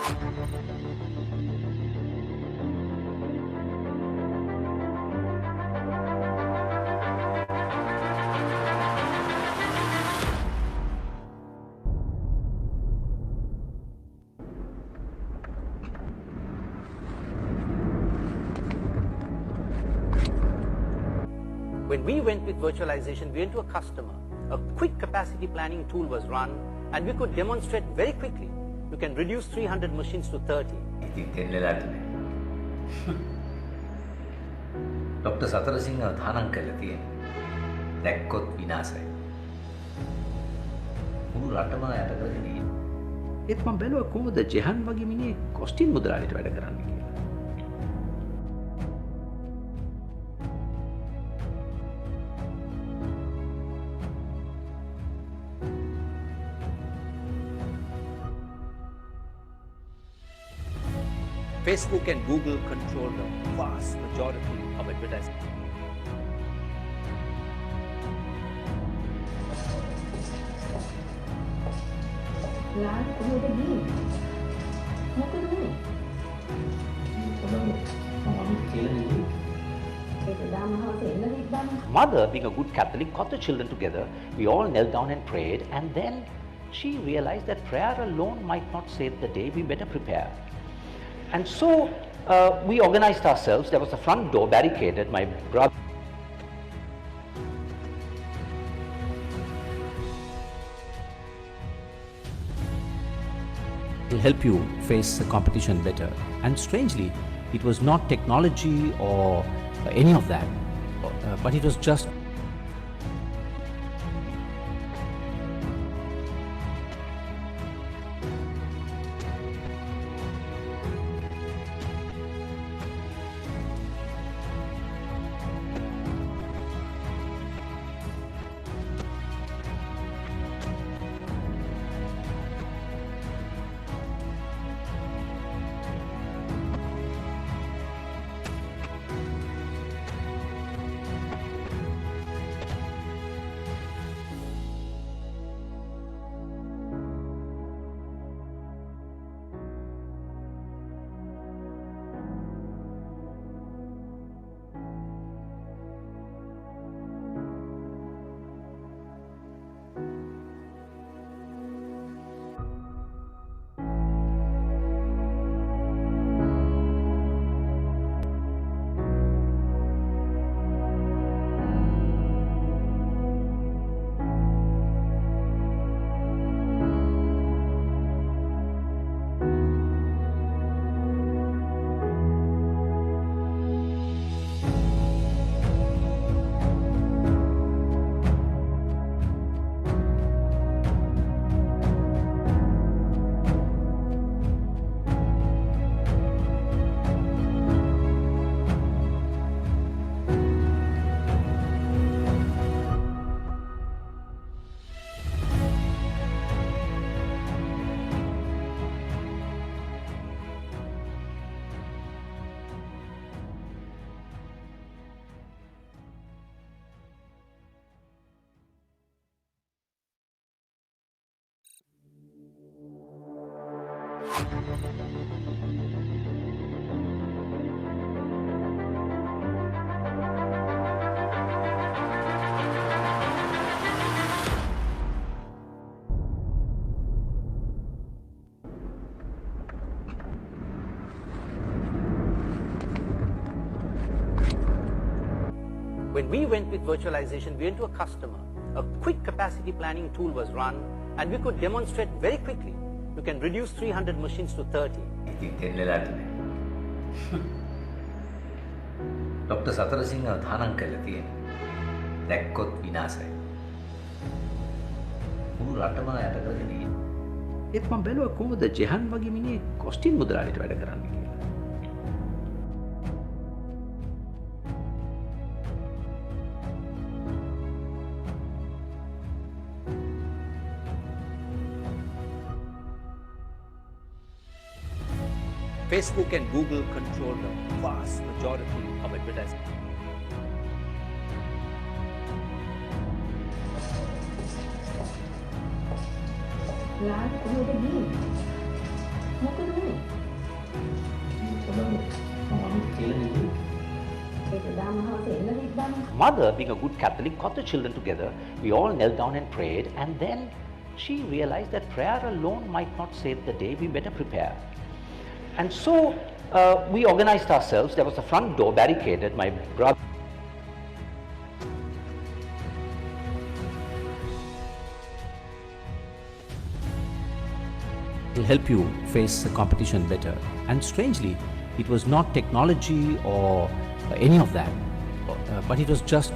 When we went with virtualization, we went to a customer. A quick capacity planning tool was run, and we could demonstrate very quickly. You can reduce 300 machines to 30. Dr. Satara Singh තහනම් කළා තියෙන. දැක්කොත් විනාශයි. මුළු රටම යට කරගෙන ඉන්නේ. ඒත් මම බැලුවා කොහොමද ජෙහන් වගේ මිනිහෙක් කොස්ටින් මුදලාලිට වැඩ කරන්නේ කියලා. Facebook and Google control the vast majority of advertising. Mother, being a good Catholic, got the children together. We all knelt down and prayed, and then she realized that prayer alone might not save the day. We better prepare. And so we organized ourselves. There was a front door barricaded. My brother will help you face the competition better. And strangely, it was not technology or any of that, but it was just When we went with virtualization, we went to a customer. A quick capacity planning tool was run, and we could demonstrate very quickly. You can reduce 300 machines to 30. Dr. Satara Singh තහනම් කළා තියෙන. දැක්කොත් විනාශයි. මුළු රටම යට කරගෙන ඉන්නේ. ඒත් මම බැලුවා කොහොමද ජෙහන් වගේ මිනිහෙක් කොස්ටින් මුදලාලිට වැඩ කරන්නේ කියලා. Facebook and Google control the vast majority of advertising. මොකද උනේ? ඒක දාමහවස එන්න තිබ්බනේ. Mother, being a good Catholic, got the children together. We all knelt down and prayed, and then she realized that prayer alone might not save the day. We better prepare. And so we organized ourselves. There was a front door barricaded. My brother will help you face the competition better. And strangely, it was not technology or any of that, but it was just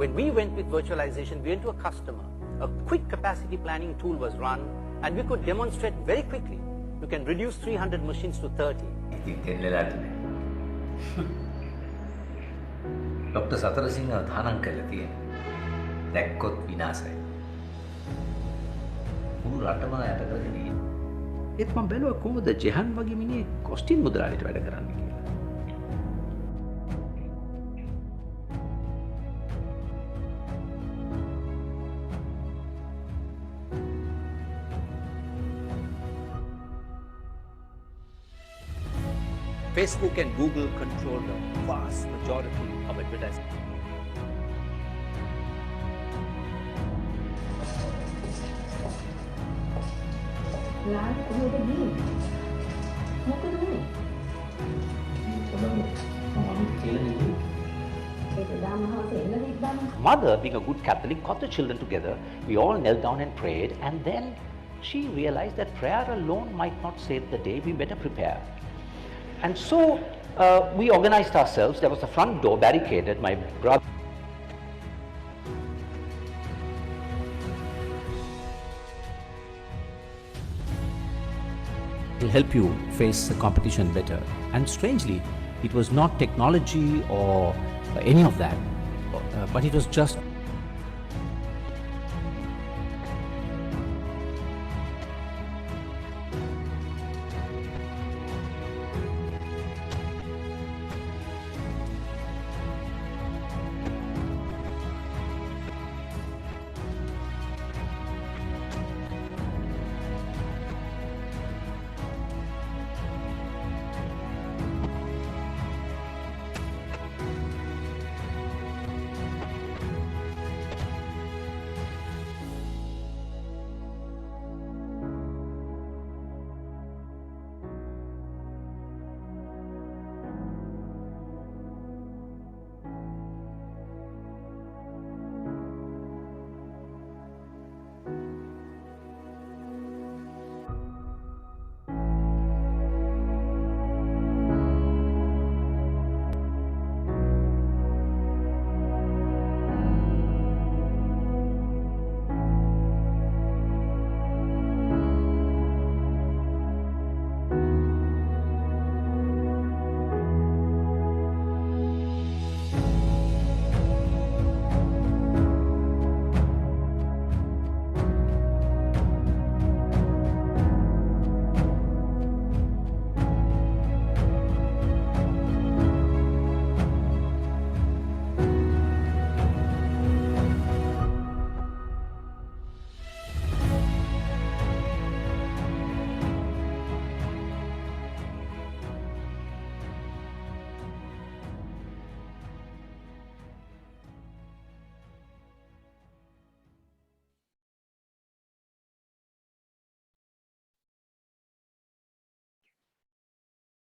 When we went with virtualization, we went to a customer. A quick capacity planning tool was run, and we could demonstrate very quickly. You can reduce 300 machines to 30. ඉතින් දෙන්නලාට නෑ. Doctor Satharasinghe දානං කළා තියෙනවා. දැක්කොත් විනාශයි. මුළු රටම යට කරගෙන ඉන්නේ. ඒත් මම බැලුවා කොහොමද ජෙහන් වගේ මිනිහෙක් කොස්ටින් මුදලාලිට වැඩ කරන්නේ කියලා. Facebook and Google control the vast majority of advertising. Lal කොහෙද ගියේ? මොකද උනේ? ඒක දාමහවස එන්න තිබ්බනේ. Mother, being a good Catholic, got the children together. We all knelt down and prayed, and then she realized that prayer alone might not save the day. We better prepare. And so we organized ourselves. There was a front door barricaded. My brother will help you face the competition better. And strangely, it was not technology or any of that, but it was just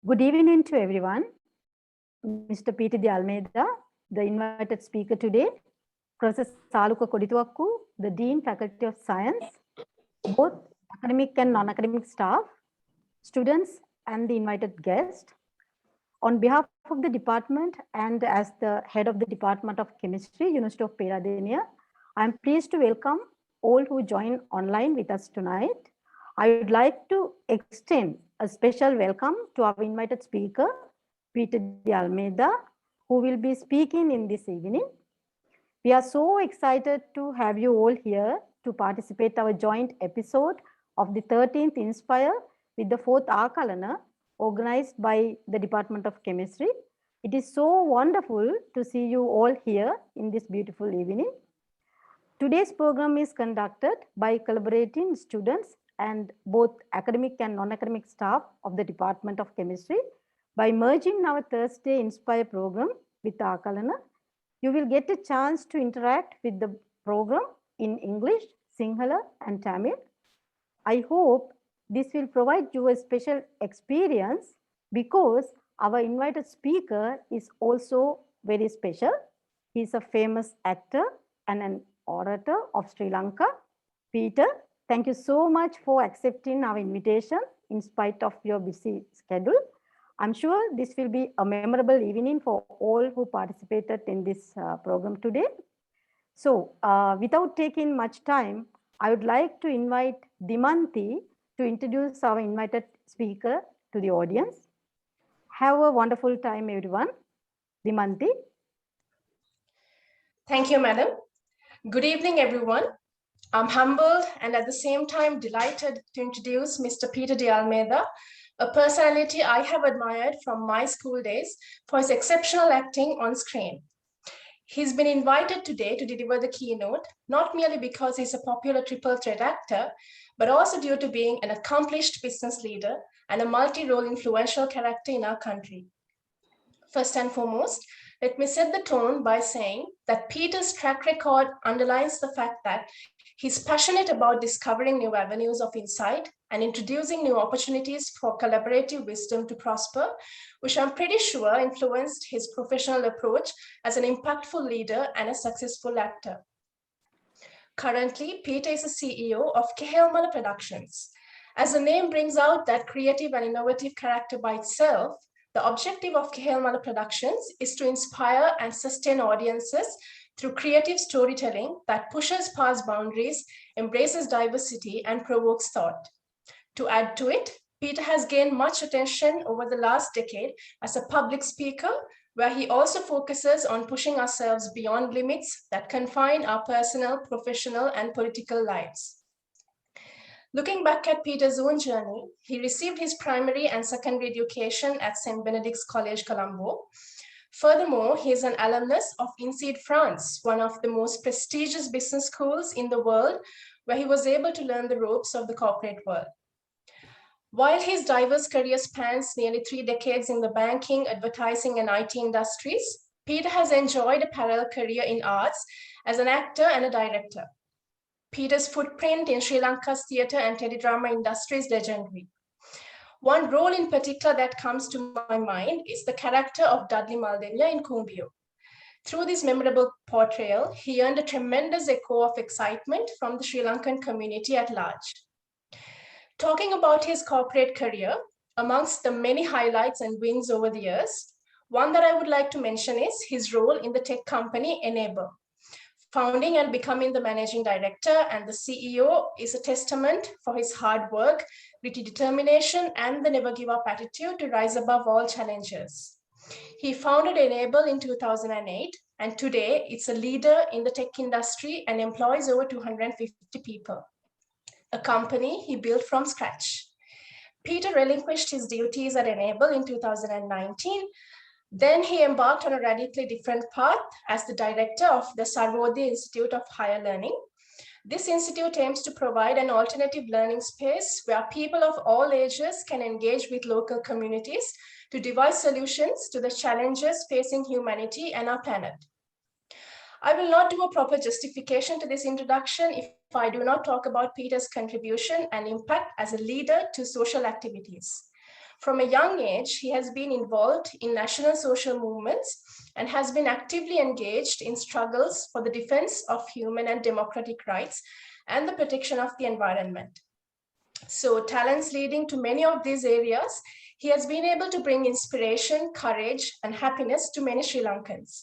Good evening to everyone. Mr. Peradeniya Almeida, the invited speaker today, Professor Saluka Kodituakku, the Dean, Faculty of Science, both academic and non-academic staff, students, and the invited guest. On behalf of the department and as the head of the Department of Chemistry, University of Peradeniya, I am pleased to welcome all who join online with us tonight. I would like to extend a special welcome to our invited speaker, Peradeniya Almeida, who will be speaking in this evening. We are so excited to have you all here to participate our joint episode of the 13th Inspire with the 4th Akalana, organized by the Department of Chemistry. It is so wonderful to see you all here in this beautiful evening. Today's program is conducted by collaborating students and both academic and non-academic staff of the Department of Chemistry. By merging our Thursday Inspire program with Akalana, you will get a chance to interact with the program in English, Sinhala, and Tamil. I hope this will provide you a special experience because our invited speaker is also very special. He is a famous actor and an orator of Sri Lanka. Peter, thank you so much for accepting our invitation in spite of your busy schedule. I'm sure this will be a memorable evening for all who participated in this program today. So without taking much time, I would like to invite Dimanthi to introduce our invited speaker to the audience. Have a wonderful time, everyone. Dimanthi. Thank you, madam. Good evening, everyone. I'm humbled and at the same time delighted to introduce Mr. Peradeniya Almeida, a personality I have admired from my school days for his exceptional acting on screen. He's been invited today to deliver the keynote, not merely because he's a popular triple threat actor, but also due to being an accomplished business leader and a multi-role influential character in our country. First and foremost, let me set the tone by saying that Peter's track record underlines the fact that he's passionate about discovering new avenues of insight and introducing new opportunities for collaborative wisdom to prosper, which I'm pretty sure influenced his professional approach as an impactful leader and a successful actor. Currently, Peter is the CEO of Kehelmala Productions. As the name brings out that creative and innovative character by itself, the objective of Kehelmala Productions is to inspire and sustain audiences through creative storytelling that pushes past boundaries, embraces diversity, and provokes thought. To add to it, Peter has gained much attention over the last decade as a public speaker, where he also focuses on pushing ourselves beyond limits that confine our personal, professional, and political lives. Looking back at Peter's own journey, he received his primary and secondary education at St. Benedict's College, Colombo. Furthermore, he is an alumnus of INSEAD France, one of the most prestigious business schools in the world, where he was able to learn the ropes of the corporate world. While his diverse career spans nearly 3 decades in the banking, advertising, and IT industries, Peter has enjoyed a parallel career in arts as an actor and a director. Peter's footprint in Sri Lanka's theatre and teledrama industry is legendary. One role in particular that comes to my mind is the character of Dudley Maldenya in Kumbio. Through this memorable portrayal, he earned a tremendous echo of excitement from the Sri Lankan community at large. Talking about his corporate career, amongst the many highlights and wins over the years, one that I would like to mention is his role in the tech company Enable. Founding and becoming the managing director and the CEO is a testament for his hard work, gritty determination, and the never give up attitude to rise above all challenges. He founded Enable in 2008, and today it's a leader in the tech industry and employs over 250 people, a company he built from scratch. Peter relinquished his duties at Enable in 2019. Then he embarked on a radically different path as the director of the Sarvodaya Institute of Higher Learning. This institute aims to provide an alternative learning space where people of all ages can engage with local communities to devise solutions to the challenges facing humanity and our planet. I will not do a proper justification to this introduction if I do not talk about Peter's contribution and impact as a leader to social activities. From a young age, he has been involved in national social movements and has been actively engaged in struggles for the defense of human and democratic rights and the protection of the environment. So talents leading to many of these areas, he has been able to bring inspiration, courage, and happiness to many Sri Lankans.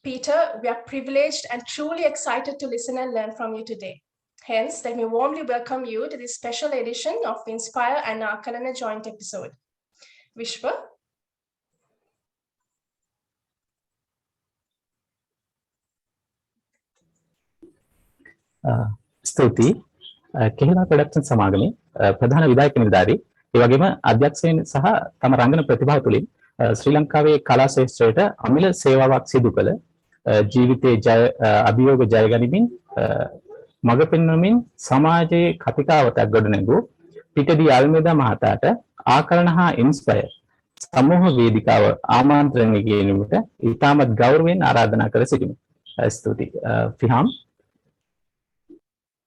Peter, we are privileged and truly excited to listen and learn from you today. Hence, let me warmly welcome you to this special edition of Inspire and Akalana joint episode. Vishwa? ස්තුතියි කෙහෙලා production සමාගමේ ප්‍රධාන විධායක නිලධාරී ඒ වගේම අධ්‍යක්ෂයන් සහ තම රංගන ප්‍රතිභාව තුළින් ශ්‍රී ලංකාවේ කලා ශ්‍රේෂ්ඨයට අමිල සේවාවක් සිදු කළ ජීවිතයේ ජය අභියෝග ජය ගනිමින් මඟ පෙන්වමින් සමාජයේ කතිකාවතක් ගොඩනැගූ පිටදී අල්මේදා මහතාට ආකලන හා ඉන්ස්පයර් සමූහ වේදිකාව ආමන්ත්‍රණය කිරීමට ඉතාමත් ගෞරවයෙන් ආරාධනා කර සිටිමි. ස්තුතියි. ෆිහාම්.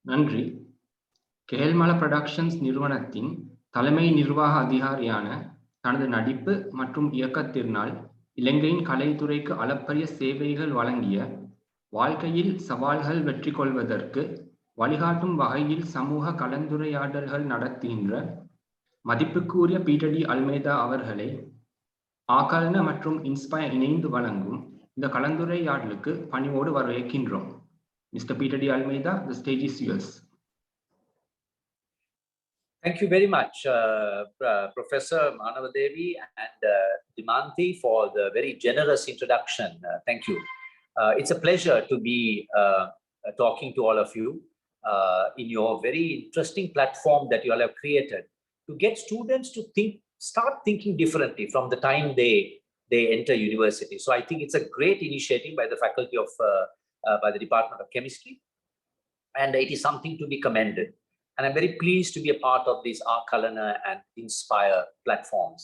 நன்றி. கேல்மல புரொடக்ஷன்ஸ் நிறுவனத்தின் தலைமை நிர்வாக அதிகாரியான தனது நடிப்பு மற்றும் இயக்கத்தினால் இலங்கையின் கலைத்துறைக்கு அளப்பரிய சேவைகள் வழங்கிய, வாழ்க்கையில் சவால்கள் வெற்றி கொள்வதற்கு வழிகாட்டும் வகையில் சமூக கலந்துரையாடல்கள் நடத்துகின்ற மதிப்புக்குரிய பீட்டர் டி அல்மேதா அவர்களை ஆகலன மற்றும் இன்ஸ்பயர் இணைந்து வழங்கும் இந்த கலந்துரையாடலுக்கு பணிவோடு வரவேற்கின்றோம். Mr. Peter D. Almeida, the stage is yours. Thank you very much, Professor Manavadevi and Dimanthi, for the very generous introduction. Thank you. It's a pleasure to be talking to all of you in your very interesting platform that you all have created to get students to start thinking differently from the time they enter university. So I think it's a great initiative by the faculty of by the Department of Chemistry, and it is something to be commended. And I'm very pleased to be a part of these Akalana and Inspire platforms.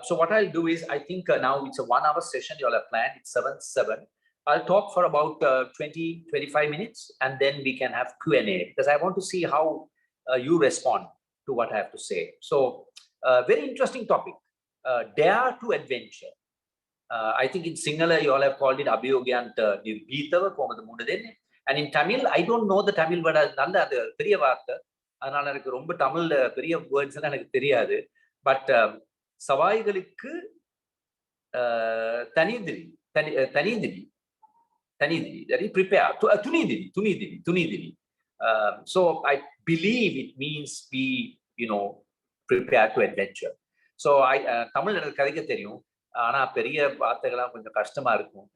So what I'll do is, I think now it's a 1 hour session you all have planned, it's 7-7. I'll talk for about 20-25 minutes, and then we can have Q&A, because I want to see how you respond to what I have to say. So very interesting topic, dare to adventure. I think in Sinhala you all have called it Abhiyogayanta Nirbhitava Komada Muna Denne. And in Tamil, I don't know the Tamil word. Nalla adu periya vaartha. Adanaala enakku romba Tamil periya words la enakku theriyadu. But savaigalukku tanidiri. That is prepare. Tunidiri. So I believe it means be, prepare to adventure. So Tamil enakku kadikka theriyum. ஆனா பெரிய வார்த்தைகள்லாம் கொஞ்சம் கஷ்டமா இருக்கும்.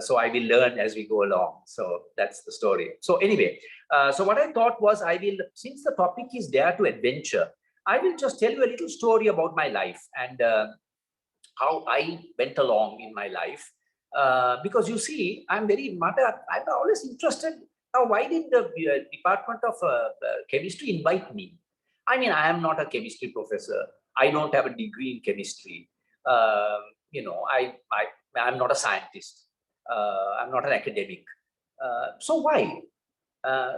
So I will learn as we go along. So that's the story. So anyway, so what I thought was, since the topic is dare to adventure, I will just tell you a little story about my life and how I went along in my life. Because you see, I'm always interested. Now, why did the Department of Chemistry invite me? I mean, I am not a chemistry professor. I don't have a degree in chemistry. I'm not a scientist. I'm not an academic. So why?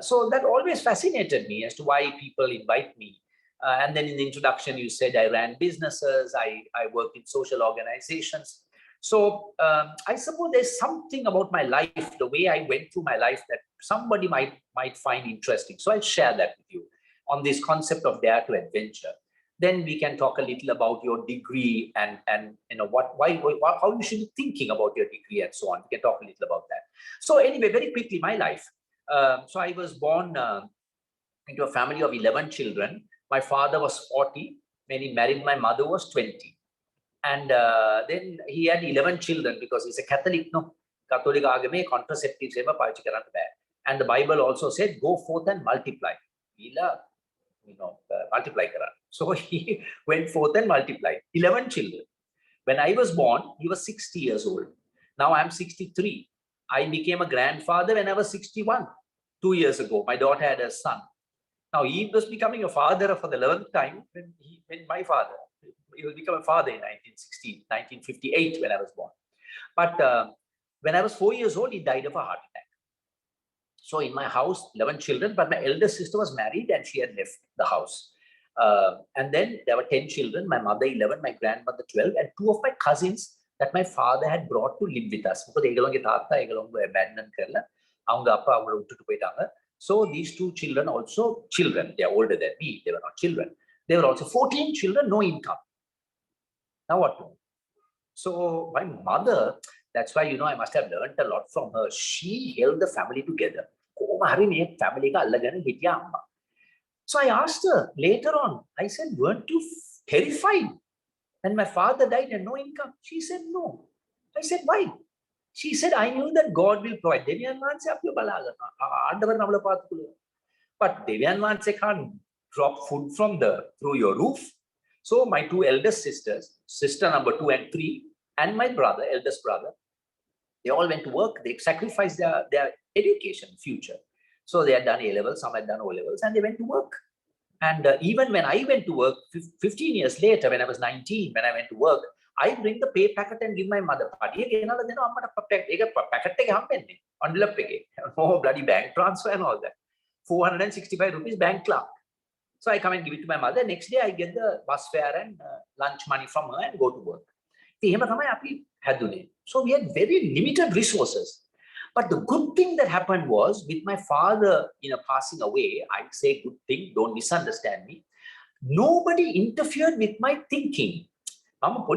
So that always fascinated me as to why people invite me. And then in the introduction, you said I ran businesses, I worked in social organizations. So I suppose there's something about my life, the way I went through my life, that somebody might find interesting. So I'll share that with you on this concept of dare to adventure. Then we can talk a little about your degree and how you should be thinking about your degree and so on. We can talk a little about that. So anyway, very quickly, my life. So I was born into a family of 11 children. My father was 40 when he married. My mother was 20. And then he had 11 children because he's a Catholic. No, Catholic agame contraceptives eva pavichi karanna bæ. And the Bible also said, go forth and multiply. Multiply karan. So he went forth and multiplied. 11 children. When I was born, he was 60 years old. Now I'm 63. I became a grandfather when I was 61, 2 years ago. My daughter had a son. Now he was becoming a father for the 11th time when my father, he will become a father in 1958 when I was born. But when I was 4 years old, he died of a heart attack. So in my house, 11 children, but my elder sister was married and she had left the house. And then there were 10 children, my mother 11, my grandmother 12, and 2 of my cousins that my father had brought to live with us. So these 2 children also children, they are older than me, they were not children. They were also 14 children, no income. Now what to do? So my mother, that's why, I must have learned a lot from her. She held the family together. So I asked her later on, I said, weren't you terrified when my father died and no income? She said, no. I said, why? She said, I knew that God will provide. But Devian Manse can't drop food from through your roof. So my 2 eldest sisters, sister number 2 and 3, and my brother, eldest brother, they all went to work. They sacrificed their education, future. So they had done A-levels, some had done O-levels, and they went to work. And even when I went to work, 15 years later, when I was 19, when I went to work, I bring the pay packet and give my mother. Oh, bloody bank transfer and all that. 465 rupees bank clerk. So I come and give it to my mother. Next day, I get the bus fare and lunch money from her and go to work. So we had very limited resources. But the good thing that happened was, with my father, passing away, I say good thing, don't misunderstand me. Nobody interfered with my thinking. I'm not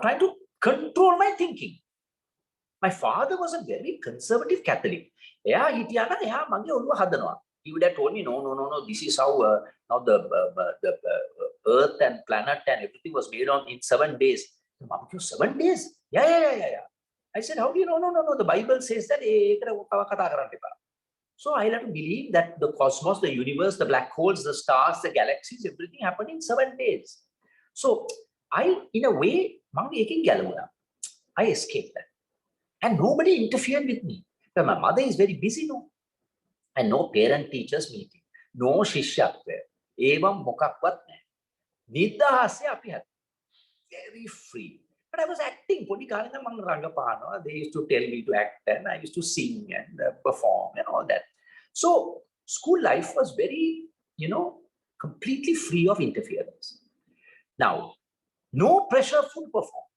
trying to control my thinking. My father was a very conservative Catholic. He would have told me, no, this is how now the earth and planet and everything was made on in 7 days. 7 days? Yeah. I said, how do you know? No, the Bible says that. So I have to believe that the cosmos, the universe, the black holes, the stars, the galaxies, everything happened in 7 days. So I, in a way, I escaped that. And nobody interfered with me. But my mother is very busy now. And no parent-teachers meeting. No shishyattva. Evam mokakvat naha. Nidahasya api had. Very free. But I was acting. They used to tell me to act, and I used to sing and perform and all that. So school life was very, completely free of interference. Now, no pressure to perform.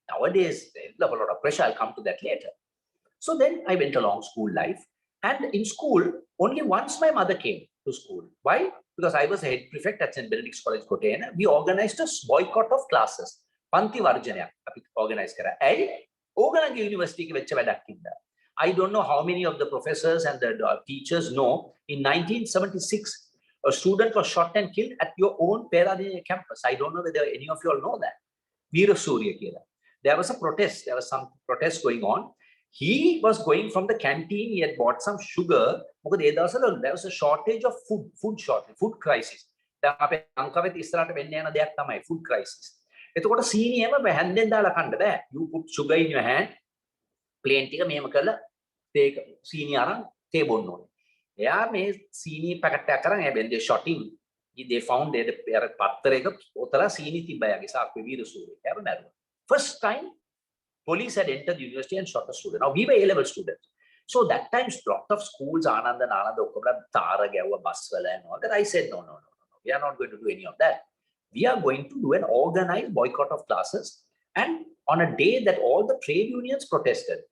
Nowadays, there's a lot of pressure. I'll come to that later. So then I went along school life. And in school, only once my mother came to school. Why? Because I was a head prefect at St. Benedict's College, Kottayana. We organized a boycott of classes. Panti Varjanayak organized kara. University I don't know how many of the professors and the teachers know. In 1976, a student was shot and killed at your own Peradeniya campus. I don't know whether any of you all know that. Veera Surya Kira. There was a protest. There was some protest going on. He was going from the canteen. He had bought some sugar. There was a shortage of food shortage, food crisis. Food crisis. You put sugar in your hand, plenty of take senior tea bonno. Yeah, me senior packet when they shot him. They found that first time police had entered the university and shot a student. Now we were A-level students. So that time, lot of schools, Anand and Tara Baswala and all that. I said, no. We are not going to do any of that. We are going to do an organized boycott of classes. And on a day that all the trade unions protested,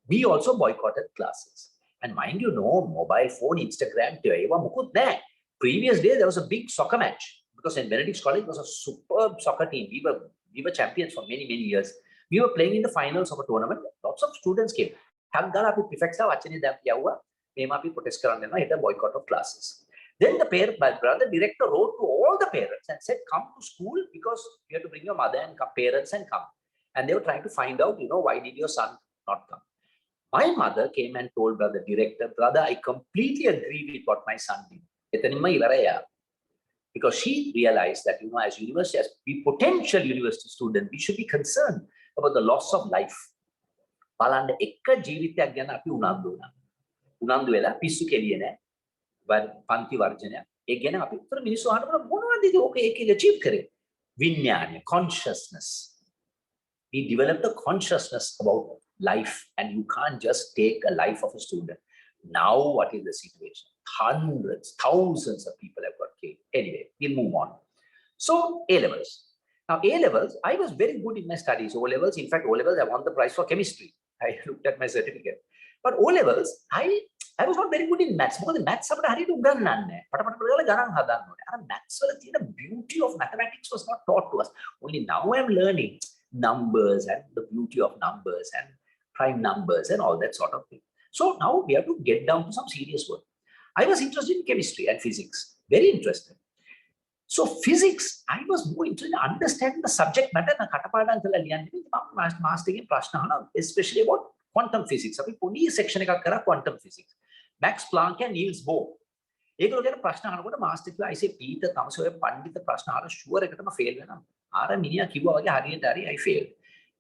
we also boycotted classes. And mind you, mobile phone, Instagram, previous day, there was a big soccer match. Because St. Benedict's College was a superb soccer team. We were champions for many, many years. We were playing in the finals of a tournament. Lots of students came. Boycott of classes. Then my brother director wrote to all the parents and said, come to school because you have to bring your mother and parents and come. And they were trying to find out, why did your son not come? My mother came and told brother director, brother, I completely agree with what my son did. Because she realized that, as university, as we potential university students, we should be concerned about the loss of life. Palanda ekka jeevithayak gana api unandu wela pissu keliye naha panti varjana e gana api uttara minisu ahana monawada oke ekek achieve kare vinyana consciousness. We developed a consciousness about life, and you can't just take a life of a student. Now what is the situation? hundreds, thousands of people have got killed. Anyway, we'll move on. So A-levels. Now A-levels, I was very good in my studies. O-levels, in fact, O-levels, I won the prize for chemistry. I looked at my certificate. But O-levels, I was not very good in maths. Because maths, maths, the beauty of mathematics was not taught to us. Only now I'm learning numbers and the beauty of numbers and prime numbers and all that sort of thing. So now we have to get down to some serious work. I was interested in chemistry and physics, very interested. So physics, I was more interested in understanding the subject matter. Especially about quantum physics. Section quantum physics. Max Planck and Niels Bohr. I say, Peter, I failed.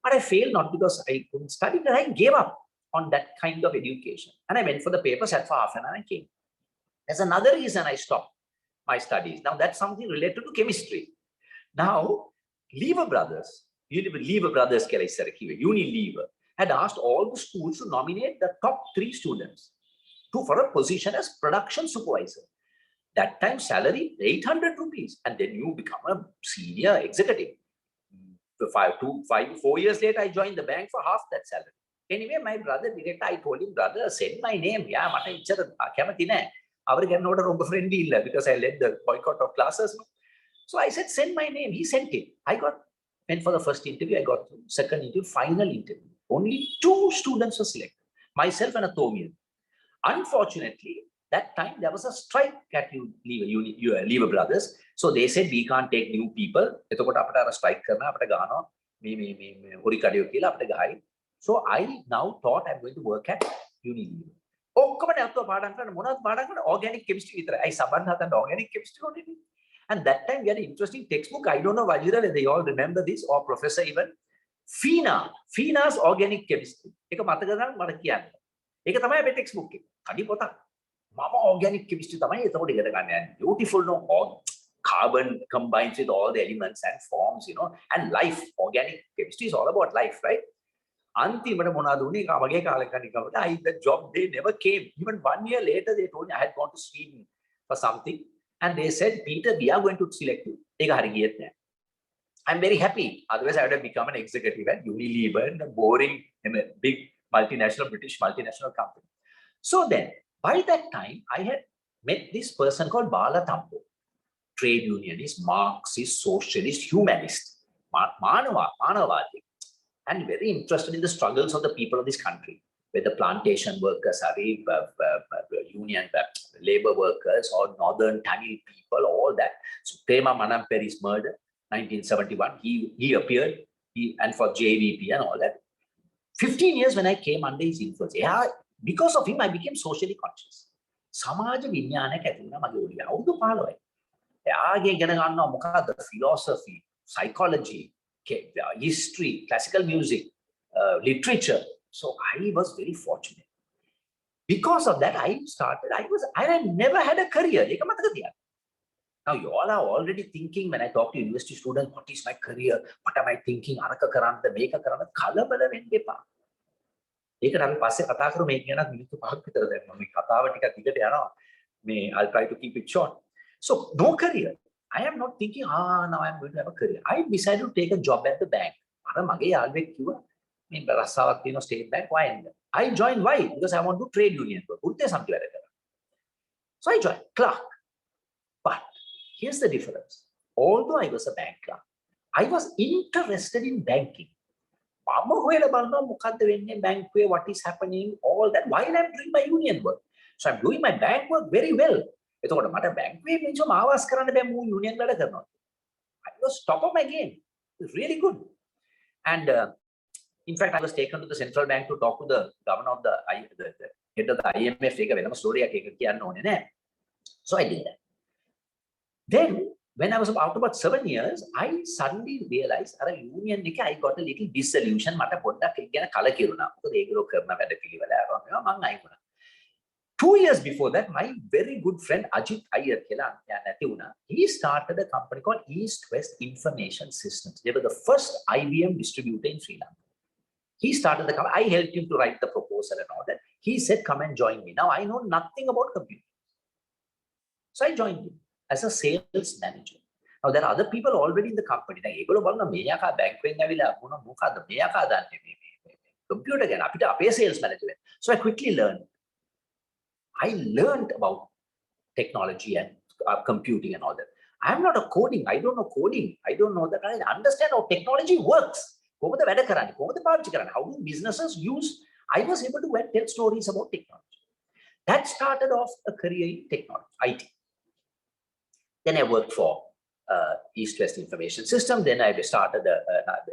But I failed not because I couldn't study, but I gave up on that kind of education. And I went for the paper, sat for half an hour and came. There's another reason I stopped my studies. Now that's something related to chemistry. Now, Lever Brothers, Unilever, had asked all the schools to nominate the top 3 students for a position as production supervisor. That time salary 800 rupees, and then you become a senior executive. 4 years later, I joined the bank for half that salary. Anyway, my brother director, I told him, brother, send my name. Yeah, friendly because I led the boycott of classes. So I said, send my name. He sent it. I went for the first interview. I got through. Second interview, final interview. Only 2 students were selected, myself and a Thomian. Unfortunately, that time there was a strike at Lever Brothers. So they said, we can't take new people. So I now thought I'm going to work at Unilever. Organic chemistry. I submitted organic chemistry. And that time we had an interesting textbook. I don't know whether they all remember this or Professor even. Fina's organic chemistry. It's a textbook. Organic chemistry. Beautiful, no? Carbon combines with all the elements and forms, and life. Organic chemistry is all about life, right? I the job, they never came. Even 1 year later, they told me I had gone to Sweden for something. And they said, Peter, we are going to select you. I'm very happy. Otherwise, I would have become an executive at Unilever and a boring, big multinational, British multinational company. So then, by that time, I had met this person called Bala Tampo, trade unionist, Marxist, socialist, humanist, Manavati, and very interested in the struggles of the people of this country, whether plantation workers are union labor workers or northern Tamil people, all that. So Prema Manamperi's murder, 1971, he appeared, and for JVP and all that. 15 years when I came under his influence, because of him, I became socially conscious. Samaja Vinyana Katina Maguri, how to follow it? Philosophy, psychology, history, classical music, literature. So I was very fortunate. Because of that, I never had a career. Now you all are already thinking when I talk to university students, what is my career? What am I thinking? I'll try to keep it short. So no career. I am not thinking, now I'm going to have a career. I decided to take a job at the bank. State Bank. Why? I joined. Why? Because I want to trade union. So I joined clerk. But here's the difference. Although I was a bank clerk, I was interested in banking. What is happening, all that, while I'm doing my union work. So I'm doing my bank work very well. I was top of my game. It was really good. And in fact, I was taken to the central bank to talk to the governor of the head of the IMF. So I did that. Then, when I was out about 7 years, I suddenly realized at a union, I got a little disillusion. 2 years before that, my very good friend Ajit Iyer, he started a company called East West Information Systems. They were the first IBM distributor in Sri Lanka. He started the company. I helped him to write the proposal and all that. He said, come and join me. Now I know nothing about computers. So I joined him as a sales manager. Now there are other people already in the company. Now, ඒගොල්ලෝ බලන මෙයාකා බැංකුවෙන් ඇවිල්ලා මොකද මෙයාකා දන්නේ මේ computer ගැන අපිට අපේ sales manager. So I quickly learned. I learned about technology and computing and all that. I am not a coding. I don't know coding. I don't know that. I understand how technology works. How do businesses use? I was able to tell stories about technology. That started off a career in technology, IT. Then I worked for East-West Information System. Then I started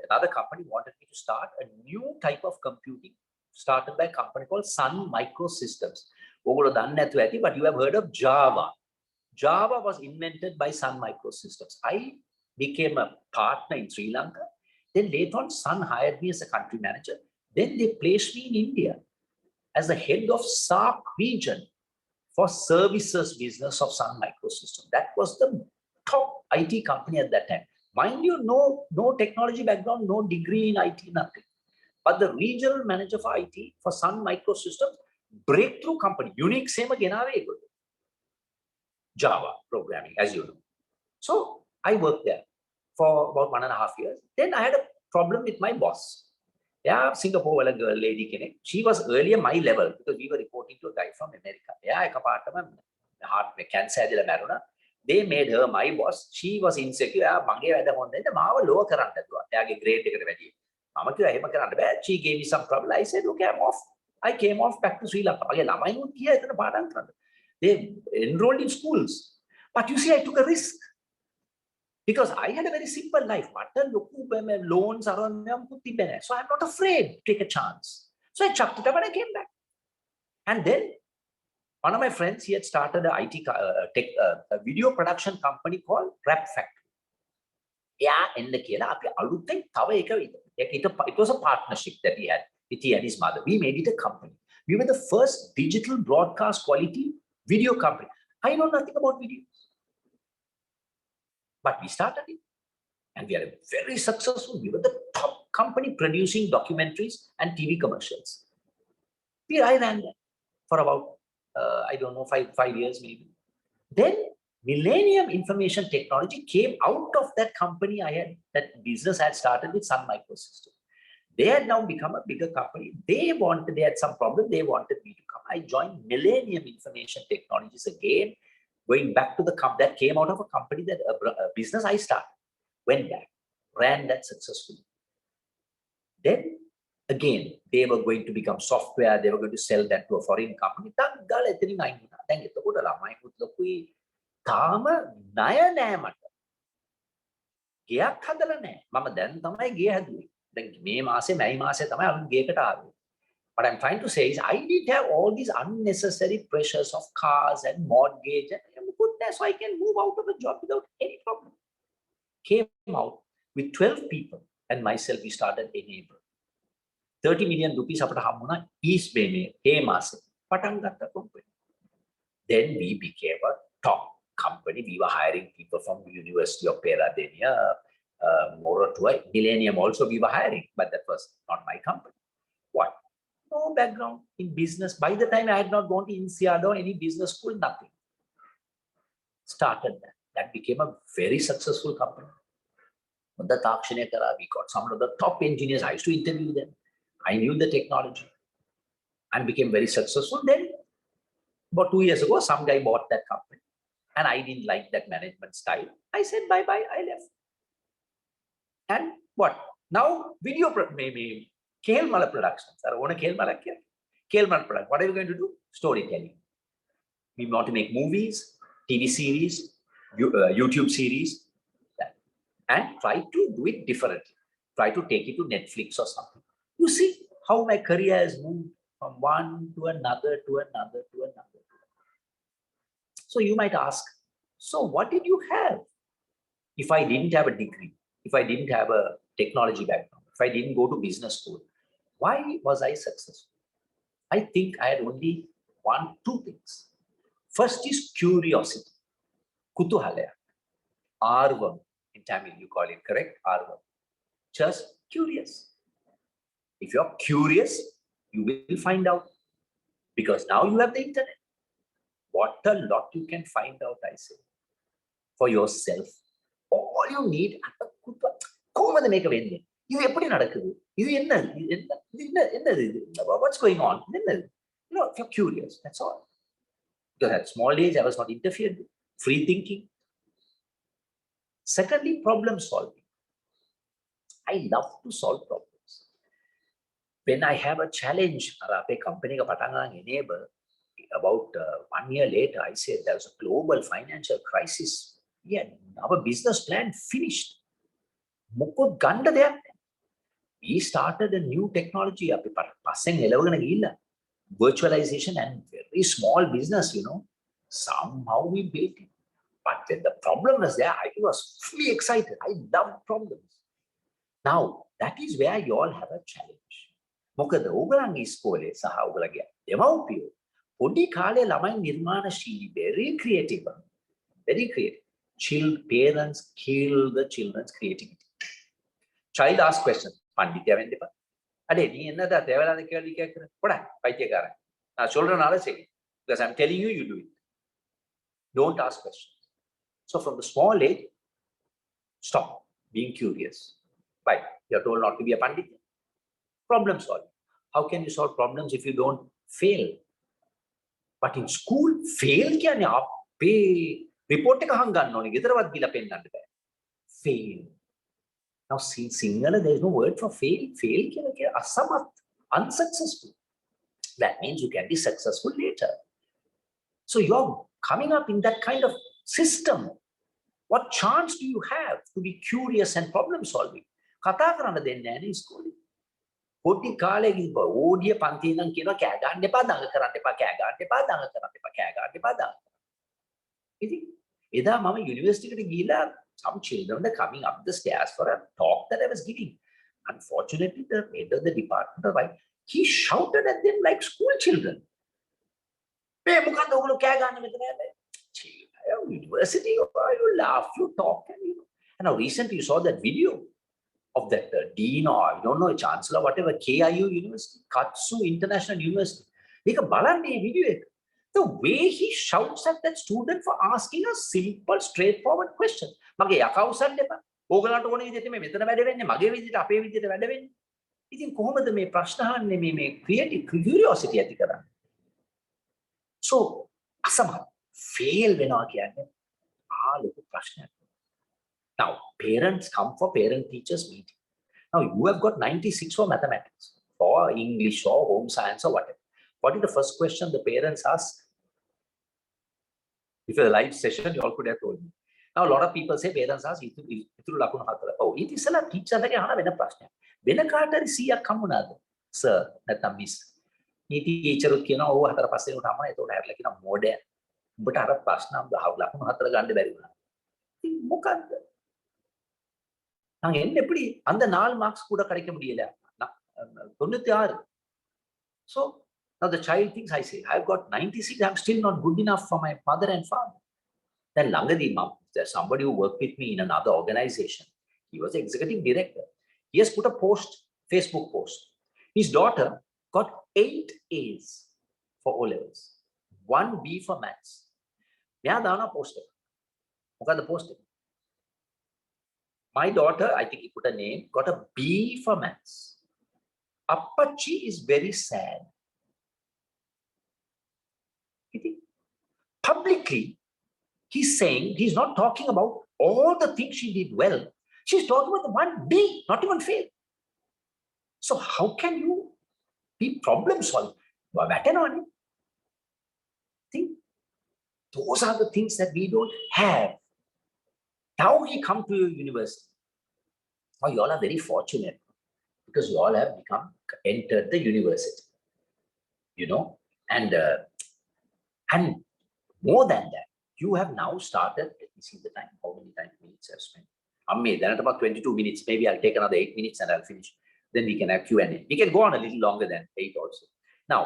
another company wanted me to start a new type of computing, started by a company called Sun Microsystems. But you have heard of Java. Java was invented by Sun Microsystems. I became a partner in Sri Lanka. Then later on, Sun hired me as a country manager. Then they placed me in India as the head of SAARC region for services business of Sun Microsystems. That was the top IT company at that time. Mind you, no technology background, no degree in IT, nothing. But the regional manager for IT for Sun Microsystems, breakthrough company, unique same again, Java programming, as you know. So I worked there for about 1.5 years. Then I had a problem with my boss. Yeah, Singapore girl lady, she was earlier my level because we were reporting to a guy from America. Yeah, heart cancer. They made her my boss. She was insecure. She gave me some trouble. I said, okay, I'm off. I came off back to Sri Lanka. They enrolled in schools. But you see, I took a risk. Because I had a very simple life. Loans around. So I'm not afraid to take a chance. So I chucked it up and I came back. And then one of my friends, he had started a video production company called Rap Factory. Yeah, it was a partnership that he had with he and his mother. We made it a company. We were the first digital broadcast quality video company. I know nothing about videos. But we started it. And we are very successful. We were the top company producing documentaries and TV commercials. I ran that for about, I don't know, five years maybe. Then Millennium Information Technology came out of that company that business I had started with Sun Microsystems. They had now become a bigger company. They had some problem. They wanted me to come. I joined Millennium Information Technologies again, going back to the company that came out of a company that a business I started, went back, ran that successfully. Then again, they were going to become software. They were going to sell that to a foreign company. What I'm trying to say is I didn't have all these unnecessary pressures of cars and mortgage and so I can move out of a job without any problem. Came out with 12 people and myself, we started Enable. 30 million rupees අපට හම්බුණා East Bay මේ මාසෙ පටන් ගත්ත company. Then we became a top company. We were hiring people from the University of Peradeniya, Moratua, Millennium also we were hiring, but that was not my company. What? No background in business. By the time I had not gone to INSEAD or any business school, nothing. Started that. That became a very successful company. We got some of the top engineers. I used to interview them. I knew the technology and became very successful. Then, about 2 years ago, some guy bought that company and I didn't like that management style. I said, bye-bye, I left. And what? Now, video, maybe, Kelmala Productions. Kelmala Productions. What are we going to do? Storytelling. We want to make movies, TV series, YouTube series, and try to do it differently. Try to take it to Netflix or something. You see how my career has moved from one to another, to another, to another. So you might ask, so what did you have? If I didn't have a degree, if I didn't have a technology background, if I didn't go to business school, why was I successful? I think I had only two things. First is curiosity. Kutuhalaya. Arvam. In Tamil, you call it, correct? Arvam. Just curious. If you're curious, you will find out. Because now you have the internet. what a lot you can find out, I say, for yourself. All you need, கோமத மேக்க வேண்டிய இது எப்படி நடக்குது, இது என்னது இது, what's going on, என்னது, if you're curious, that's all. Because at small age I was not interfered with. Free thinking. Secondly, problem solving. I love to solve problems. When I have a challenge, our company enable, about 1 year later, I said there was a global financial crisis. Yeah, our business plan finished. We started a new technology. Virtualization and very small business, somehow we built it. But when the problem was there, I was fully excited. I love problems. Now, that is where you all have a challenge. මොකද ඕගලන්ගේ ඉස්කෝලේ සහ ඕගලගේ දෙමව්පියෝ පොඩි කාලේ ළමයි නිර්මාණශීලී, very creative. Parents kill the children's creativity. Child asks questions. பண்டித்தியா வெந்தப்பா, அடே நீ என்னடா தேவையில்லாத கேள்வி கேட்கிற, போடா பைத்தியக்காரன், நான் சொல்றனால சரி, because I'm telling you, you do it. Don't ask questions. So from the small age, stop being curious. Right? You're told not to be a pandit. Problem solving. How can you solve problems if you don't fail? But in school, fail කියන්නේ අපේ report එක හංගන්න ඕනේ. ගෙදරවත් ගිහලා පෙන්නන්න බෑ. Fail. Now see, Sinhala, there is no word for fail. Fail කියන්නේ අසමත්, unsuccessful. That means you can be successful later. So you're coming up in that kind of system. What chance do you have to be curious and problem solving? කතා කරන්න දෙන්නේ නැහැ නේ ඉස්කෝලේ. පොඩි කාලේ ඕඩිය පන්තියේ ඉඳන් කියනවා කෑ ගන්න එපා, දඟ කරන්න එපා, කෑ ගන්න එපා, දඟ කරන්න එපා, කෑ ගන්න එපා, දඟ. ඉතින් එදා මම යුනිවර්සිටි එකට ගිහිලා some children were coming up the stairs for a talk that I was giving. Unfortunately, the head of the department, he shouted at them like school children. University, you laugh, you talk, and now recently you saw that video of that dean, or I don't know, chancellor, whatever, KIU University, Katsu International University. The way he shouts at that student for asking a simple, straightforward question. මගේ යකවුසන්න එපා. ඕගලන්ට ඕන විදිහට මේ මෙතන වැඩ වෙන්නේ, මගේ විදිහට අපේ විදිහට වැඩ වෙන්නේ. ඉතින් කොහොමද මේ ප්‍රශ්න අහන්නේ මේ creative curiosity ඇති කරන්නේ? So අසමත් fail වෙනවා කියන්නේ ලොකු ප්‍රශ්නයක්. Now parents come for parent teachers meeting. Now you have got 96 for mathematics, or English, or home science, or whatever. What is the first question the parents ask? If it's a live session, you all could have told me. Now a lot of people say parents ask ඉතුරු ලකුණු 4. ඔව් ඊට ඉස්සලා teacher එකේ අහන වෙන ප්‍රශ්නයක්. වෙන කාටරි 100ක් හම්බුණාද? සර් නැත්නම් මිස්. ඊට ටීචරුත් කියනවා ඔව් 4 5 වෙනකොට හම්බුණා. ඒතකොට හැරලා කියනවා මොඩර්න්. උඹට අර ප්‍රශ්න ලකුණු 4 ගන්න බැරි වුණා. ඉතින් මොකද්ද? நான் என்ன எப்படி அந்த 4 மார்க்ஸ் கூட கிடைக்க முடியல? 96. So now the child thinks, I say, I've got 96, I'm still not good enough for my mother and father. Then Langadi Mam, there's somebody who worked with me in another organization. He was the executive director. He has put a post, Facebook post. His daughter got 8 A's for O levels, 1 B for maths. Yeah, Dana posted. Look at the poster. My daughter, I think he put a name, got a B for maths. Appachi is very sad. Publicly, he's saying, he's not talking about all the things she did well. She's talking about the 1 B, not even fail. So how can you be problem solving? Think, those are the things that we don't have. Now we come to your university. Now you all are very fortunate because you all have entered the university, and more than that, you have now started. Let me see the time. How many minutes I've spent? Then at about 22 minutes. Maybe I'll take another 8 minutes and I'll finish. Then we can have Q&A. We can go on a little longer than 8 also. Now,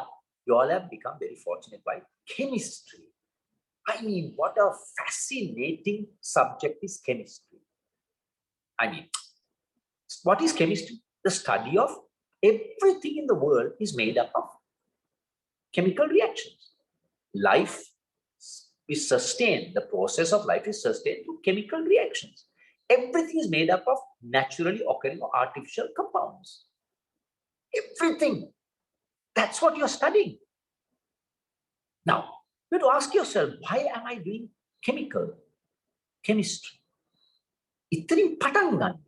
you all have become very fortunate by chemistry. I mean, what a fascinating subject is chemistry. I mean, what is chemistry? The study of everything in the world is made up of chemical reactions. Life, is sustained, the process of life is sustained through chemical reactions. Everything is made up of naturally occurring or artificial compounds. Everything. That's what you're studying. Now, you have to ask yourself, why am I doing chemistry? Itrin patan ganna.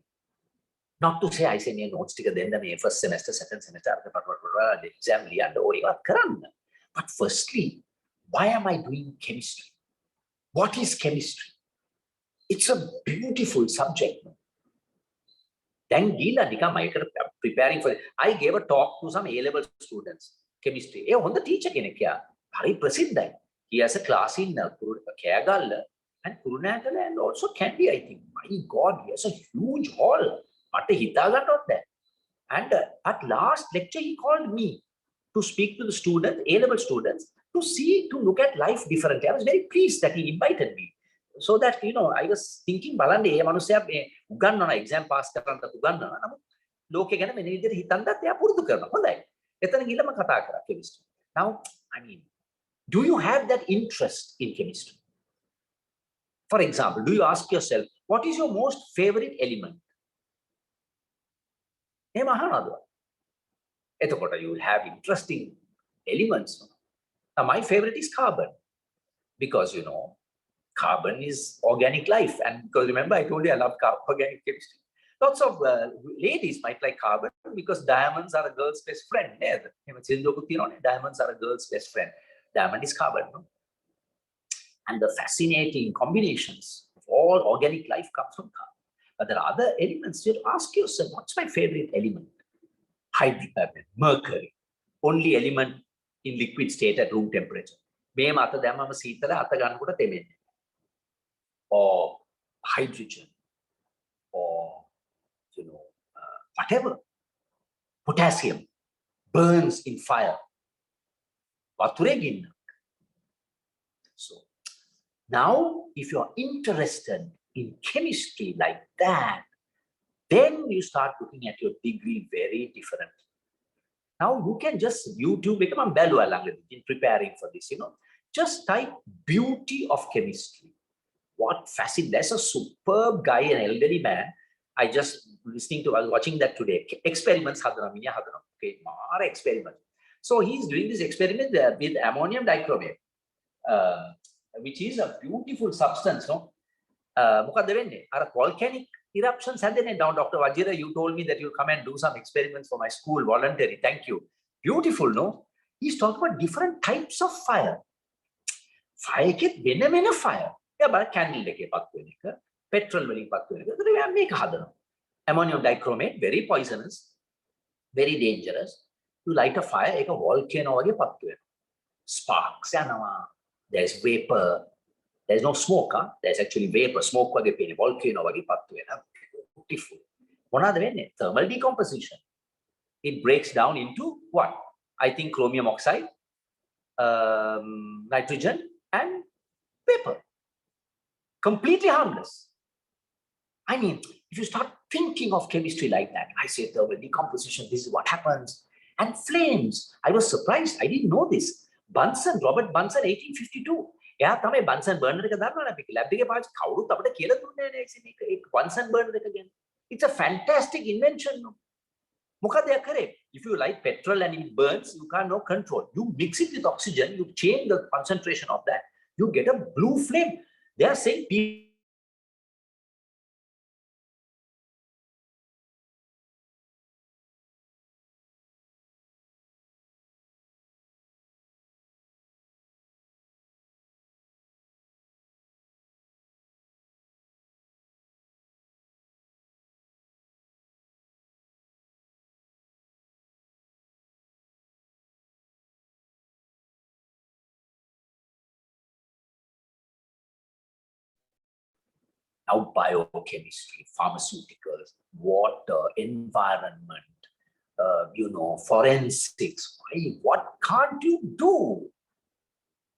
Not to say I say මේ notes ටික දෙන්න මේ first semester, second semester exam ලියන්න ඕනේ ඒවා කරන්න. But firstly, why am I doing chemistry? What is chemistry? It's a beautiful subject. Then ගිහලා නිකම් ඒකට preparing for it. I gave a talk to some A-level students, chemistry. ඒ හොඳ teacher කෙනෙක් යා. හරි ප්‍රසිද්ධයි. He has a class in Kegalle and Kurunagala and also Kandy, I think. My God, he has a huge hall. මට හිතා ගන්නවත් බැහැ. And at last lecture, he called me to speak to the students, A-level students, to look at life differently. I was very pleased that he invited me. So that, you know, I was thinking, බලන්න ඒ මනුස්සයා මේ උගන්වන exam pass කරන්නත් උගන්වනවා. නමුත් ලෝකේ ගැන මෙන්න විදිහට හිතන්නත් එයා පුරුදු කරනවා. හොඳයි. එතන ගිහලා මම කතා කරා chemistry. Now, I mean, do you have that interest in chemistry? For example, do you ask yourself, what is your most favorite element? You will have interesting elements. Now, my favorite is carbon because, you know, carbon is organic life. And because remember, I told you I love organic chemistry. Lots of ladies might like carbon because diamonds are a girl's best friend. Diamonds are a girl's best friend. Diamond is carbon. No? And the fascinating combinations of all organic life comes from carbon. But there are other elements. You ask yourself, what's my favorite element? Hydrogen, mercury, only element in liquid state at room temperature. Or hydrogen, or you know, whatever. Potassium burns in fire. So now, if you are interested in chemistry like that, then you start looking at your degree very differently. Now you can just YouTube, in preparing for this, you know, just type beauty of chemistry. What fascinating, there's a superb guy, an elderly man. I was watching that today. Experiments, okay, experiment. So he's doing this experiment with ammonium dichromate, which is a beautiful substance, no? Volcanic eruptions happening down. Dr. Vajira, you told me that you'll come and do some experiments for my school, voluntary. Thank you. Beautiful, no? He's talking about different types of fire. Fire ke benamena fire. Yeah, but candle deke pattu venika, petrol veli pattu venika. So we make hadana. Ammonium dichromate, very poisonous, very dangerous. You light a fire, eka volcano wage pattu venika. Sparks yanawa. There's vapor. There's no smoke, huh? There's actually vapor, smoke wage pene, volcano wage pattu venika. Beautiful. Monada venne? Thermal decomposition. It breaks down into what? I think chromium oxide, nitrogen, and vapor. Completely harmless. I mean, if you start thinking of chemistry like that, I say thermal decomposition, this is what happens. And flames. I was surprised. I didn't know this. Bunsen, Robert Bunsen, 1852. Yeah, Bunsen burner Bunsen burner again. It's a fantastic invention. If you light petrol and it burns, you can't no control. You mix it with oxygen, you change the concentration of that, you get a blue flame. They are saying people now biochemistry, pharmaceuticals, water, environment, you know, forensics. Why? What can't you do?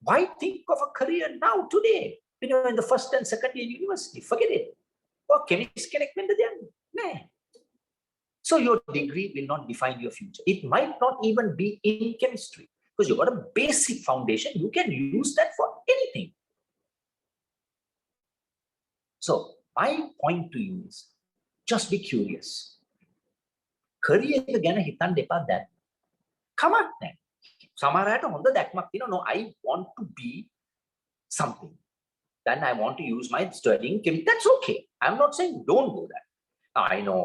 Why think of a career now, today, when you're in the first and second year university? Forget it. Or chemist can recommend them. So your degree will not define your future. It might not even be in chemistry because you've got a basic foundation. You can use that for anything. So my point to you is just be curious. Career එක ගැන හිතන්න එපා දැන්. කමක් නැහැ. සමහර අයට හොඳ දැක්මක් තියෙනවා. No, I want to be something. Then I want to use my studying. That's okay. I'm not saying don't do that. Now, I know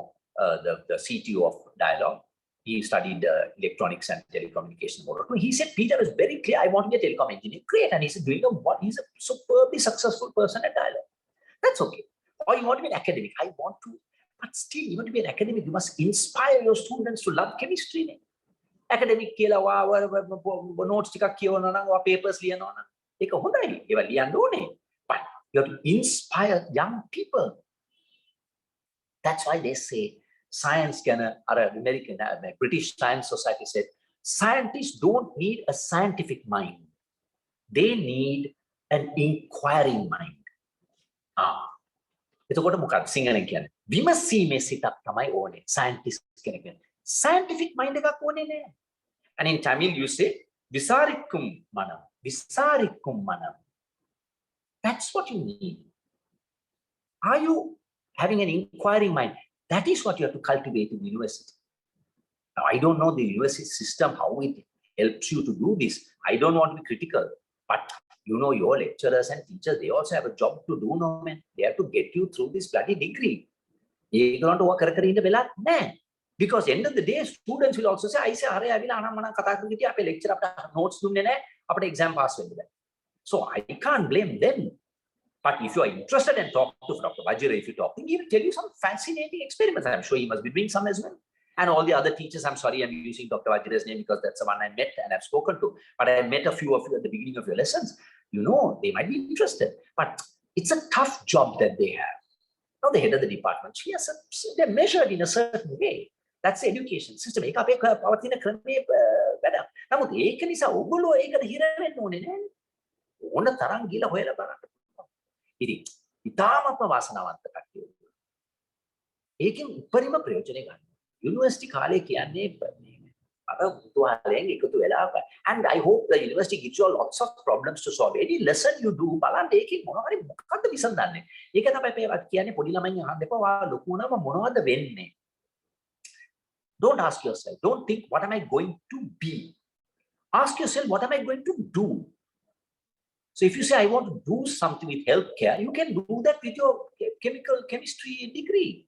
the CTO of Dialogue. He studied electronics and telecommunication. He said, Peter is very clear. I want to be a telecom engineer. Great. And he's doing he's a superbly successful person at Dialogue. That's okay. Or you want to be an academic. I want to, but still, you want to be an academic. You must inspire your students to love chemistry. Academic notes, papers, but you have to inspire young people. That's why they say science can, American, British Science Society said, scientists don't need a scientific mind. They need an inquiring mind. එතකොට මොකක්ද සිංහලෙන් කියන්නේ? විමසීමේ සිතක් තමයි ඕනේ. Scientist කෙනෙක් වෙන්න. Scientific mind එකක් ඕනේ නෑ. And in Tamil you say විසාරික්කුම් මනම්. විසාරික්කුම් මනම්. That's what you need. Are you having an inquiring mind? That is what you have to cultivate in the university. Now, I don't know the university system, how it helps you to do this. I don't want to be critical, but you know, your lecturers and teachers, they also have a job to do, no man. They have to get you through this bloody degree. You don't work in the villa, because end of the day, students will also say, I say, I will lecture notes, exam pass. So I can't blame them. But if you are interested and talk to Dr. Vajira, if you talk, he will tell you some fascinating experiments. I'm sure he must be doing some as well. And all the other teachers, I'm sorry, I'm using Dr. Vajira's name because that's the one I met and I've spoken to. But I met a few of you at the beginning of your lessons. You know, they might be interested. But it's a tough job that they have. Now, the head of the department, they're measured in a certain way. That's the education system. ඉතින් ඉතාමත්ම වාසනාවන්ත කට්ටිය. ඒකෙන් උපරිම ප්‍රයෝජනය ගන්න. University කාලේ කියන්නේ අර උතුහලෙන් එකතු වෙලා and I hope the university gives you lots of problems to solve. Any lesson you do බලන්න ඒකේ මොනවාරි මොකක්ද විසඳන්නේ. ඒක තමයි අපි කියන්නේ පොඩි ළමයින් අහන්න එපා. වා ලොකු වුණාම මොනවද වෙන්නේ? Don't ask yourself. Don't think what am I going to be? Ask yourself what am I going to do? So if you say, I want to do something with healthcare, you can do that with your chemistry degree.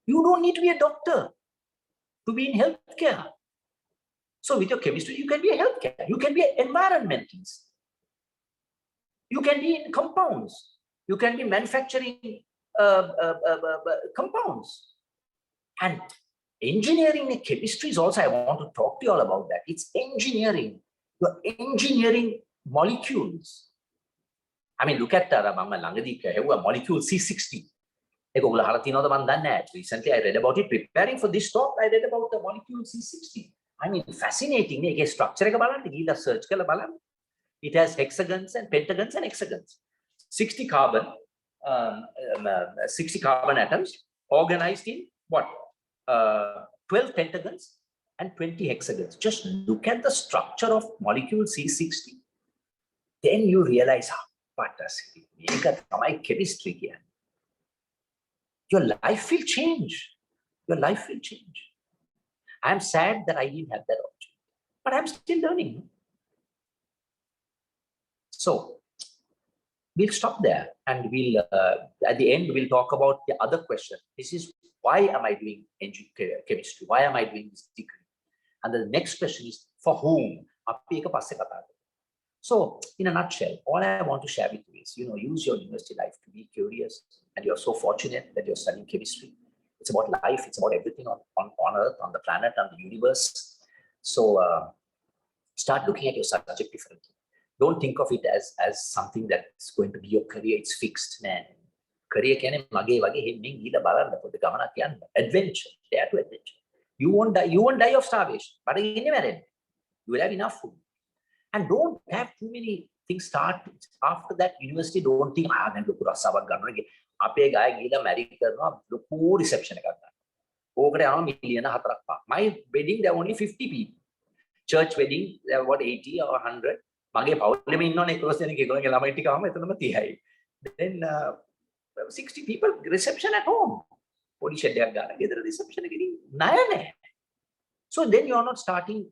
You don't need to be a doctor to be in healthcare. So with your chemistry, you can be a healthcare. You can be an environmentalist. You can be in compounds. You can be manufacturing compounds. And engineering and chemistry is also, I want to talk to you all about that. It's engineering. You're engineering molecules. I mean, look at molecule C60. Recently, I read about it. Preparing for this talk, I read about the molecule C60. I mean, fascinating. Structure search. It has hexagons and pentagons and hexagons. 60 carbon atoms organized in what? 12 pentagons and 20 hexagons. Just look at the structure of molecule C60. Then you realize, chemistry. Your life will change. Your life will change. I'm sad that I didn't have that option, but I'm still learning. So we'll stop there and we'll, at the end, we'll talk about the other question. This is, why am I doing chemistry? Why am I doing this degree? And the next question is, for whom? So, in a nutshell, all I want to share with you is, use your university life to be curious. And you're so fortunate that you're studying chemistry. It's about life. It's about everything on Earth, on the planet, on the universe. So, start looking at your subject differently. Don't think of it as something that's going to be your career. It's fixed, man. Career can adventure. Dare to adventure. You won't die of starvation. But you will have enough food. And don't have too many things start. After that, university, don't think, my reception. My wedding, there are only 50 people. Church wedding, there are about 80 or 100. Then 60 people, reception at home. Reception again. So then you're not starting,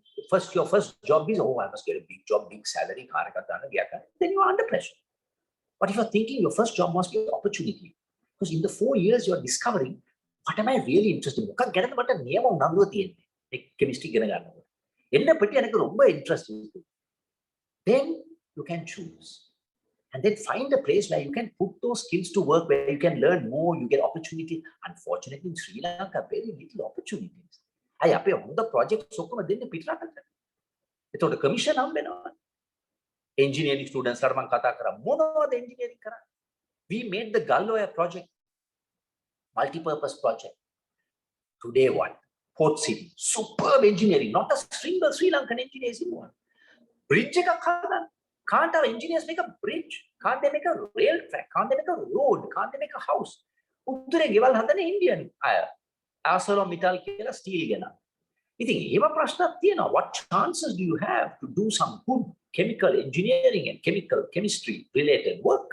your first job is, oh, I must get a big job, big salary, then you're under pressure. But if you're thinking your first job must be an opportunity, because in the 4 years you're discovering, what am I really interested in? Chemistry. Then you can choose. And then find a place where you can put those skills to work, where you can learn more, you get opportunity. Unfortunately, in Sri Lanka, very little opportunities. I appear on the project, so come then the Pitra. It's the commission. Engineering students, engineering. We made the Galloya project, multi-purpose project. Today, what? Port City, superb engineering, not a single Sri Lankan engineers in one. Bridge, can't our engineers make a bridge? Can't they make a rail track? Can't they make a road? Can't they make a house? Utture geval hadane Indian aya. ArcelorMittal කියලා steel ගෙනා. ඉතින් ඒව ප්‍රශ්නක් තියෙනවා. What chances do you have to do some good chemical engineering and chemical chemistry related work?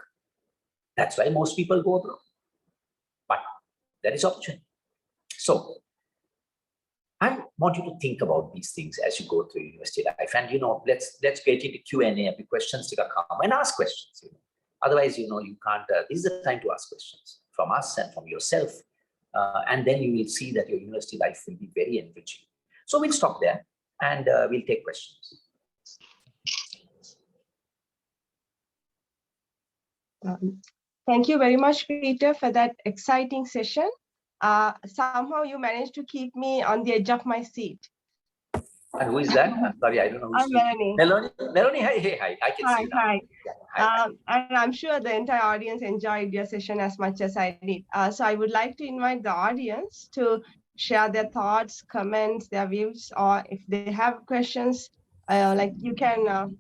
That's why most people go abroad. But there is opportunity. So I want you to think about these things as you go through university life. And, let's get into Q&A, questions to come and ask questions. Otherwise, you can't, this is the time to ask questions from us and from yourself. And then you will see that your university life will be very enriching. So we'll stop there and we'll take questions. Thank you very much, Peter, for that exciting session. Somehow you managed to keep me on the edge of my seat. And who is that? I'm sorry, I don't know. I'm Melanie. Melanie, hi. I can see you now. Hi. Yeah, hi. And I'm sure the entire audience enjoyed your session as much as I did. So I would like to invite the audience to share their thoughts, comments, their views, or if they have questions, like you can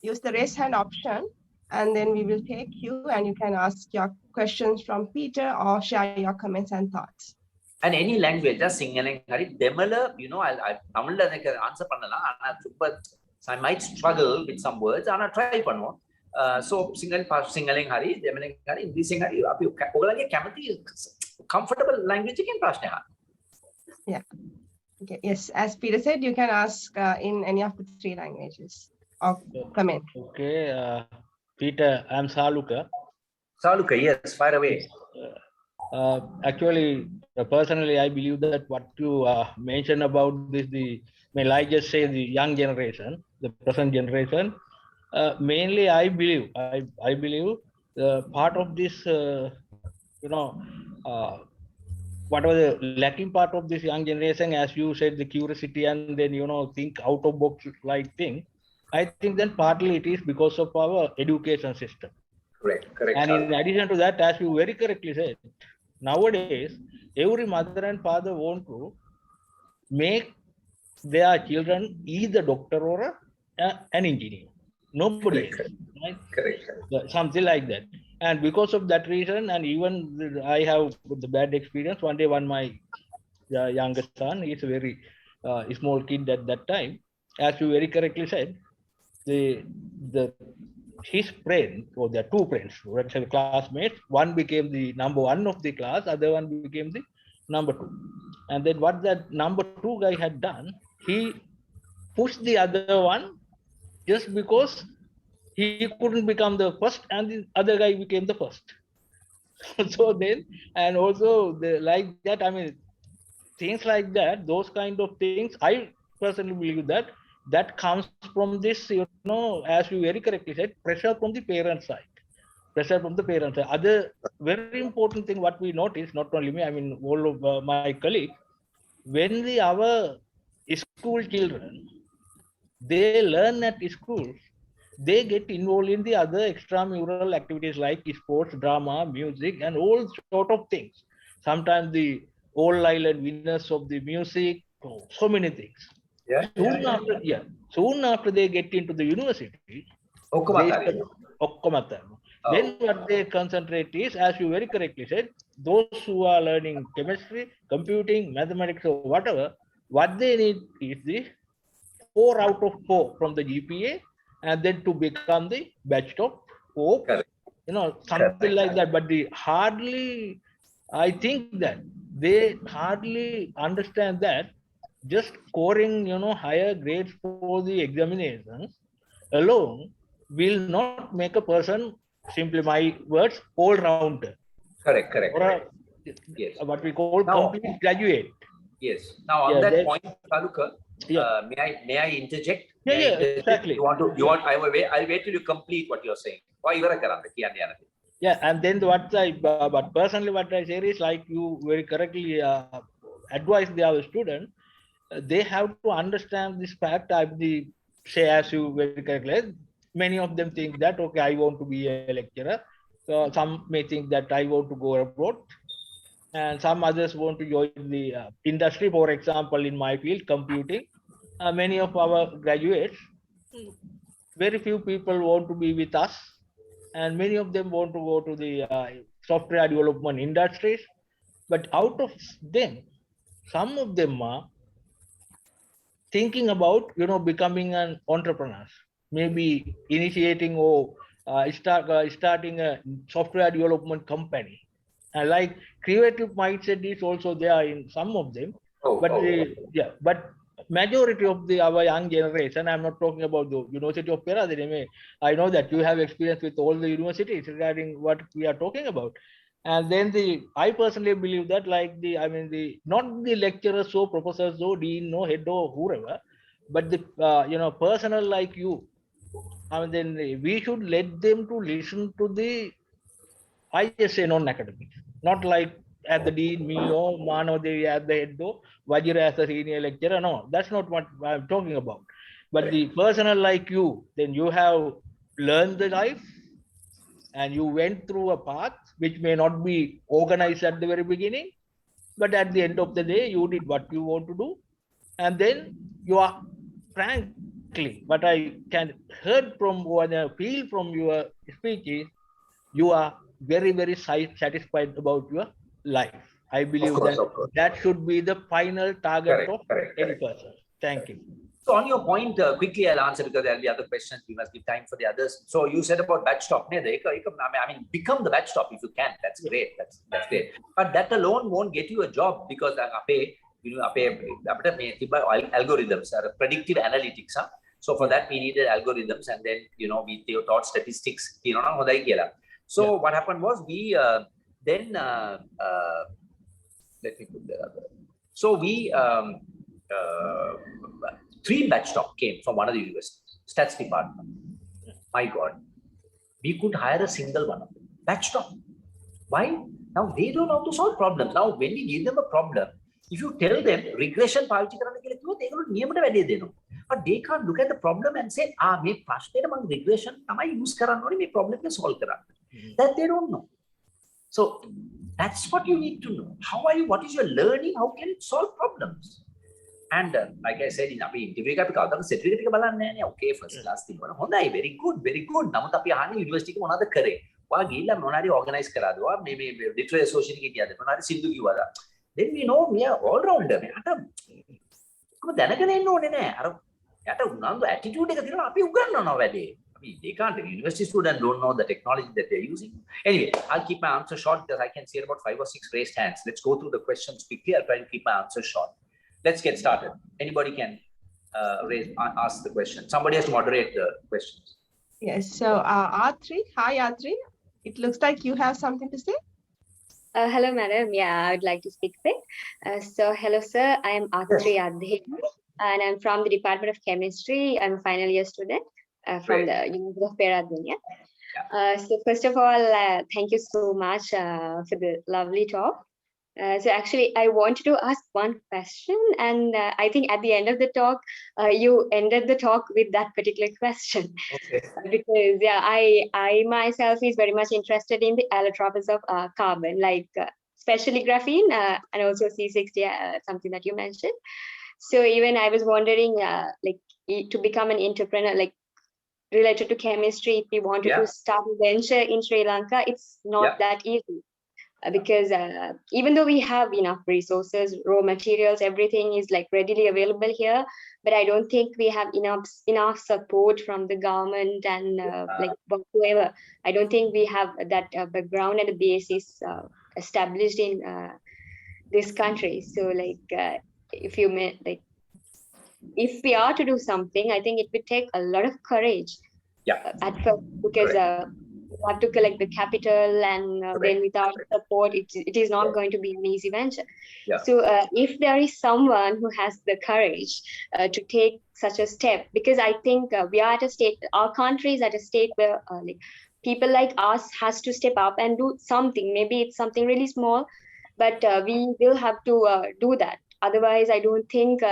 use the raise hand option, and then we will take you and you can ask your questions from Peter or share your comments and thoughts. And any language, just Sinhala, Demala, I'll Tamil answer pannala, so I might struggle with some words, and I'll try pannuva. So Sinhala hari, Demala hari, English hari, api ogalage kamathi comfortable language ki prashna ha. Yeah. Okay. Yes, as Peter said, you can ask in any of the 3 languages or comment. Okay. Peter, I'm Saluka. Saluka, yes, fire away. Actually, personally, I believe that what you mentioned about this, I just say the young generation, the present generation, mainly I believe part of this, what was the lacking part of this young generation, as you said, the curiosity and then, think out of box like thing. I think then partly it is because of our education system. Correct. And in addition to that, as you very correctly said, nowadays, every mother and father want to make their children either doctor or an engineer. Nobody else, right? Correct. Something like that. And because of that reason, and even I have the bad experience, one day my youngest son, he's a very small kid at that time, as you very correctly said, his friend, or their 2 friends, let's say classmates, one became the number 1 of the class, other one became the number 2. And then what that number 2 guy had done, he pushed the other one just because he couldn't become the first and the other guy became the first. So then, and also like that, I mean, things like that, those kind of things, I personally believe that comes from this, as you very correctly said, pressure from the parent side. Other very important thing what we notice, not only me, I mean all of my colleagues, when our school children, they learn at schools, they get involved in the other extramural activities like sports, drama, music, and all sort of things. Sometimes the all island winners of the music, so many things. Soon after they get into the university, then what they concentrate is, as you very correctly said, those who are learning chemistry, computing, mathematics, or whatever, what they need is the 4 out of 4 from the GPA, and then to become the batch top 4 something like that. But I think that they hardly understand that just scoring, higher grades for the examinations alone will not make a person, simply my words, all rounder. Correct. Or Yes. what we call Now, complete graduate. Yes. Now on that point, Taluka, may I interject? Exactly. I'll wait till you complete what you're saying. Yeah, and then but personally what I say is, like you very correctly advise our student, they have to understand this fact. Say, as you very correctly, many of them think that, okay, I want to be a lecturer. Some may think that I want to go abroad, and some others want to join the industry. For example, in my field, computing, many of our graduates, very few people want to be with us, and many of them want to go to the software development industries. But out of them, some of them are thinking about becoming an entrepreneur, maybe initiating or starting a software development company. And like creative mindset is also there in some of them. But majority of our young generation, I'm not talking about the University of Peradeniya. I know that you have experience with all the universities regarding what we are talking about. And then I personally believe that, like not the lecturers or professors or dean or head or whoever, but the personal like you. Then we should let them to listen to the ISA non-academics, not like at the dean, me or Mano Devi at the head or Vajira as a senior lecturer. No, that's not what I'm talking about. But the personal like you, then you have learned the life, and you went through a path which may not be organized at the very beginning, but at the end of the day, you did what you want to do. And then you are, frankly, what I can heard from or feel from your speech is, you are very, very satisfied about your life. I believe that should be the final target of any person. Thank you. So on your point, quickly I'll answer because there'll be other questions. We must give time for the others. So you said about batch top. I mean, become the batch top if you can. That's great. That's great. But that alone won't get you a job, because algorithms are predictive analytics. So for that we needed algorithms, and then we taught statistics. So what happened was we let me put that other. So we 3 batch top came from one of the universities, stats department. My God, we could hire a single one of them. Batch top. Why? Now they don't know how to solve problems. Now when we give them a problem, if you tell them regression, they're going to but they can't look at the problem and say, me regression, I use problem solve. That they don't know. So that's what you need to know. What is your learning? How can it solve problems? And like I said, in interview, certificate okay, first class thing. Very good, very good. University organize maybe literary association. Then we know we are all rounder. Attitude. They can't. The university students don't know the technology that they're using. Anyway, I'll keep my answer short because I can see about 5 or 6 raised hands. Let's go through the questions quickly. I'll try to keep my answer short. Let's get started. Anybody can ask the question. Somebody has to moderate the questions. Yes. So R3, hi R3. It looks like you have something to say. Hello, madam. Yeah, I would like to speak a bit. So hello, sir. I am R3 Adhe, and I'm from the Department of Chemistry. I'm a final year student from the University of Peradeniya. So first of all, thank you so much for the lovely talk. So actually, I wanted to ask one question, and I think at the end of the talk, you ended the talk with that particular question. Okay. Because I myself is very much interested in the allotropes of carbon, like especially graphene and also C60, something that you mentioned. So even I was wondering, like to become an entrepreneur, like related to chemistry, if we wanted to start a venture in Sri Lanka, it's not that easy. because even though we have enough resources, raw materials, everything is like readily available here, but I don't think we have enough support from the government and like whoever. I don't think we have that background and the basis established in this country. So like if you like, if we are to do something, I think it would take a lot of courage at first, because you have to collect the capital, and then without support, it is not going to be an easy venture. So if there is someone who has the courage to take such a step, because I think we are at a state, our country is at a state where like people like us has to step up and do something. Maybe it's something really small, but we will have to do that. Otherwise, I don't think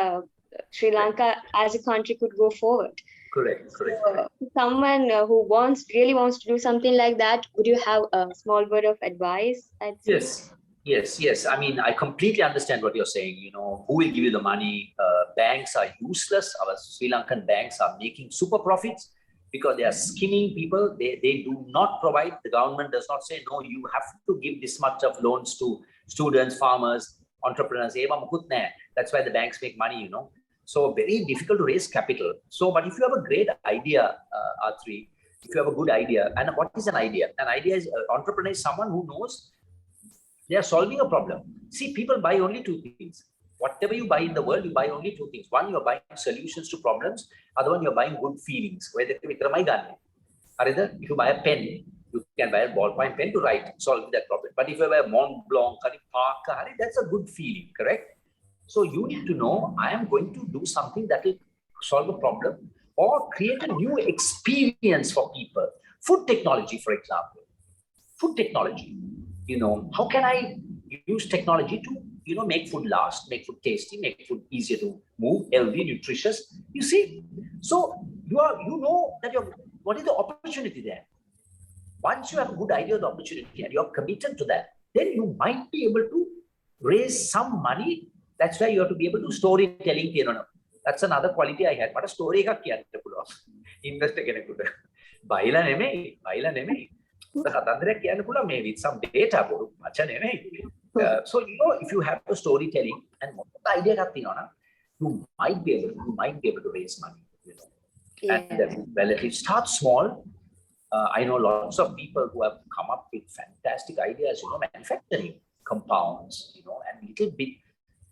Sri Lanka as a country could go forward. Correct. So, someone who really wants to do something like that, would you have a small word of advice? Yes. I mean, I completely understand what you're saying. You know, who will give you the money? Banks are useless. Our Sri Lankan banks are making super profits because they are skimming people. They do not provide. The government does not say, no, you have to give this much of loans to students, farmers, entrepreneurs. That's why the banks make money, you know. So very difficult to raise capital. So, but if you have a great idea, R3, if you have a good idea, and what is an idea? An idea is entrepreneur is someone who knows they are solving a problem. See, people buy only two things. Whatever you buy in the world, you buy only two things. One, you're buying solutions to problems. Other one, you're buying good feelings. If you buy a pen, you can buy a ballpoint pen to write, solve that problem. But if you buy a Mont Blanc, that's a good feeling, correct? So you need to know, I am going to do something that will solve a problem or create a new experience for people. Food technology, for example. Food technology. You know, how can I use technology to, you know, make food last, make food tasty, make food easier to move, healthy, nutritious. You see, so you know that what is the opportunity there? Once you have a good idea of the opportunity and you're committed to that, then you might be able to raise some money. That's why you have to be able to storytelling. That's another quality I had. But a story investor baila neme. With some data. So you know, if you have the storytelling and the idea you might be able to raise money. You know, and well, if you start small. I know lots of people who have come up with fantastic ideas. You know, manufacturing compounds. You know, and little bit.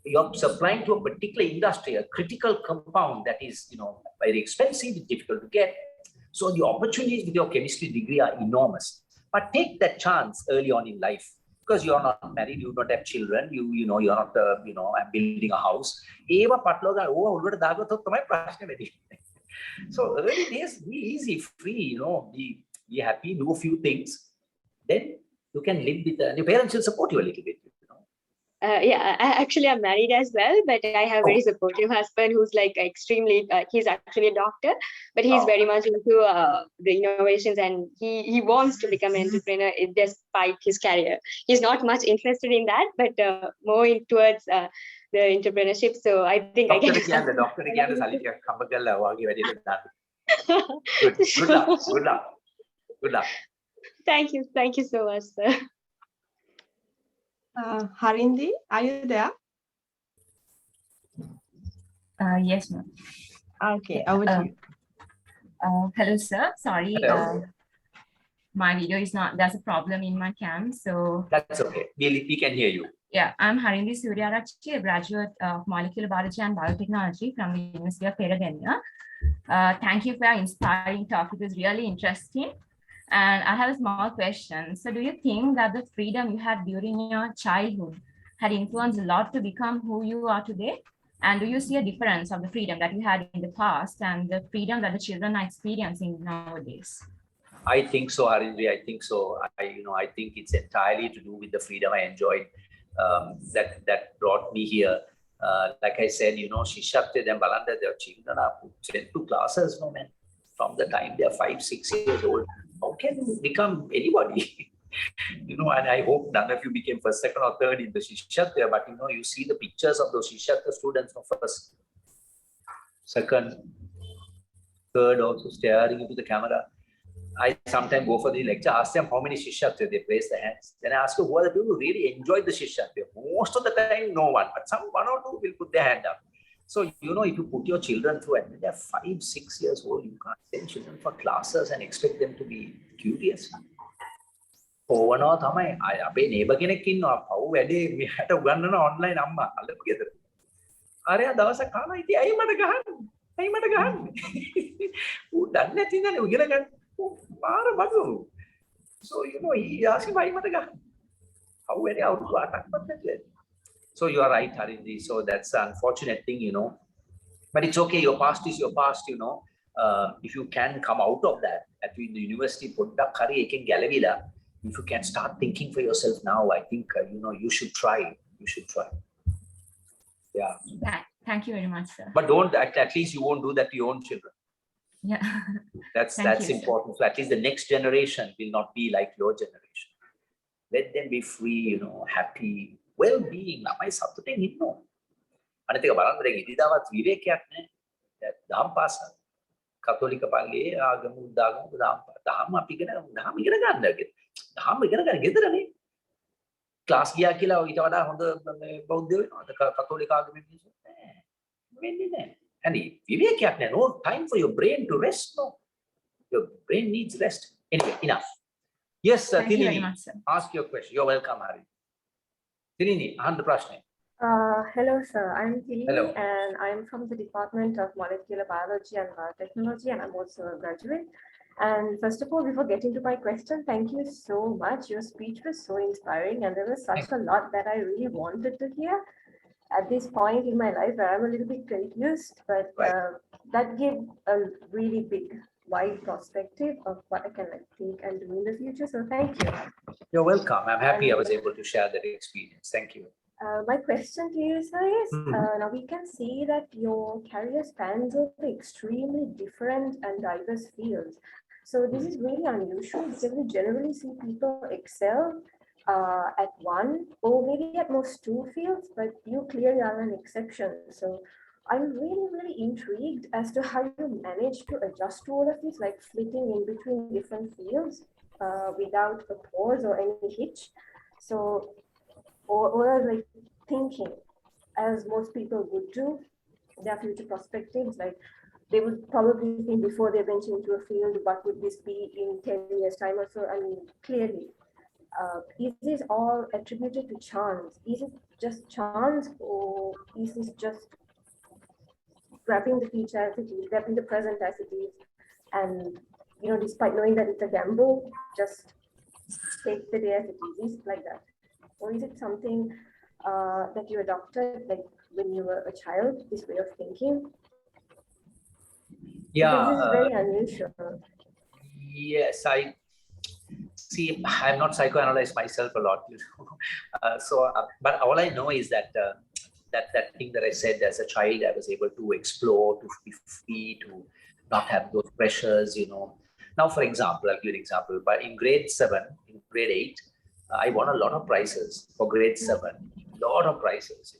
You're supplying to a particular industry, a critical compound that is, you know, very expensive, difficult to get. So the opportunities with your chemistry degree are enormous. But take that chance early on in life, because you're not married, you don't have children, you know, you're not, you know, building a house. So early days, be easy, free, you know, be happy, do a few things. Then you can live with, your parents will support you a little bit. Actually, I'm married as well, but I have a very supportive husband who's like extremely, he's actually a doctor, but he's very much into the innovations, and he wants to become an entrepreneur despite his career. He's not much interested in that, but more towards the entrepreneurship. So I think I can. Good luck. Thank you so much, sir. Harindi, are you there? Yes, ma'am. Okay, over to you. Hello, sir. Sorry, hello. My video is not, there's a problem in my cam, so. That's okay. We can hear you. Yeah, I'm Harindi Suryarachi, a graduate of Molecular Biology and Biotechnology from the University of Peradeniya. Thank you for your inspiring talk. It was really interesting. And I have a small question. So do you think that the freedom you had during your childhood had influenced a lot to become who you are today? And do you see a difference of the freedom that you had in the past and the freedom that the children are experiencing nowadays? I think so, Harindri. I think so. I think it's entirely to do with the freedom I enjoyed that brought me here. Like I said, you know, Shishakte them Balanda, their children are sent to classes, no man. From the time they are 5-6 years old, how can you become anybody? You know, and I hope none of you became first, second, or third in the Shishatya, but you know, you see the pictures of those Shishatya students from first, second, third, also staring into the camera. I sometimes go for the lecture, ask them how many Shishatva, they place their hands. Then I ask them, who are the people who really enjoyed the Shishatva? Most of the time, no one, but some one or two will put their hand up. So, if you put your children through, and when they're 5, 6 years old, you can't send children for classes and expect them to be curious. ඕවනවා තමයි අපේ නේබර් කෙනෙක් ඉන්නවා පව් වැඩේ මෙහාට උගන්නන online අම්මා අල්ලපු ගෙදර. අරයා දවසක් කනවා ඉතින් ඇයි මට ගහන්නේ? ඌ දන්නේ නැති ඉඳනේ උගෙන ගන්න. මාර බඩු. So he asked me why මට ගහන්නේ? පව් වැඩේ අවුරුදු 8ක්වත් නැතුව. So you are right, Harinji. So that's an unfortunate thing, But it's okay. Your past is your past, If you can come out of that, at the university, if you can start thinking for yourself now, I think, you should try. You should try. Yeah. Thank you very much, sir. But don't, at least you won't do that to your own children. Yeah. That's important. So at least the next generation will not be like your generation. Let them be free, happy, well-being. Lamai සතුටින් ඉන්නවා. අනිත් එක බලන්න දැන් ඉදිදාවත් විවේකයක් නැහැ. දහම් පාසල්. කතෝලික පල්ලියේ ආගම උදාගම දහම් අපි ඉගෙන ගන්න. දහම් ඉගෙන ගන්න ගෙදරනේ. ක්ලාස් ගියා කියලා ඊට වඩා හොඳ බෞද්ධයෝ වෙනවද? කතෝලික ආගමේ මිනිස්සු නෑ. වෙන්නේ නෑ. And විවේකයක් නෑ. No time for your brain to rest. No. Your brain needs rest. Anyway, enough. Yes, Tinini, ask your question. You're welcome, Hari. Tinini, ahan prashne. Hello, sir. I'm Tilly, Hello. and I'm from the Department of Molecular Biology and Biotechnology, and I'm also a graduate. And first of all, before getting to my question, thank you so much. Your speech was so inspiring, and there was such a lot that I really wanted to hear at this point in my life where I'm a little bit confused, but that gave a really big, wide perspective of what I can think and do in the future. So thank you. You're welcome. I'm happy I was able to share that experience. Thank you. My question to you, sir, is now we can see that your career spans over extremely different and diverse fields. So this is really unusual because we generally see people excel at one or maybe at most 2 fields, but you clearly are an exception. So I'm really, really intrigued as to how you manage to adjust to all of this, like flitting in between different fields without a pause or any hitch. So, or like thinking, as most people would do, their future perspectives, like they would probably think before they venture into a field, what would this be in 10 years time or so? I mean, clearly, is this all attributed to chance? Is it just chance, or is this just grabbing the future as it is, grabbing the present as it is, and despite knowing that it's a gamble, just take the day as it is like that? Or is it something that you adopted like when you were a child, this way of thinking? Yeah. Because this is very unusual. Yes, I'm not psychoanalyzed myself a lot, but all I know is that that thing that I said as a child, I was able to explore, to be free, to not have those pressures, Now, for example, I'll give you an example. But in grade 7, in grade 8, I won a lot of prizes for grade 7. Lot of prizes,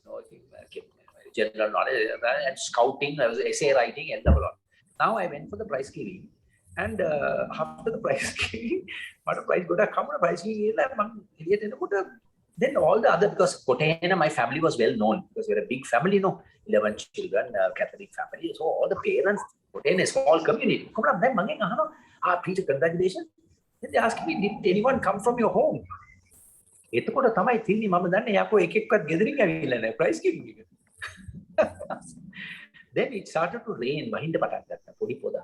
general knowledge and scouting. I was essay writing and a lot. Now I went for the prize giving, and after the prize giving, what a prize got a come prize giving. Then all the other, because Peradeniya, my family was well known because we're a big family, 11 children, Catholic family. So all the parents, Peradeniya, small community. Peter, congratulations. Then they asked me, did anyone come from your home? එතකොට තමයි තින්නේ මම දන්නේ යාකෝ එක එක්කවත් ගෙදරින් ඇවිල්ලා නැහැ price ගිවිං එක. Then it started to rain වහින්න පටන් ගත්තා පොඩි පොදා.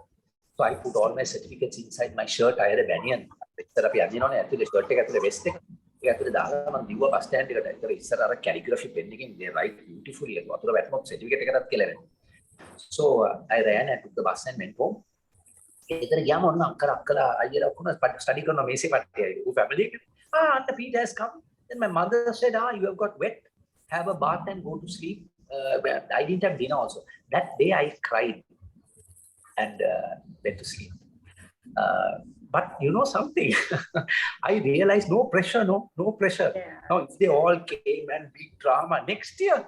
So I put all my certificates inside my shirt. I had a banyan. ඉස්සර අපි අඳිනවනේ ඇතුලේ shirt එක ඇතුලේ vest එක. ඒක ඇතුලේ දාලා මම දිව්වා bus stand එකට. ඒතර ඉස්සර අර calligraphy pen එකෙන් they write beautifully. වතුර වැටුනොත් certificate එකටත් කෙලවෙනවා. So I ran and took the bus and went home. ඒතර ගියාම ඔන්න අක්කලා අයියලා ඔක්කොම study කරන මේසේ පට්ටියයි. ඌ family එක. And the Peter has come. Then my mother said, you have got wet. Have a bath and go to sleep. I didn't have dinner also. That day I cried and went to sleep. But you know something? I realized no pressure, no pressure. Yeah. Now, if they all came and big drama next year,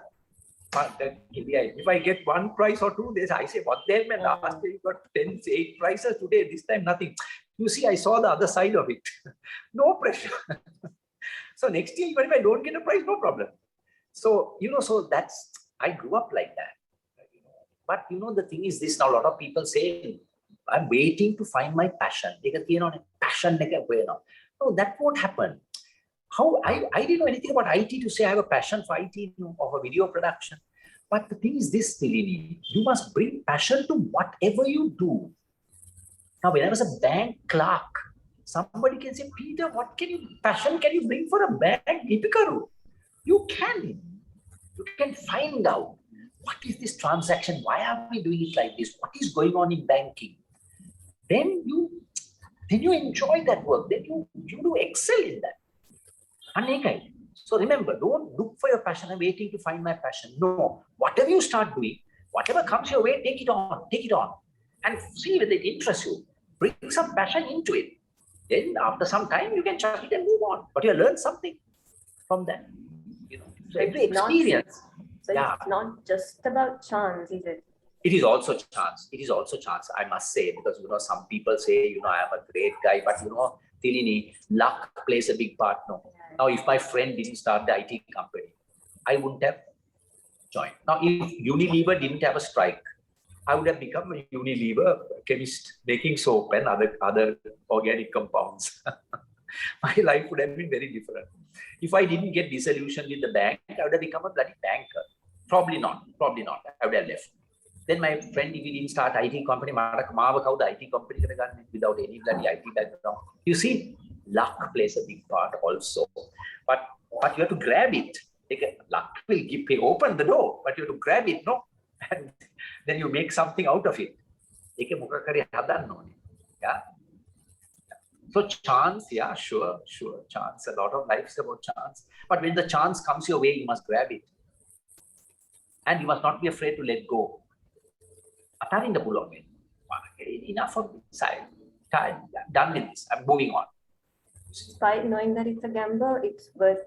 if I get 1 prize or 2, I say, what then, man? Last year you got 10, 8 prizes. Today, this time, nothing. You see, I saw the other side of it. No pressure. So next year, even if I don't get a prize, no problem. So, so that's, I grew up like that. But the thing is this, now a lot of people say, I'm waiting to find my passion. Passion. No, that won't happen. How I didn't know anything about IT to say I have a passion for IT or for video production. But the thing is this, Tilini, you must bring passion to whatever you do. Now, when I was a bank clerk, somebody can say, Peter, what passion can you bring for a bank? You can find out what is this transaction? Why are we doing it like this? What is going on in banking? Then you enjoy that work. Then you do excel in that. So remember, don't look for your passion. I'm waiting to find my passion. No, whatever you start doing, whatever comes your way, take it on, and see whether it interests you. Bring some passion into it. Then after some time, you can chuck it and move on. But you learn something from that. So every experience. So it's not just about chance, is it? It is also chance. It is also chance, I must say, because some people say, I am a great guy, but Tilini, luck plays a big part. No. Now, if my friend didn't start the IT company, I wouldn't have joined. Now, if Unilever didn't have a strike, I would have become a Unilever chemist, making soap and other organic compounds. My life would have been very different. If I didn't get disillusioned with the bank, I would have become a bloody banker. Probably not. I would have left. Then my friend, if he didn't start IT company, the IT company without any bloody IT background. You see, luck plays a big part also. But you have to grab it. Luck will open the door, but you have to grab it, no? And then you make something out of it. Yeah. So chance, yeah, sure. Chance. A lot of life is about chance. But when the chance comes your way, you must grab it. And you must not be afraid to let go. Enough of this. I'm done with this. I'm moving on. Despite knowing that it's a gamble, it's worth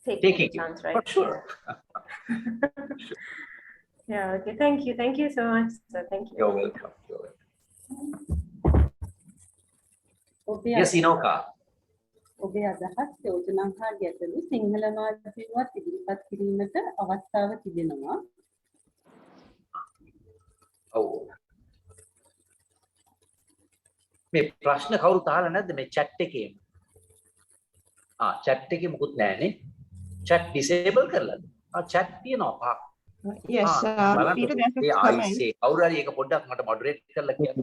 taking the chance, right? For sure. Yeah, okay. Thank you. Thank you so much, sir. Thank you. You're welcome. Yes, Inoka. ඔබේ අදහස් යෝජනා හා ගැටලු සිංහල මාධ්‍යවත් ඉදිරිපත් කිරීමට අවස්ථාව තිබෙනවා. ඔව්. මේ ප්‍රශ්න කවුරුත් අහලා නැද්ද මේ chat එකේ? chat එකේ මුකුත් නැහැනේ. chat disable කරලාද? chat තියෙනවා. Yes, Peter, that's a comment. I say, කවුරු හරි ඒක පොඩ්ඩක් මට moderate කරලා කියන්න.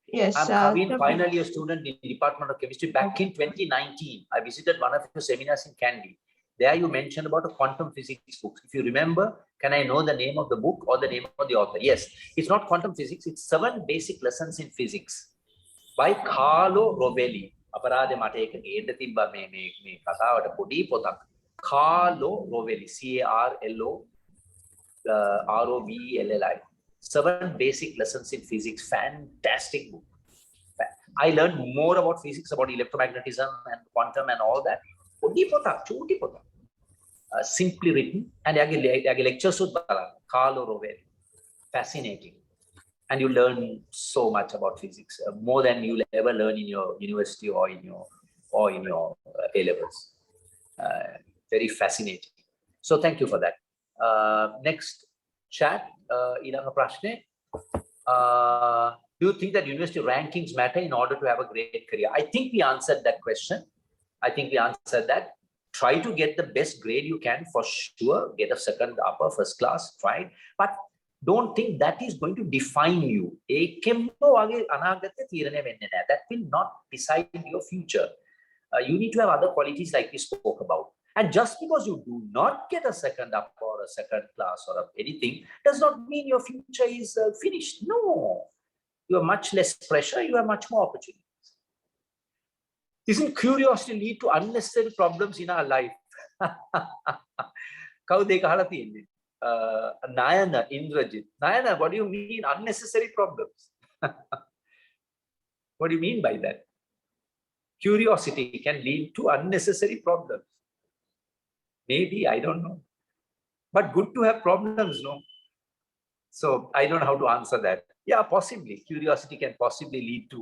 Yes, I've been finally a student in the Department of Chemistry back in 2019. I visited one of your seminars in Kandy. There you mentioned about a quantum physics book. If you remember, can I know the name of the book or the name of the author? Yes, it's not quantum physics. It's 7 basic lessons in physics by Carlo Rovelli. අපරාධ මට ඒක ගේන්න තිබ්බා මේ කතාවට පොඩි පොතක්. Carlo Rovelli, CARLO ROVELLI. 7 basic lessons in physics. Fantastic book. I learned more about physics, about electromagnetism and quantum and all that. Simply written. And I lectures with Carlo Rovelli. Fascinating. And you learn so much about physics, more than you'll ever learn in your university or in your A-levels. Very fascinating. So thank you for that. Next chat. Do you think that university rankings matter in order to have a great career? I think we answered that question. Try to get the best grade you can for sure. Get a second, upper, first class, try. But don't think that is going to define you. That will not decide your future. You need to have other qualities like we spoke about. And just because you do not get a second up or a second class or anything, does not mean your future is finished. No, you have much less pressure, you have much more opportunities. Isn't curiosity lead to unnecessary problems in our life? Nayana, Indrajit. Nayana, what do you mean unnecessary problems? What do you mean by that? Curiosity can lead to unnecessary problems. Maybe, I don't know. But good to have problems, no? So I don't know how to answer that. Yeah, possibly. Curiosity can possibly lead to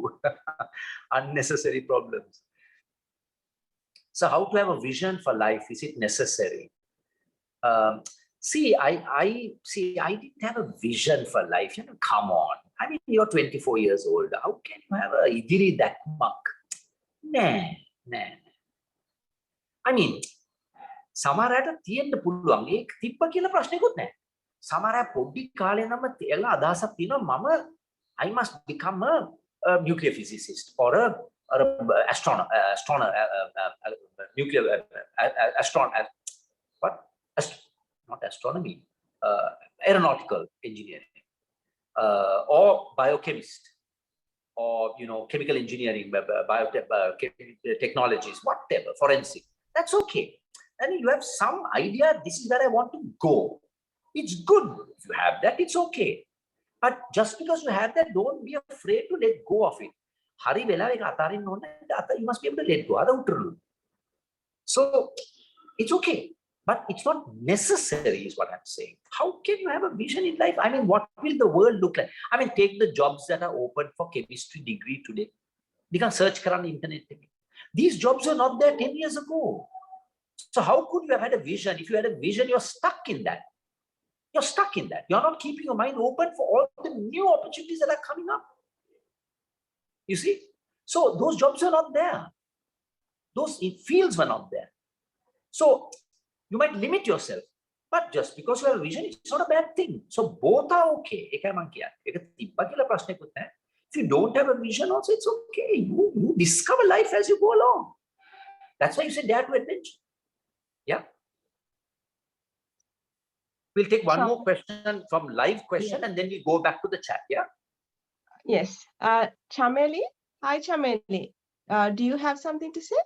unnecessary problems. So how to have a vision for life? Is it necessary? See, I didn't have a vision for life. Come on. I mean, you're 24 years old. How can you have a idiri that muck? Nah. I mean, සමහරට තියෙන්න පුළුවන්. ඒක තිබ්බ කියලා ප්‍රශ්නයක්වත් නැහැ. සමහර අය පොඩි කාලේ නම් තියලා අදහසක් තියෙනවා මම I must become a nuclear physicist or a not astronomy, aeronautical engineering, or biochemist, or chemical engineering, technologies, whatever, forensic. That's okay. And you have some idea, this is where I want to go. It's good if you have that, it's okay. But just because you have that, don't be afraid to let go of it. You must be able to let go. So it's okay, but it's not necessary is what I'm saying. How can you have a vision in life? I mean, what will the world look like? I mean, take the jobs that are open for chemistry degree today. You can search on the internet. These jobs were not there 10 years ago. So how could you have had a vision? If you had a vision, you're stuck in that. You're stuck in that. You're not keeping your mind open for all the new opportunities that are coming up. You see? So those jobs are not there. Those fields were not there. So you might limit yourself. But just because you have a vision, it's not a bad thing. So both are okay. If you don't have a vision also, it's okay. You discover life as you go along. That's why you say dare to adventure. Yeah. We'll take one more question from live question, and then we go back to the chat. Yeah. Yes. Chameli. Hi, Chameli. Do you have something to say?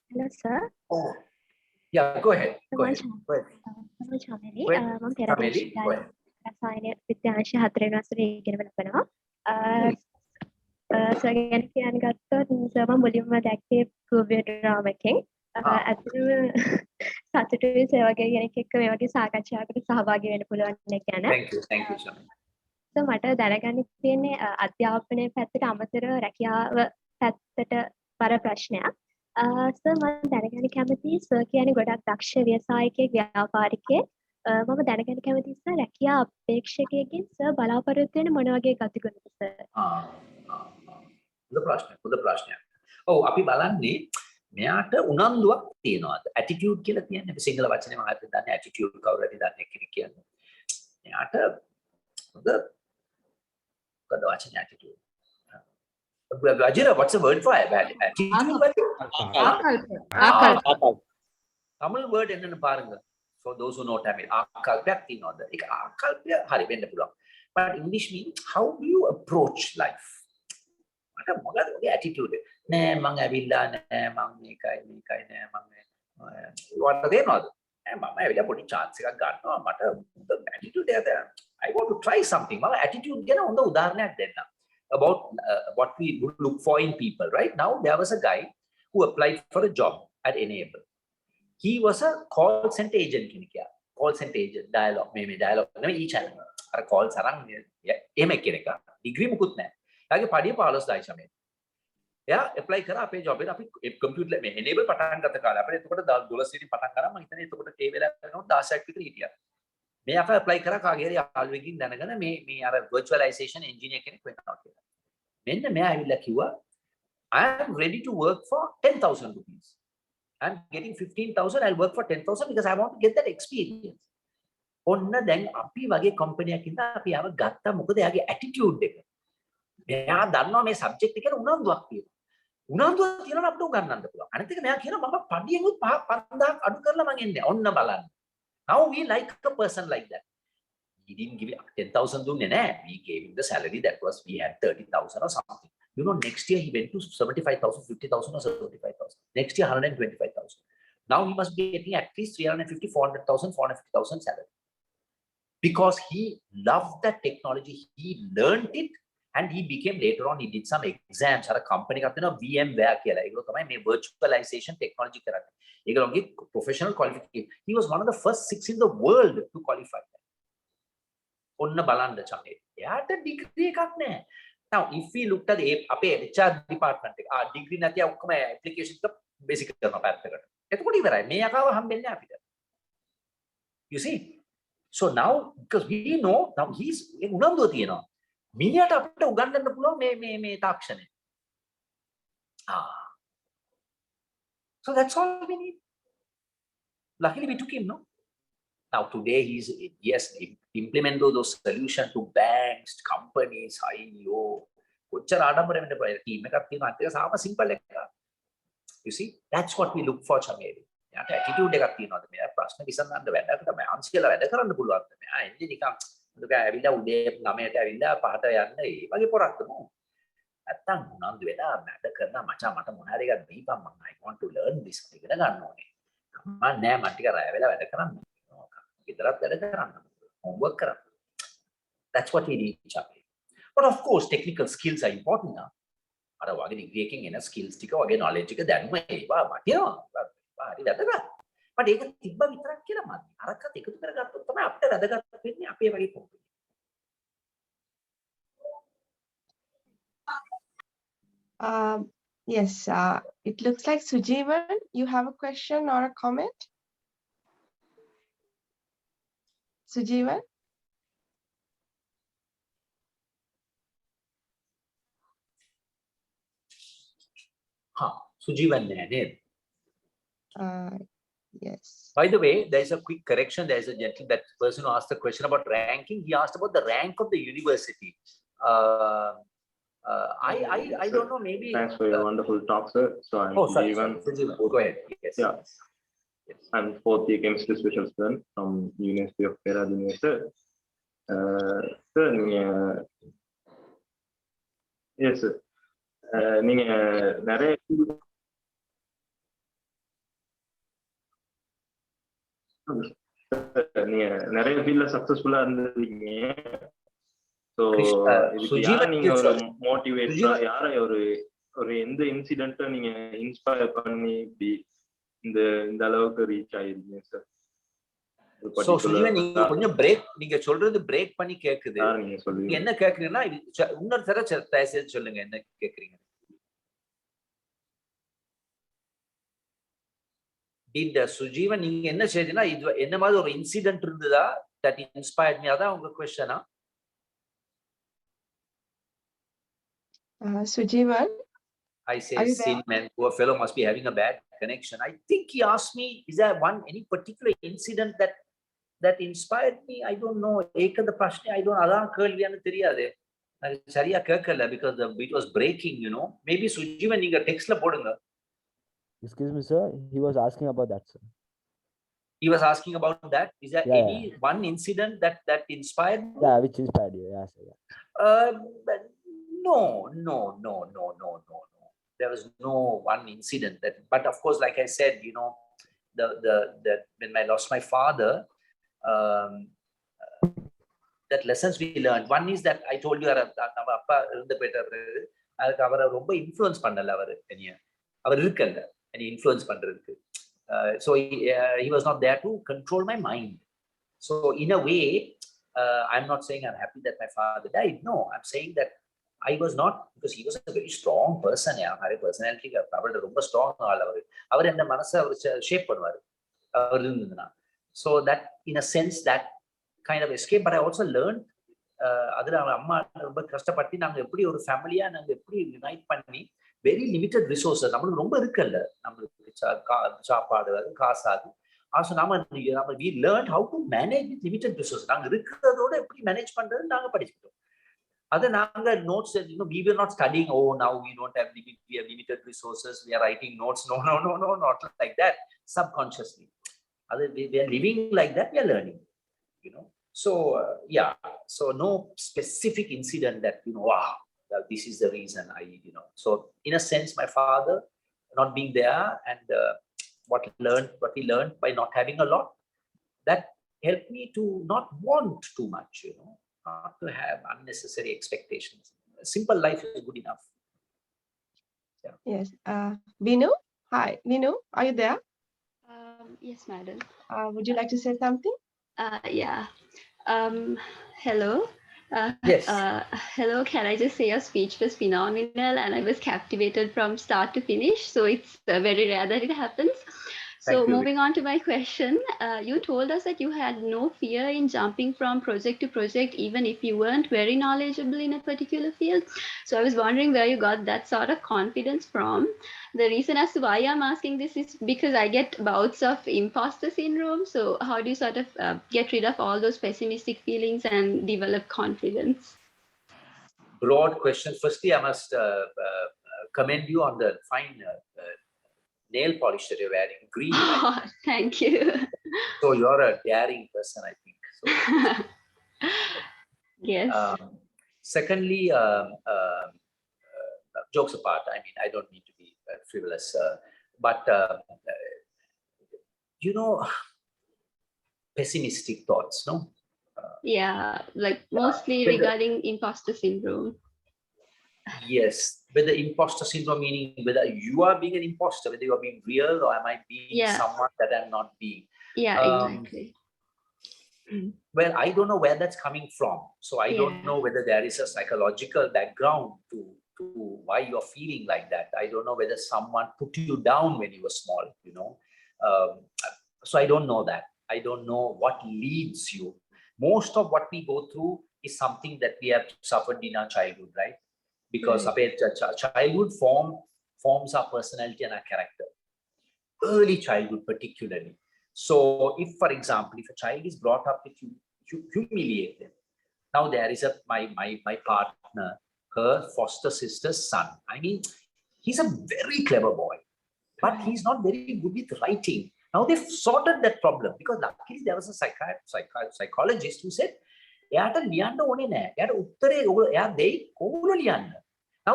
Hello, sir. Oh. Yeah, go ahead. Go ahead. I'm Chameli. I'm Peradeniya. රසායන විද්‍යාංශ 4 වෙනි වසරේ ඉගෙන ගන්නවා. Sir ගැන කියන්න ගත්තොත් sir මම මුලින්ම දැක්කේ කෝවිඩ් ඩ්‍රාමා එකෙන්. අතන සතුටුයි සර් වගේ කෙනෙක් එක්ක මේ වගේ සාකච්ඡාවකට සහභාගී වෙන්න පුළුවන් ගැන. Thank you, sir. සර් මට දැනගන්න තියෙන්නේ අධ්‍යාපනය පැත්තට අමතරව රැකියාව පැත්තට බර ප්‍රශ්නයක්. සර් මම දැනගන්න කැමතියි සර් කියන්නේ ගොඩක් දක්ෂ ව්‍යවසායකයෙක් ව්‍යාපාරිකයෙක්. මම දැනගන්න කැමතියි සර් රැකියා අපේක්ෂකයෙක්ගෙන් සර් බලාපොරොත්තු වෙන මොන වගේ ගතිගුණද සර්? හොඳ ප්‍රශ්නයක්. ඔව් අපි බලන්නේ මෙයාට උනන්දුවක් තියනවාද? ඇටිටියුඩ් කියලා කියන්නේ අපි සිංහල වචනේ මම හිතන්නේ දන්නේ ඇටිටියුඩ් කවුරු හරි දන්නේ කෙනෙක් කියන්නේ. මෙයාට හොඳ වචනේ attitude. Rajira, what's the word for attitude? Tamil word என்னன்னு பாருங்க. For those who know Tamil, ආකල්පයක් තියනවාද? ඒක ආකල්පය හරි වෙන්න පුළුවන්. But English means how do you approach life? මට මොකද ඔගේ attitude? නෑ මං ඇවිල්ලා නෑ මං මේකයි නෑ මං what දෙනවද? නෑ මම ඇවිල්ලා පොඩි chance එකක් ගන්නවා මට attitude එක I want to try something. මම attitude ගැන හොඳ උදාහරණයක් දෙන්නම්. About what we look for in people. Right now, there was a guy who applied for a job at Enable. He was a call center agent. Call center agent, dialogue, maybe dialogue. Each channel. Our calls sarang. Yeah, degree mukut nahi. Lagi padiya palos dai shame. Yeah, apply kara ape job ek api computer me Enable patan karta kala. Apne eto koda $12 patan kara. Ma itane eto koda e vela no 10ක් විතර හිටියා. මේ අප apply කරා කාගේ හරි යාළුවෙකින් දැනගෙන මේ අර virtualization engineer කෙනෙක් වෙනවා කියලා. මෙන්න මෙයා ඇවිල්ලා කිව්වා I am ready to work for 10,000 rupees. I'm getting 15,000. I'll work for 10,000 because I want to get that experience. ඔන්න දැන් අපි වගේ කම්පැනියක් ඉඳලා අපි ආව ගත්තා මොකද එයාගේ attitude එක. මෙයා දන්නවා මේ subject එකට උනන්දුවක් තියෙනවා. උනන්දුවක් තියෙනවා අපිට උගන්නන්න පුළුවන්. අනිත් එක මෙයා කියනවා මම පඩියෙමුත් 5,000ක් අඩු කරලා මං එන්නේ. ඔන්න බලන්න. Now we like a person like that. He didn't give 10,000 dunne naha. We gave him the salary that was we had 30,000 or something. You know, next year he went to 75,000, 50,000 or 75,000. Next year 125,000. Now he must be getting at least 350, 400,000, 450,000 salary. Because he loved that technology, he learned it, and he became later on. He did some exams at a company called VMware. Virtualization technology. Professional qualification. He was one of the first 6 in the world to qualify that. ඔන්න බලන්න චමේ. එයාට degree එකක් නැහැ. Now if we looked at අපේ HR department එක degree නැති ඔක්කොම application එක basic කරනවා පැත්තකට. එතකොට ඉවරයි. මේ යකාව හම්බෙන්නේ අපිට. You see? So now because we know now he's උනන්දුව තියෙනවා. මිනිහට අපිට උගන්වන්න පුළුවන් මේ තාක්ෂණය. So that's all we need. Luckily we took him, no? Now today he's yes, implement those solutions to banks, companies, IO. කොච්චර ආඩම්බර වෙන්න බෑ. ටීම් එකක් තියෙනවා අතේ සාම සිම්පල් එකක්. You see, that's what we look for චමේලි. යාට attitude එකක් තියෙනවාද? මෙයා ප්‍රශ්න විසඳන්න වැඩකට මම අන්සියලා වැඩ කරන්න පුළුවන්ද? මෙයා එන්නේ නිකන් දුක ඇවිල්ලා උදේ 9ට ඇවිල්ලා 5ට යන්න ඒ වගේ පොරක්ද නෝ. නැත්තම් උනන්දු වෙලා වැඩ කරන මචං මට මොන හරි එකක් දීපන් මම I want to learn this ඉගෙන ගන්න ඕනේ. මම නෑ මම ටික රැ වෙලා වැඩ කරන්න. ගෙදරත් වැඩ කරන්න. homework කරන්න. That's what we need චමේලි. But of course technical skills are important now. අර වගේ ඩිග්‍රී එකකින් එන skills ටික වගේ knowledge එක දැනුම ඒවා වටිනවා. හරි වැදගත්. but ඒක තිබ්බ විතරක් කියලා මදි. අරකට එකතු කරගත්තොත් තමයි අපිට වැදගත් වෙන්නේ අපේ වගේ පොත්. Yes, it looks like Sujeevan, you have a question or a comment? Sujeevan? Sujeevan name. Yes. By the way, there is a quick correction. There is a gentleman, that person who asked the question about ranking. He asked about the rank of the university. I don't know. Maybe. Thanks for your wonderful talk, sir. So I'm Sujeevan. Go ahead. Yes. Yeah. Yes. I'm fourth year chemistry special student from University of Peradeniya, sir. Sir, yes, sir. நீங்க நிறைய நீங்க நிறைய ஃபீல்ட்ல சக்சஸ்ஃபுல்லா இருந்தீங்க. So இதுக்கு யார நீங்க ஒரு மோட்டிவேட்டரா யார ஒரு எந்த இன்சிடென்ட்ட நீங்க இன்ஸ்பயர் பண்ணி இப்படி இந்த அளவுக்கு ரீச் ஆயிருக்கீங்க சார்? சோ சுஜீவன் நீங்க கொஞ்சம் பிரேக் நீங்க சொல்றது பிரேக் பண்ணி கேக்குது. நீங்க சொல்லுங்க. என்ன கேக்குறீங்கன்னா இன்னொரு தடவை தயவுசெய்து சொல்லுங்க என்ன கேக்குறீங்க. இந்த சுஜீவன் நீங்க என்ன செய்தீங்கன்னா இது என்ன மாதிரி ஒரு இன்சிடென்ட் இருந்ததா that inspired me? அதான் உங்க question. Sujeevan, I say sin man, poor fellow must be having a bad connection. I think he asked me, is there any particular incident that inspired me? I don't know. Ekada prashne I don't adan kelviyanu theriyade. Sariya kekkala because it was breaking, you know. Maybe Sujeevan ninga text la podunga. Excuse me, sir. He was asking about that, sir. He was asking about that. Is there any one incident that inspired you? Yeah, which inspired you? Yeah, sir. Yeah. No. There was no one incident that, but of course, like I said, you know, the when I lost my father, that lessons we learned. One is that I told you, நம்ம அப்பா இருந்த போயிட்டு அதுக்கு அவரை ரொம்ப influence பண்ணல அவர் இருக்கல்ல என்னை இன்ஃப்ளூயன்ஸ் பண்றதுக்கு. So he was not there to control my mind. So in a way, I'm not saying I'm happy that my father died. No, I'm saying that I was not, because he was a very strong person. His personality அவரோட ரொம்ப strong ஆள் அவர் என்ன மனசை அவர் shape பண்ணுவார் அவர் இருந்ததுன்னா. So that in a sense that kind of escape, but I also learned அதுல அம்மா ரொம்ப கஷ்டப்பட்டு நாங்க எப்படி ஒரு ஃபேமிலியா நாங்க எப்படி யுனைட் பண்ணி வெரி லிமிட்டட் ரிசோர்ஸஸ் நம்மளுக்கு ரொம்ப இருக்குல்ல, நம்மளுக்கு சாப்பாடு காசாது. நாம we learned how to manage with limited resources. நாங்க இருக்கிறதோட எப்படி மேனேஜ் பண்றது நாங்க படிச்சுட்டோம். அதை நாங்க notes, you know, we were not studying, oh now we don't have we have limited resources, we are writing notes. No, not like that. Subconsciously we are living like that, we are learning, you know. So yeah, so no specific incident that, you know, wow, this is the reason you know. So in a sense, my father not being there and what we learned by not having a lot, that helped me to not want too much, you know, not to have unnecessary expectations. A simple life is good enough. Yeah. Yes. Vinu, hi. Vinu, are you there? Yes, madam. Would you like to say something? Yeah. Hello. Yes. Hello, can I just say your speech was phenomenal and I was captivated from start to finish. So it's very rare that it happens. So Thank you. moving on to my question, you told us that you had no fear in jumping from project to project, even if you weren't very knowledgeable in a particular field. So I was wondering where you got that sort of confidence from. The reason as to why I'm asking this is because I get bouts of imposter syndrome. So how do you sort of get rid of all those pessimistic feelings and develop confidence? Broad question. Firstly, I must commend you on the fine nail polish that you're wearing, green. Oh, thank you. So you're a daring person, I think. So, yes. Secondly, jokes apart, I mean, I don't need to be frivolous, but you know, pessimistic thoughts, no? Yeah, like mostly regarding imposter syndrome. Yes, whether imposter syndrome meaning whether you are being an imposter, whether you are being real or am I being someone that I'm not being. Yeah, exactly. Well, I don't know where that's coming from. So I don't know whether there is a psychological background to why you're feeling like that. I don't know whether someone put you down when you were small, you know. So I don't know that. I don't know what leads you. Most of what we go through is something that we have suffered in our childhood, right? Because childhood forms our personality and our character. Early childhood particularly. So if, for example, if a child is brought up with you humiliate them. Now there is my partner, her foster sister's son. I mean, he's a very clever boy, but he's not very good with writing. Now they've sorted that problem because luckily there was a psychologist who said, now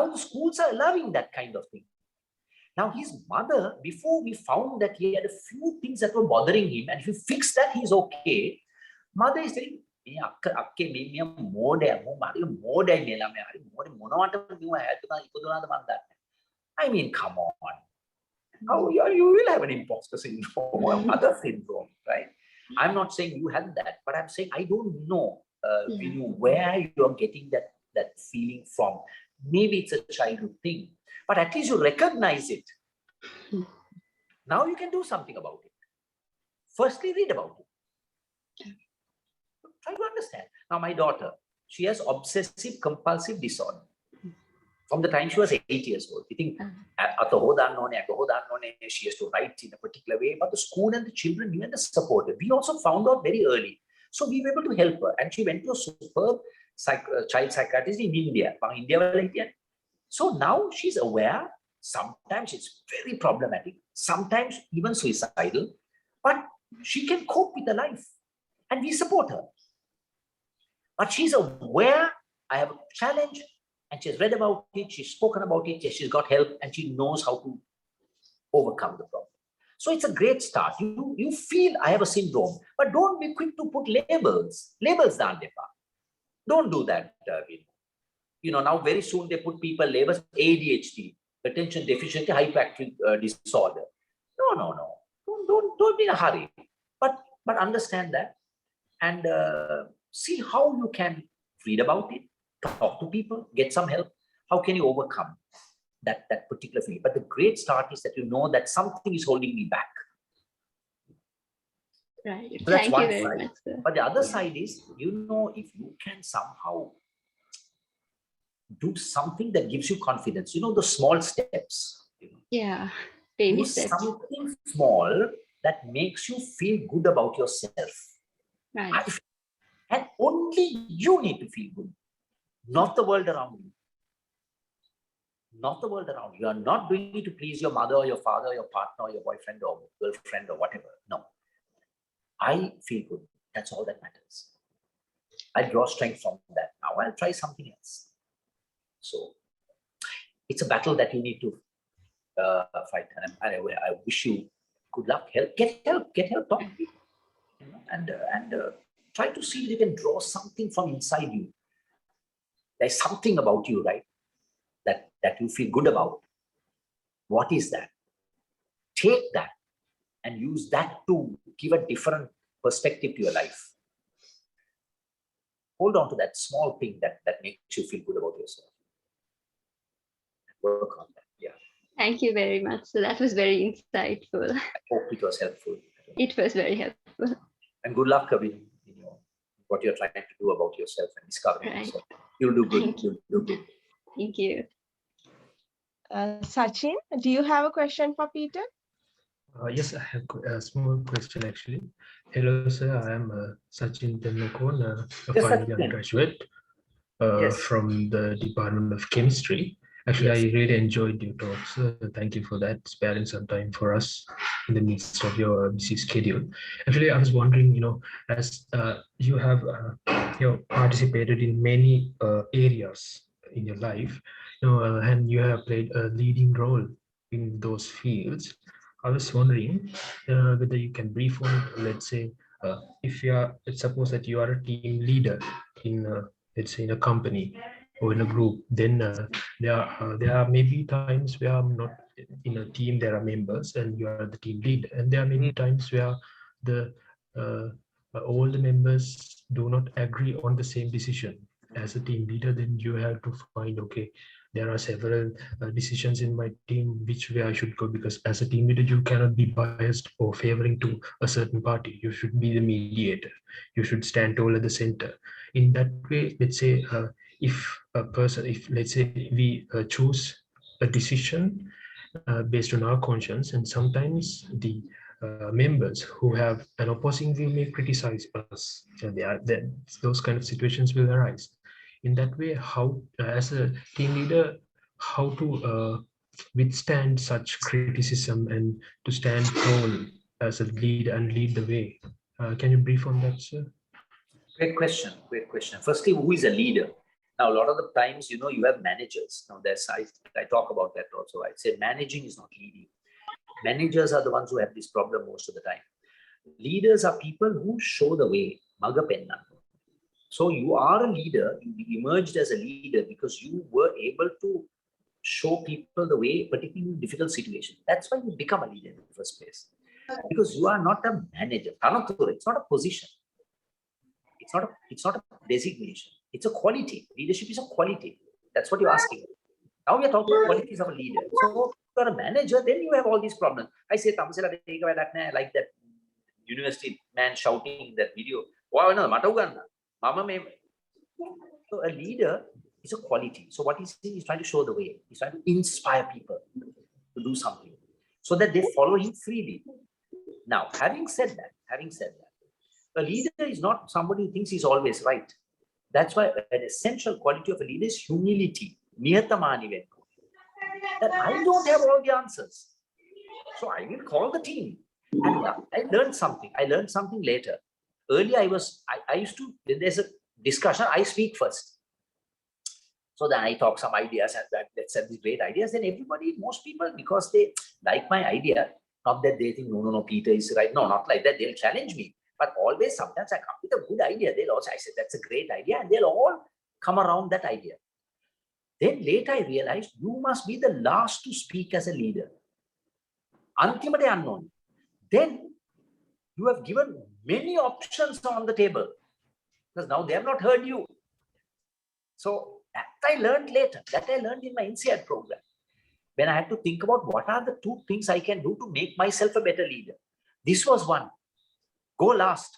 the schools are allowing that kind of thing. Now his mother, before we found that he had a few things that were bothering him, and if you fix that, he's okay. Mother is saying, I mean, come on. How you will have an imposter syndrome or other syndrome, right? I'm not saying you had that, but I'm saying I don't know where you're getting that feeling from. Maybe it's a childhood thing, but at least you recognize it. Now you can do something about it. Firstly, read about it. Try to understand. Now my daughter, she has obsessive compulsive disorder. From the time she was 8 years old, you think she has to write in a particular way, but the school and the children knew and supported. We also found out very early. So we were able to help her, and she went to a superb child psychiatrist in India. So now she's aware. Sometimes it's very problematic, sometimes even suicidal, but she can cope with her life, and we support her. But she's aware, I have a challenge, and she's read about it, she's spoken about it, she's got help, and she knows how to overcome the problem. So it's a great start. You feel I have a syndrome, but don't be quick to put labels. Labels don't do that. You know, now very soon they put people labels ADHD, attention deficit hyperactive disorder. No. Don't be in a hurry. But understand that and see how you can read about it, talk to people, get some help. How can you overcome that particular feeling? But the great start is that you know that something is holding me back. Right. So that's Thank one you very side. much, sir. But the other side is, you know, if you can somehow do something that gives you confidence, you know, the small steps. Yeah, baby Do steps. something small that makes you feel good about yourself. Right. And only you need to feel good, not the world around you. Not the world around you. You are not doing it to please your mother or your father or your partner or your boyfriend or girlfriend or whatever. No. I feel good. That's all that matters. I draw strength from that. Now I'll try something else. So it's a battle that you need to fight. And I wish you good luck. Get help, talk to people. You know, and try to see if you can draw something from inside you. There's something about you, right? That you feel good about. What is that? Take that and use that to give a different perspective to your life. hold on to that small thing that makes you feel good about yourself. Work on that. Yeah. Thank you very much. So that was very insightful. I hope it was helpful. It was very helpful. And good luck, Kabir, in what you're trying to do about yourself and discovering yourself. You'll do good. You'll do good. Thank you. Sachin, do you have a question for Peter? Yes, I have a small question actually. Hello, sir. I am Sachin Temnakon, a final year graduate from the Department of Chemistry. Actually, I really enjoyed your talks. Thank you for that, sparing some time for us in the midst of your busy schedule. Actually, I was wondering, as you have participated in many areas in your life, and you have played a leading role in those fields. I was wondering whether you can brief on, let's say, if you are, let's suppose that you are a team leader in, let's say, in a company or in a group, then there are maybe times where I'm not in a team, there are members and you are the team leader, and there are many times where all the members do not agree on the same decision. As a team leader, then you have to find, okay, there are several decisions in my team which way I should go, because as a team leader you cannot be biased or favoring to a certain party. You should be the mediator. You should stand tall at the center. In that way, let's say if let's say we choose a decision based on our conscience, and sometimes the members who have an opposing view may criticize us. Those kind of situations will arise. In that way, how, as a team leader, how to withstand such criticism and to stand tall as a leader and lead the way? Can you brief on that, sir? Great question. Great question. Firstly, who is a leader? Now, a lot of the times, you have managers. Now, I talk about that also. I say managing is not leading. Managers are the ones who have this problem most of the time. Leaders are people who show the way. Magapenna. So you are a leader, you emerged as a leader because you were able to show people the way, particularly in difficult situations. That's why you become a leader in the first place. Because you are not a manager. It's not a position. It's not a designation. It's a quality. Leadership is a quality. That's what you're asking. Now we are talking about qualities of a leader. So if you're a manager, then you have all these problems. I say, like that university man shouting in that video. Wow, no, so a leader is a quality. So what he's trying to show the way. He's trying to inspire people to do something so that they follow him freely. Now, having said that, a leader is not somebody who thinks he's always right. That's why an essential quality of a leader is humility. Niyatamani. That I don't have all the answers. So I will call the team. And I learned something. I learned something later. Earlier, I used to, when there's a discussion, I speak first. So then I talk some ideas and let's have these great ideas. Then most people, because they like my idea, not that they think, no, Peter is right. No, not like that. They'll challenge me. But always, sometimes I come with a good idea. I said, that's a great idea. And they'll all come around that idea. Then later I realized, you must be the last to speak as a leader. Antimate unknown. Then you have given many options on the table because now they have not heard you. So that I learned later. That I learned in my INSEAD program. When I had to think about what are the 2 things I can do to make myself a better leader. This was one. Go last.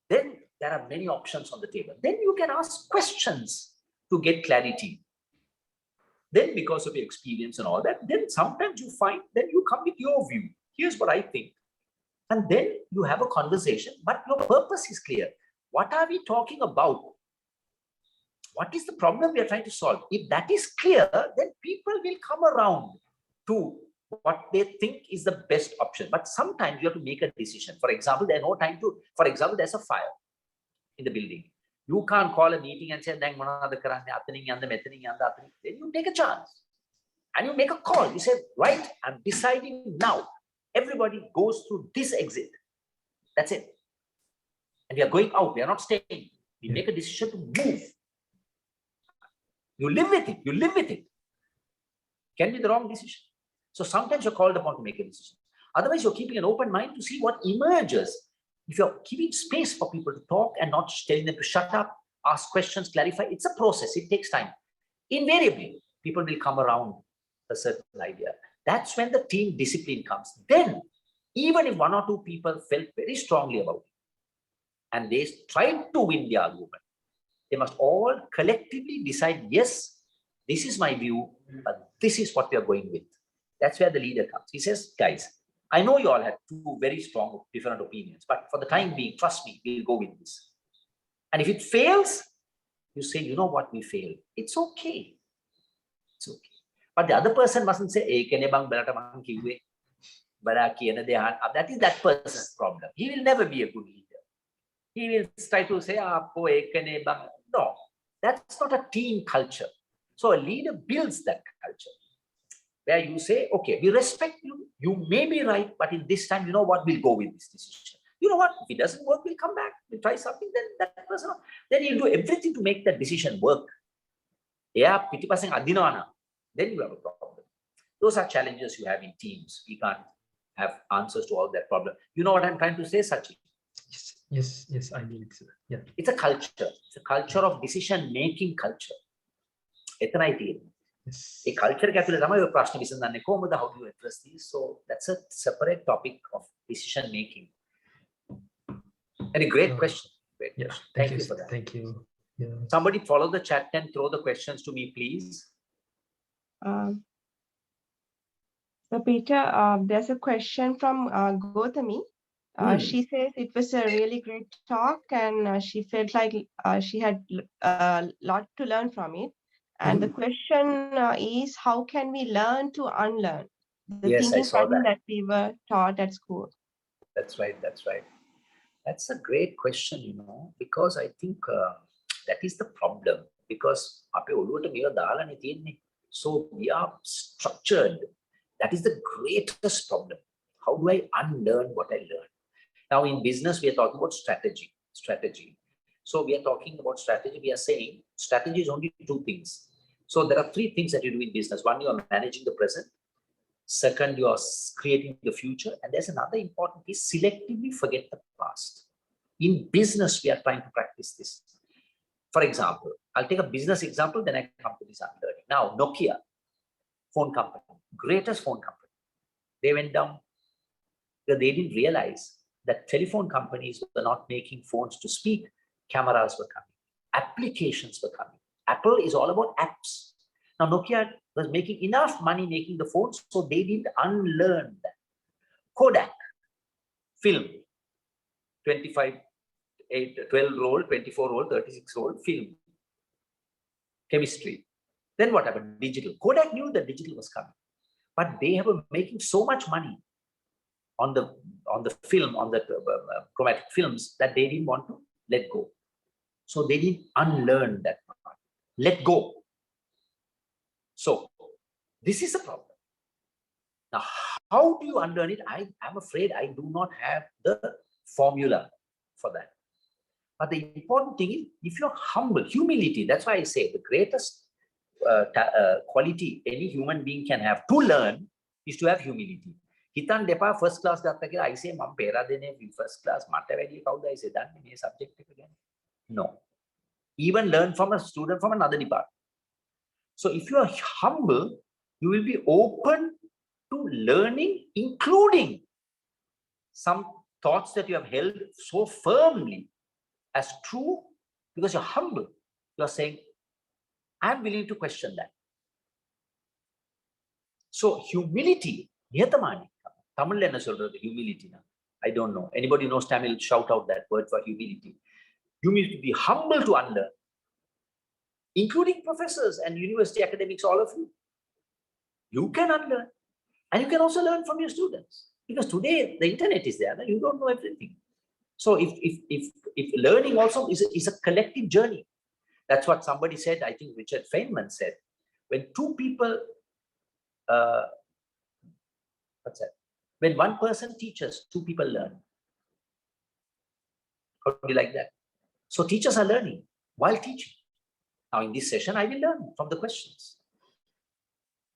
Then there are many options on the table. Then you can ask questions to get clarity. Then because of your experience and all that, then sometimes you find, then you come with your view. Here's what I think. And then you have a conversation, but your purpose is clear. What are we talking about? What is the problem we are trying to solve? If that is clear, then people will come around to what they think is the best option. But sometimes you have to make a decision. For example, there's no time to, for example, there's a fire in the building. You can't call a meeting and say, then you take a chance and you make a call. You say, right, I'm deciding now. Everybody goes through this exit. That's it. And we are going out. We are not staying. We make a decision to move. You live with it. Can be the wrong decision. So sometimes you're called upon to make a decision. Otherwise, you're keeping an open mind to see what emerges. if you're giving space for people to talk and not telling them to shut up, ask questions, clarify, it's a process. It takes time. Invariably, people will come around a certain idea. That's when the team discipline comes. Then, even if one or two people felt very strongly about it, and they tried to win the argument, they must all collectively decide, yes, this is my view, but this is what we are going with. That's where the leader comes. He says, guys, I know you all had two very strong different opinions, but for the time being, trust me, we'll go with this. And if it fails, you say, you know what, we failed. It's okay. It's okay. But the other person mustn't say, that is that person's problem. He will never be a good leader. He will try to say, no, that's not a team culture. So a leader builds that culture where you say, okay, we respect you. You may be right, but in this time, you know what, we'll go with this decision. You know what, if it doesn't work, we'll come back. We'll try something, then that person, then you'll do everything to make that decision work. Yeah, then you have a problem. Those are challenges you have in teams. We can't have answers to all that problem. You know what I'm trying to say, Sachin? Yes, I need it. Yeah. It's a culture. It's a culture of decision-making culture. Yes. A culture how do you address these? So that's a separate topic of decision-making. And a great question. Great yeah, question. Thank you for that. Thank you. Yeah. Somebody follow the chat and throw the questions to me, please. So Peter, there's a question from Gautami. She says it was a really great talk and she felt like she had a lot to learn from it. And the question is, how can we learn to unlearn the thinking pattern that we were taught at school? That's right. That's right. That's a great question, you know, because I think that is the problem. Because so we are structured. That is the greatest problem. How do I unlearn what I learned? Now in business, we are talking about strategy. So we are talking about strategy. We are saying strategy is only two things. So there are three things that you do in business. One, you are managing the present. Second, you are creating the future. And there's another important piece, selectively forget the past. In business, we are trying to practice this. For example, I'll take a business example, then I come to this unlearning. Now, Nokia, phone company, greatest phone company. They went down because they didn't realize that telephone companies were not making phones to speak. Cameras were coming. Applications were coming. Apple is all about apps. Now, Nokia was making enough money making the phones, so they didn't unlearn that. Kodak, film, 12 roll, 24 roll, 36 roll, film. Chemistry. Then what happened? Digital. Kodak knew that digital was coming, but they were making so much money on the film, on the chromatic films, that they didn't want to let go. So they didn't unlearn that part. Let go. So this is a problem. Now, how do you unlearn it? I'm afraid I do not have the formula for that. But the important thing is, if you're humble, humility, that's why I say the greatest quality any human being can have to learn is to have humility. Hitan depa first class gatta kiyala I say mam Peradeniya first class mata වැඩි කවුද I say danne මේ subject එක ගැන. No. Even learn from a student from another department. So if you are humble, you will be open to learning, including some thoughts that you have held so firmly as true, because you're humble. You're saying, I'm willing to question that. So humility, niyatamani. Tamil enna solradhu humility na? I don't know. Anybody knows Tamil? Shout out that word for humility. You need to be humble to unlearn, including professors and university academics, all of you. You can unlearn. And you can also learn from your students. Because today, the internet is there. You don't know everything. So if learning also is a collective journey. That's what somebody said, I think Richard Feynman said. When two people, when one person teaches, two people learn. How do you like that? So teachers are learning while teaching. Now in this session, I will learn from the questions.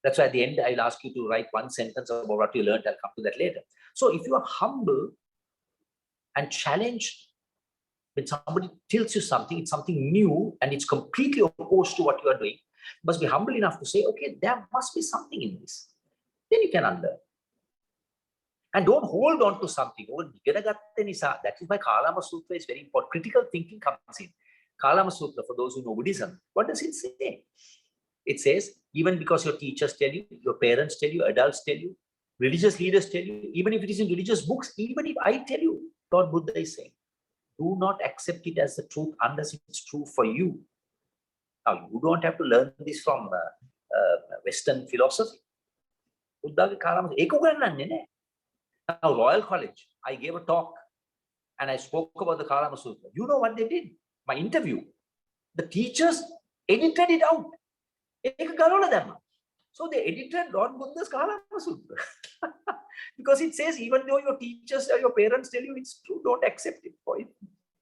That's why at the end, I'll ask you to write one sentence about what you learned. I'll come to that later. So if you are humble and challenge. When somebody tells you something, it's something new and it's completely opposed to what you are doing. You must be humble enough to say, okay, there must be something in this. Then you can unlearn. And don't hold on to something. That is why Kalama Sutra is very important. Critical thinking comes in. Kalama Sutra, for those who know Buddhism, what does it say? It says, even because your teachers tell you, your parents tell you, adults tell you, religious leaders tell you, even if it is in religious books, even if I tell you, Lord Buddha is saying, do not accept it as the truth unless it's true for you. Now, you don't have to learn this from Western philosophy. Now, Royal College, I gave a talk and I spoke about the Kalama Sutra. You know what they did? My interview. The teachers edited it out. So they edited Lord Buddha's Kalama Sutra. Because it says, even though your teachers or your parents tell you it's true, don't accept it for it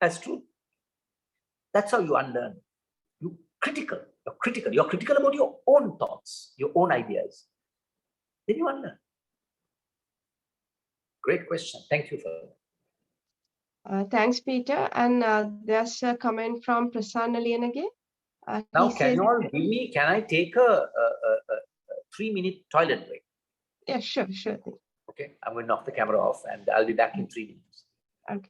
as true. That's how you unlearn. You're critical. You're critical about your own thoughts, your own ideas. Then you unlearn. Great question. Thank you for that. Thanks, Peter. And there's a comment from Prasanna Lianage. Now, can I take a 3-minute toilet break? Yeah, sure. Okay, I'm going to knock the camera off and I'll be back in 3 minutes. Okay.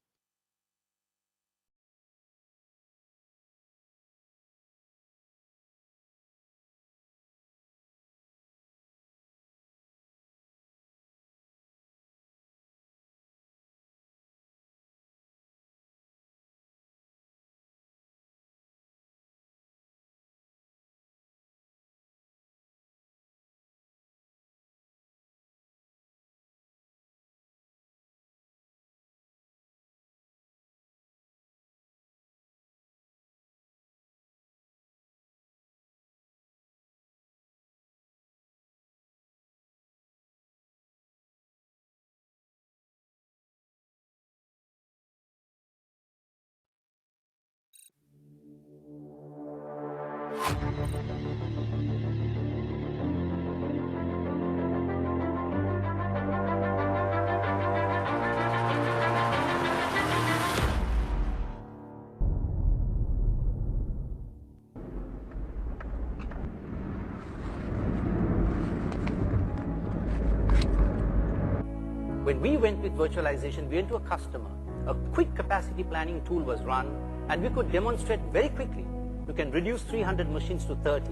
When we went with virtualization, we went to a customer. A quick capacity planning tool was run, and we could demonstrate very quickly. You can reduce 300 machines to 30.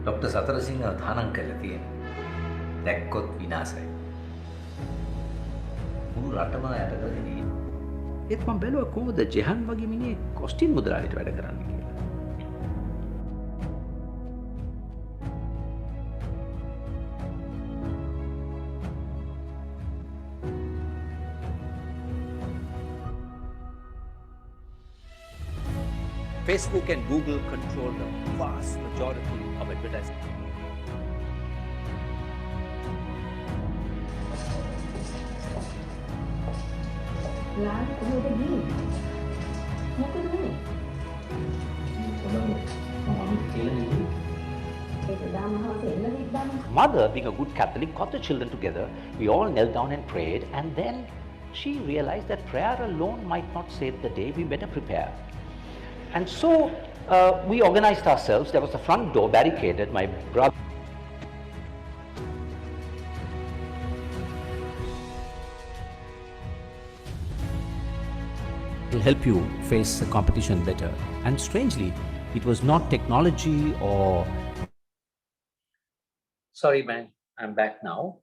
Dr. Satarasingha thanam කරලා තියෙනවා. දැක්කොත් විනාශයි. මුළු රටම යට කරගෙන ඉන්නේ. ඒත් මම බැලුවා කොහොමද ජෙහන් වගේ මිනිහෙක් කොස්ටින් මුදලාලිට වැඩ කරන්නේ කියලා. Facebook and Google control the vast majority of advertising. Mother, being a good Catholic, got the children together. We all knelt down and prayed, and then she realized that prayer alone might not save the day. We better prepare. And so we organized ourselves. There was a front door barricaded. My brother will help you face the competition better. And strangely, it was not technology or... Sorry, man, I'm back now.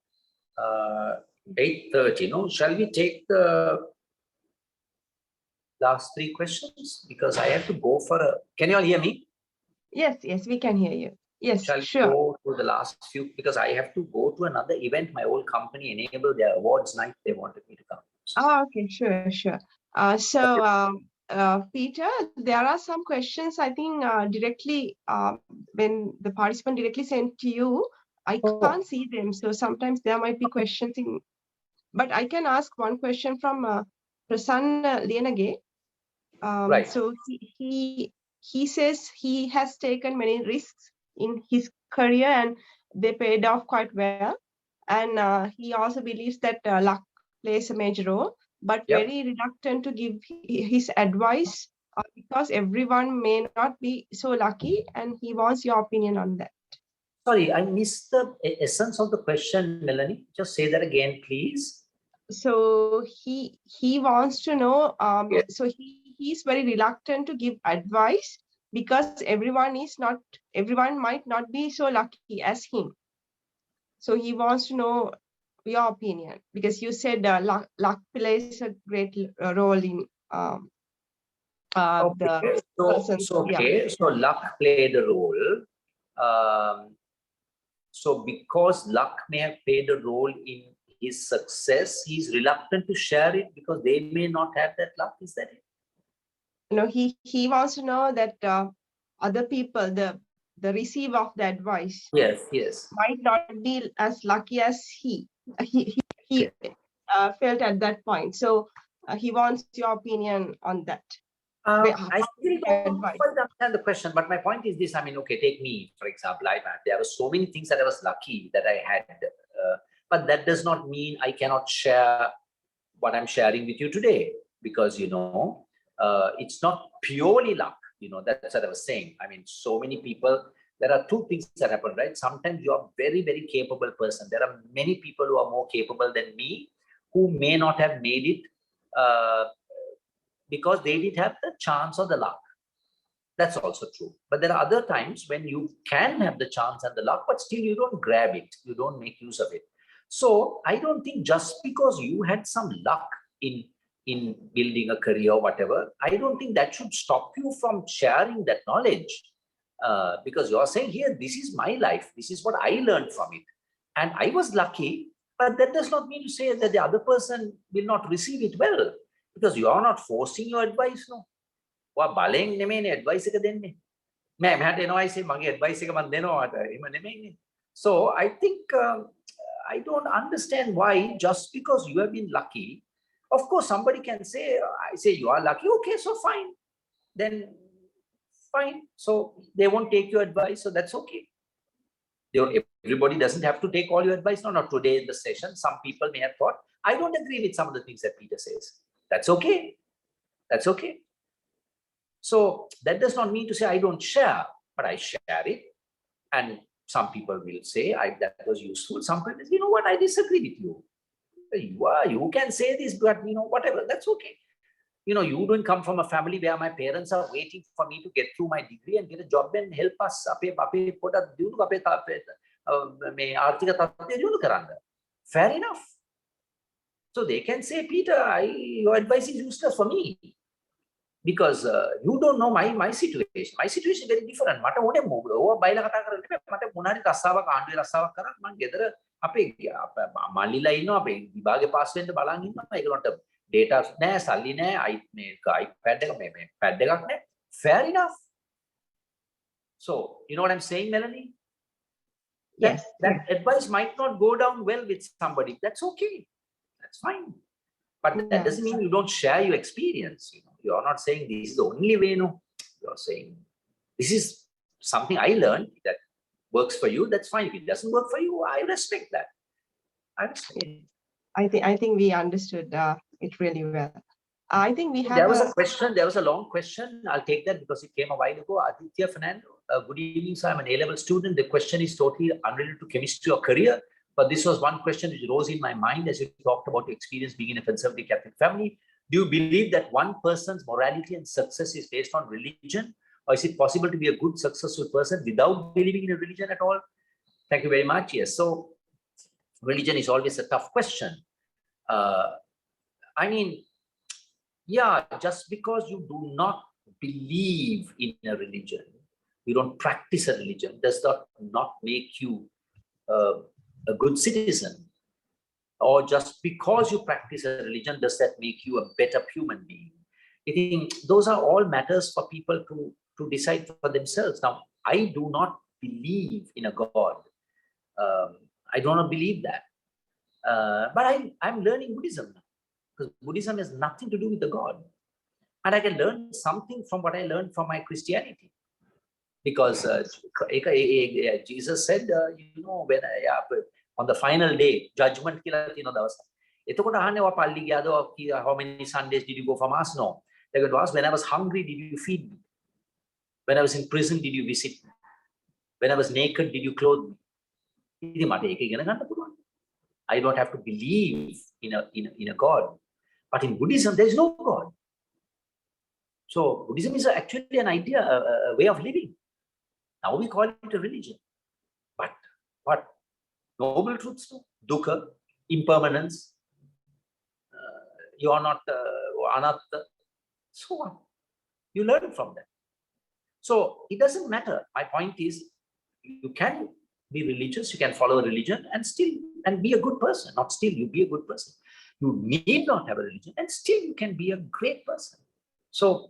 8:30, no? Shall we take the last 3 questions? Because I have to go for a... Can you all hear me? Yes, we can hear you. Yes, Shall sure. we go to the last few? Because I have to go to another event. My old company enabled their awards night. They wanted me to come. Oh, okay, sure. Peter, there are some questions, I think, directly, when the participant directly sent to you, I can't see them. So sometimes there might be questions in, but I can ask one question from Prasanna Lianage. Right. So he says he has taken many risks in his career and they paid off quite well. And he also believes that luck plays a major role, but very reluctant to give his advice because everyone may not be so lucky, and he wants your opinion on that. Sorry, I missed the essence of the question, Melanie. Just say that again, please. So he wants to know. So he's very reluctant to give advice because everyone might not be so lucky as him. So he wants to know your opinion, because you said luck plays a great role in the person's, So luck played a role. So because luck may have played a role in his success, he's reluctant to share it because they may not have that luck. Is that it? No, he wants to know that other people, the receiver of the advice, yes, might not be as lucky as he felt at that point. So he wants your opinion on that. I still don't quite understand the question, but my point is this. I mean, okay, take me, for example. There were so many things that I was lucky that I had, but that does not mean I cannot share what I'm sharing with you today, because, you know, it's not purely luck. You know, that's what I was saying. I mean, so many people, there are two things that happen, right? Sometimes you're a very, very capable person. There are many people who are more capable than me who may not have made it because they didn't have the chance or the luck. That's also true. But there are other times when you can have the chance and the luck, but still you don't grab it. You don't make use of it. So I don't think just because you had some luck in building a career or whatever, I don't think that should stop you from sharing that knowledge. Because you're saying here, this is my life. This is what I learned from it. And I was lucky, but that does not mean to say that the other person will not receive it well. Because you are not forcing your advice, no. ඔයා බලෙන් නෙමෙයිනේ advice එක දෙන්නේ. මම මට එනවා I say මගේ advice එක මම දෙනවාට එහෙම නෙමෙයිනේ. So I think I don't understand why just because you have been lucky, of course somebody can say, I say you are lucky, okay, so fine. Then fine. So they won't take your advice, so that's okay. Everybody doesn't have to take all your advice. No, not today in the session. Some people may have thought, I don't agree with some of the things that Peter says. That's okay. That's okay. So that does not mean to say I don't share, but I share it. And some people will say that was useful. Some people, you know what, I disagree with you. You can say this, but you know, whatever, that's okay. You know, you don't come from a family where my parents are waiting for me to get through my degree and get a job and help us. Fair enough. So they can say, Peter, your advice is useless for me. Because you don't know my situation. My situation is very different. මට ඕනේ ඕවා බයිලා කතා කරන්නේ නැහැ. මට මොනාරි රස්සාවක් ආණ්ඩුවේ රස්සාවක් කරා මම ගෙදර අපේ මල්ලිලා ඉන්නවා අපේ විභාගේ පාස් වෙන්න බලන් ඉන්නවා. ඒගොල්ලන්ට data නැහැ, සල්ලි නැහැ, iPad එක මේ pad එකක් නැහැ. Fair enough. So, you know what I'm saying, Melanie? Yes. That advice might not go down well with somebody. That's okay. That's fine. But that doesn't mean you don't share your experience. You know, you're not saying this is the only way. No, you're saying this is something I learned that works for you. That's fine. If it doesn't work for you, I respect that. I respect it. I think we understood it really well. I think we have. There was a question. There was a long question. I'll take that because it came a while ago. Aditya Fernando. Good evening, sir. I'm an A-level student. The question is totally unrelated to chemistry or career. But this was one question which rose in my mind as you talked about your experience being in a conservative Catholic family. Do you believe that one person's morality and success is based on religion? Or is it possible to be a good, successful person without believing in a religion at all? Thank you very much. Yes. So religion is always a tough question. I mean, yeah, just because you do not believe in a religion, you don't practice a religion, does not make you a good citizen. Or just because you practice a religion, does that make you a better human being? I think those are all matters for people to decide for themselves. Now, I do not believe in a God. I do not believe that. But I'm learning Buddhism now, because Buddhism has nothing to do with the God. And I can learn something from what I learned from my Christianity. Because Jesus said, you know, when on the final day judgment කියලා තියෙන දවස. එතකොට අහන්නේ ඔයා පල්ලි ගියාද? How many Sundays did you go for mass? No. They're going to ask, when I was hungry, did you feed me? When I was in prison, did you visit me? When I was naked, did you clothe me? ඉතින් මට ඒක ඉගෙන ගන්න පුළුවන්. I don't have to believe in a God. But in Buddhism, there is no God. So Buddhism is actually an idea, a way of living. Now we call it a religion. But what? Noble truths, no? Dukkha, impermanence, you are not anatta. So on. You learn from that. So it doesn't matter. My point is, you can be religious, you can follow a religion and be a good person. Not still, you be a good person. You need not have a religion and still you can be a great person. So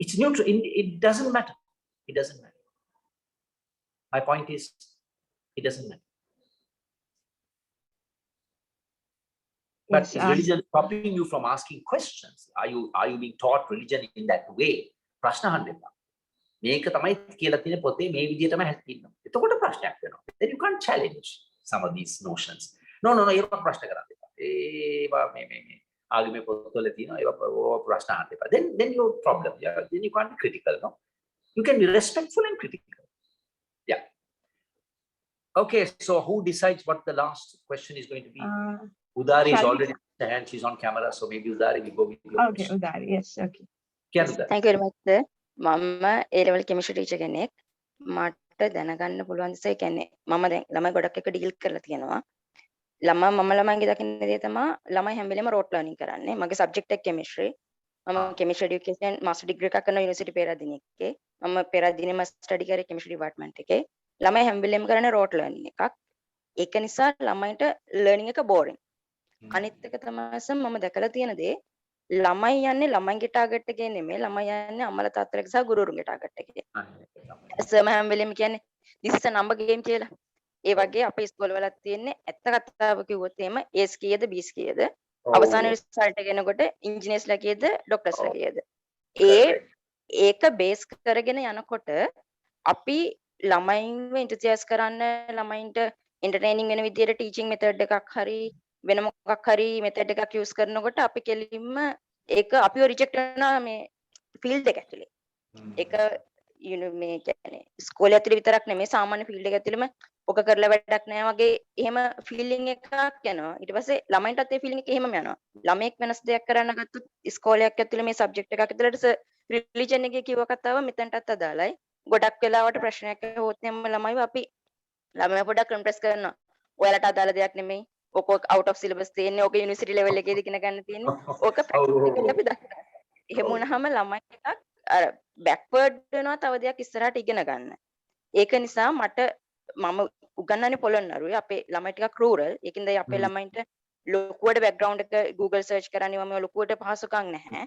it's neutral. It doesn't matter. It doesn't matter. My point is, it doesn't matter. But Yes, is religion stopping you from asking questions? Are you being taught religion in that way? ප්‍රශ්න අහන්න එපා. මේක තමයි කියලා තියෙන පොතේ මේ විදිහටම හැදෙන්න. එතකොට ප්‍රශ්නයක් වෙනවා. Then you can't challenge some of these notions. No, ඒක ප්‍රශ්න කරන්න එපා. ඒවා මේ ආගමේ පොතවල තියෙනවා. ඒවා ප්‍රශ්න අහන්න එපා. Then your problem. Yeah, then you can't be critical, no? You can be respectful and critical. Yeah. Okay, so who decides what the last question is going to be? Udari is already in the hand. She's on camera, so maybe Udari will go with your Okay, question. Udari, yes, okay. Thank you very much, sir. මම A level chemistry teacher කෙනෙක්. මට දැනගන්න පුළුවන් දේ කියන්නේ මම දැන් ළමයි ගොඩක් එක්ක ඩීල් කරලා තියෙනවා. ළමයින්ගේ දකින්න දේ තමයි ළමයි හැම වෙලේම rote learning කරන්නේ. මගේ subject එක chemistry. මම chemistry education master degree එකක් කරන university Peradeniya එකේ. මම Peradeniya study කරේ chemistry department එකේ. ළමයි හැම වෙලේම කරන්නේ rote learning එකක්. ඒක නිසා ළමයින්ට learning එක boring. අනිත් එක තමයි මම දැකලා තියෙන දේ ළමයි යන්නේ ළමයින්ගේ ටාගට් එකේ නෙමෙයි ළමයි යන්නේ අම්මලා තාත්තලාගේ සහ ගුරුවරුන්ගේ ටාගට් එකේ. සර් හැම වෙලෙම කියන්නේ this is a number game කියලා. ඒ වගේ අපේ ඉස්කෝලවලත් තියෙන්නේ ඇත්ත කතාව කිව්වොත් එහෙම A's කීයද B's කීයද අවසාන රිසල්ට් එක එනකොට ඉන්ජිනියර්ස්ලා කීයද ડોක්ටර්ස්ලා කීයද. ඒක බේස් කරගෙන යනකොට අපි ළමයින්ව ඉන්ටර්ජස් කරන්න ළමයින්ට එන්ටර්ටේනින් වෙන විදියට ටීචින් මෙතඩ් එකක් හරි වෙන මොකක් හරි මෙතඩ් එකක් යූස් කරනකොට අපි කෙලින්ම ඒක අපිව රිජෙක්ට් කරනවා මේ ෆීල්ඩ් එක ඇතුලේ. ඒක මේ කියන්නේ ඉස්කෝලේ ඇතුලේ විතරක් නෙමෙයි සාමාන්‍ය ෆීල්ඩ් එක ඇතුලේම ඔක කරලා වැඩක් නැහැ වගේ එහෙම ෆීලිං එකක් යනවා. ඊට පස්සේ ළමයින්ටත් ඒ ෆීලිං එක එහෙමම යනවා. ළමෙක් වෙනස් දෙයක් කරන්න ගත්තොත් ඉස්කෝලයක් ඇතුලේ මේ සබ්ජෙක්ට් එකක් ඇතුලට රිලිජන් එකේ කිව්ව කතාව මෙතනටත් අදාළයි. ගොඩක් වෙලාවට ප්‍රශ්නයක් ඇහුවොත් එම්ම ළමයිව අපි ළමයා පොඩක් ඉම්ප්‍රෙස් කරනවා. ඔයාලට අදාළ දෙයක් නෙමෙයි. ඔක out of syllabus තියෙන්නේ. ඔක යුනිවර්සිටි ලෙවල් එකේදී ඉගෙන ගන්න තියෙන්නේ. ඔක ප්‍රැක්ටිකල් අපි දකිනවා. එහෙම වුණාම ළමයි ටිකක් අර බෑක්වර්ඩ් වෙනවා තව දෙයක් ඉස්සරහට ඉගෙන ගන්න. ඒක නිසා මම උගන්වන්නේ පොළොන්නරුවේ අපේ ළමයි ටිකක් රූරල්. ඒකින්ද අපේ ළමයින්ට ලොකුවට බෑග්ග්‍රවුන්ඩ් එක Google search කරන්නේ මම ලොකුවට පහසුකම් නැහැ.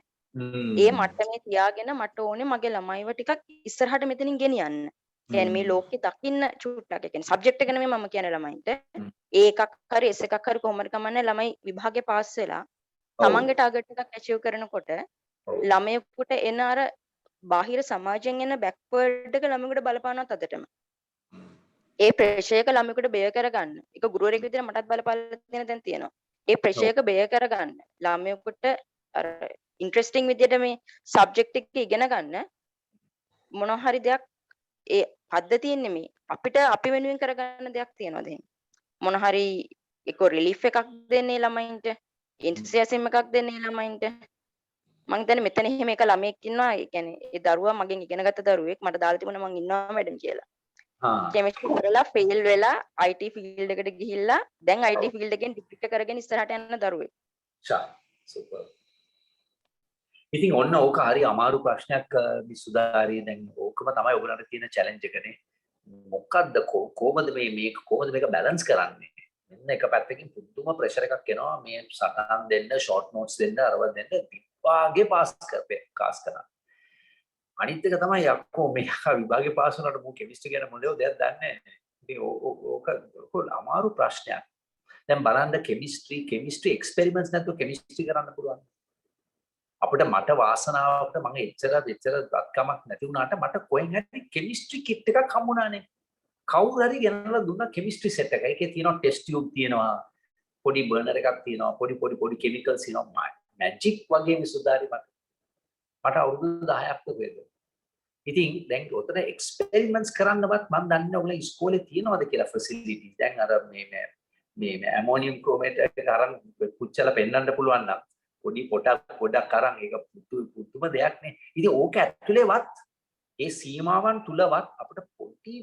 ඒ මට්ටමේ තියාගෙන මට ඕනේ මගේ ළමයිව ටිකක් ඉස්සරහට මෙතනින් ගෙනියන්න. කියන්නේ මේ ලෝකෙ දකින්න චුට්ටක්. ඒ කියන්නේ සබ්ජෙක්ට් එක නෙමෙයි මම කියන්නේ ළමයින්ට. ඒකක් හරි S එකක් හරි කොහොමද කමන්නේ ළමයි විභාගේ පාස් වෙලා තමන්ගේ ටාගට් එකක් ඇචීව් කරනකොට ළමයෙකුට එන අර බාහිර සමාජයෙන් එන බෑක්වර්ඩ් එක ළමයෙකුට බලපානවත් අදටම. ඒ ප්‍රෙෂර් එක ළමයෙකුට බෙය කරගන්න. ඒක ගුරුවරයෙක් විදිහට මටත් බලපාලා තියෙන දැන් තියෙනවා. ඒ ප්‍රෙෂර් එක බෙය කරගන්න ළමයෙකුට අර ඉන්ටරෙස්ටිං විදිහට මේ සබ්ජෙක්ට් එක ඉගෙන ගන්න මොනවා හරි දෙයක් ඒ පද්ධතියෙන් නෙමෙයි අපිට අපි වෙනුවෙන් කරගන්න දෙයක් තියෙනවා දැන්. මොන හරි එක රිලීෆ් එකක් දෙන්නේ ළමයින්ට එන්තුසියාසම් එකක් දෙන්නේ ළමයින්ට. මම හිතන්නේ මෙතන එහෙම එක ළමයෙක් ඉන්නවා. ඒ කියන්නේ ඒ දරුවා මගෙන් ඉගෙන ගත්ත දරුවෙක් මට දාලා තිබුණා මං ඉන්නවා මැඩම් කියලා. කෙමිස්ට්‍රි කරලා ෆේල් වෙලා IT ෆීල්ඩ් එකට ගිහිල්ලා දැන් IT ෆීල්ඩ් එකෙන් ඩිග්‍රී එක කරගෙන ඉස්සරහට යන දරුවෙක්. සුපර්. ඉතින් ඔන්න ඕක හරි අමාරු ප්‍රශ්නයක් මිසුදාරි. දැන් ඕකම තමයි ඔයගලන්ට තියෙන චැලෙන්ජ් එකනේ. මොකද්ද කොහොමද මේක බැලන්ස් කරන්නේ? මෙන්න එක පැත්තකින් පුදුම ප්‍රෙෂර් එකක් එනවා මේ සටහන් දෙන්න, ෂෝට් නෝට්ස් දෙන්න, අරව දෙන්න විභාගේ පාස් කරන්න. අනිත් එක තමයි යක්කෝ මේක විභාගේ පාස් වුණාට මම කෙමිස්ට්‍රි ගැන මොලේ දෙයක් දන්නේ නැහැ. ඉතින් ඕක අමාරු ප්‍රශ්නයක්. දැන් බලන්න කෙමිස්ට්‍රි එක්ස්පෙරිමන්ට්ස් නැතුව කෙමිස්ට්‍රි කරන්න පුළුවන්. අපිට මට වාසනාවකට මම එච්චර දත්කමක් නැති වුණාට මට කොහෙන් හරි කෙමිස්ට්‍රි කිට් එකක් හම්බුණානේ. කවුරු හරි ගෙනල්ලා දුන්නා chemistry set එක. ඒකේ තියෙනවා test tube තියෙනවා. පොඩි burner එකක් තියෙනවා. පොඩි chemicals තියෙනවා. magic වගේ මිසුදාරි මට අවුරුදු 10ක් වෙද. ඉතින් දැන් උතන experiments කරන්නවත් මම දන්නේ නැහැ ඔයගොල්ලෝ ඉස්කෝලේ තියනවද කියලා facilities. දැන් අර මේ ammonium chromate එක අරන් පුච්චලා පෙන්නන්න පුළුවන් නම් පොඩි පොඩක් අරන් ඒක පුදුම දෙයක් නේ. ඉතින් ඕක ඇතුලේවත් ඒ සීමාවන් තුලවත් අපිට පොඩි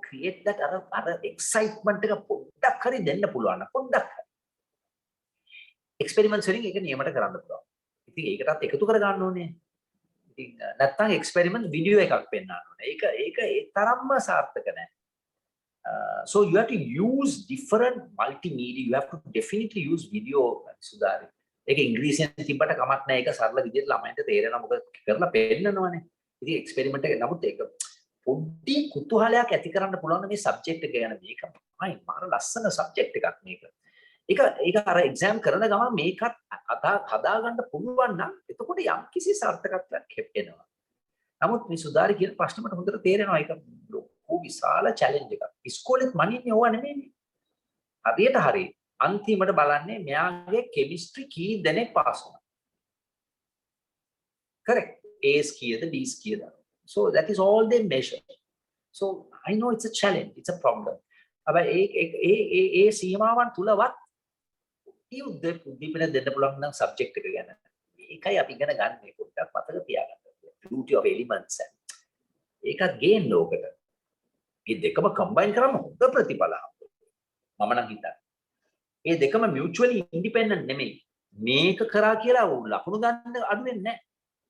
create that අර excitement එක පොඩ්ඩක් හරි දෙන්න පුළුවන්. පොඩ්ඩක් experiments වලින් ඒක නියමයට කරන්න පුළුවන්. ඉතින් ඒකටත් එකතු කර ගන්න ඕනේ. ඉතින් නැත්තම් experiment video එකක් පෙන්නන්න ඕනේ. ඒක ඒ තරම්ම සාර්ථක නැහැ. So you have to use different multimedia. You have to definitely use video, Sudari. ඒක ඉංග්‍රීසියෙන් තිබ්බට කමක් නැහැ. ඒක සරල විදිහට ළමයින්ට තේරෙනවා මොකද කරලා පෙන්නනවනේ. ඉතින් එක්ස්පෙරිමන්ට් එක නමුත් ඒක පොඩි කුතුහලයක් ඇති කරන්න පුළුවන් මේ සබ්ජෙක්ට් එක ගැන මේක. මාර ලස්සන සබ්ජෙක්ට් එකක් මේක. ඒක අර එක්සෑම් කරන ගමන් මේකත් හදා ගන්න පුළුවන් නම් එතකොට යම් කිසි සාර්ථකත්වයක් එනවා. නමුත් මේ සුදාරි කියන ප්‍රශ්නේ මට හොඳට තේරෙනවා. ඒක ලොකු විශාල චැලෙන්ජ් එකක්. ඉස්කෝලේත් මනින්නේ ඕවා නෙමෙයිනේ. හරියට හරි අන්තිමට බලන්නේ මෙයාගේ කෙමිස්ට්‍රි කී දෙනෙක් පාස් වුණා. correct. A's කීයද B's කීයද. So that is all they measure. So I know it's a challenge, it's a problem. හැබැයි ඒ සීමාවන් තුලවත් උද්දීපන දෙන්න පුළුවන් නම් සබ්ජෙක්ට් එක ගැන. ඒකයි අපි ඉගෙන ගන්න පොඩ්ඩක් මතක තියාගන්න. beauty of elements. ඒකත් ගේන්න ඕකට. මේ දෙකම කම්බයින් කරාම හොඳ ප්‍රතිඵල මම නම් හිතන්නේ. මේ දෙකම mutually independent නෙමෙයි. මේක කරා කියලා ලකුණු ගන්න අඩු වෙන්නේ නැහැ.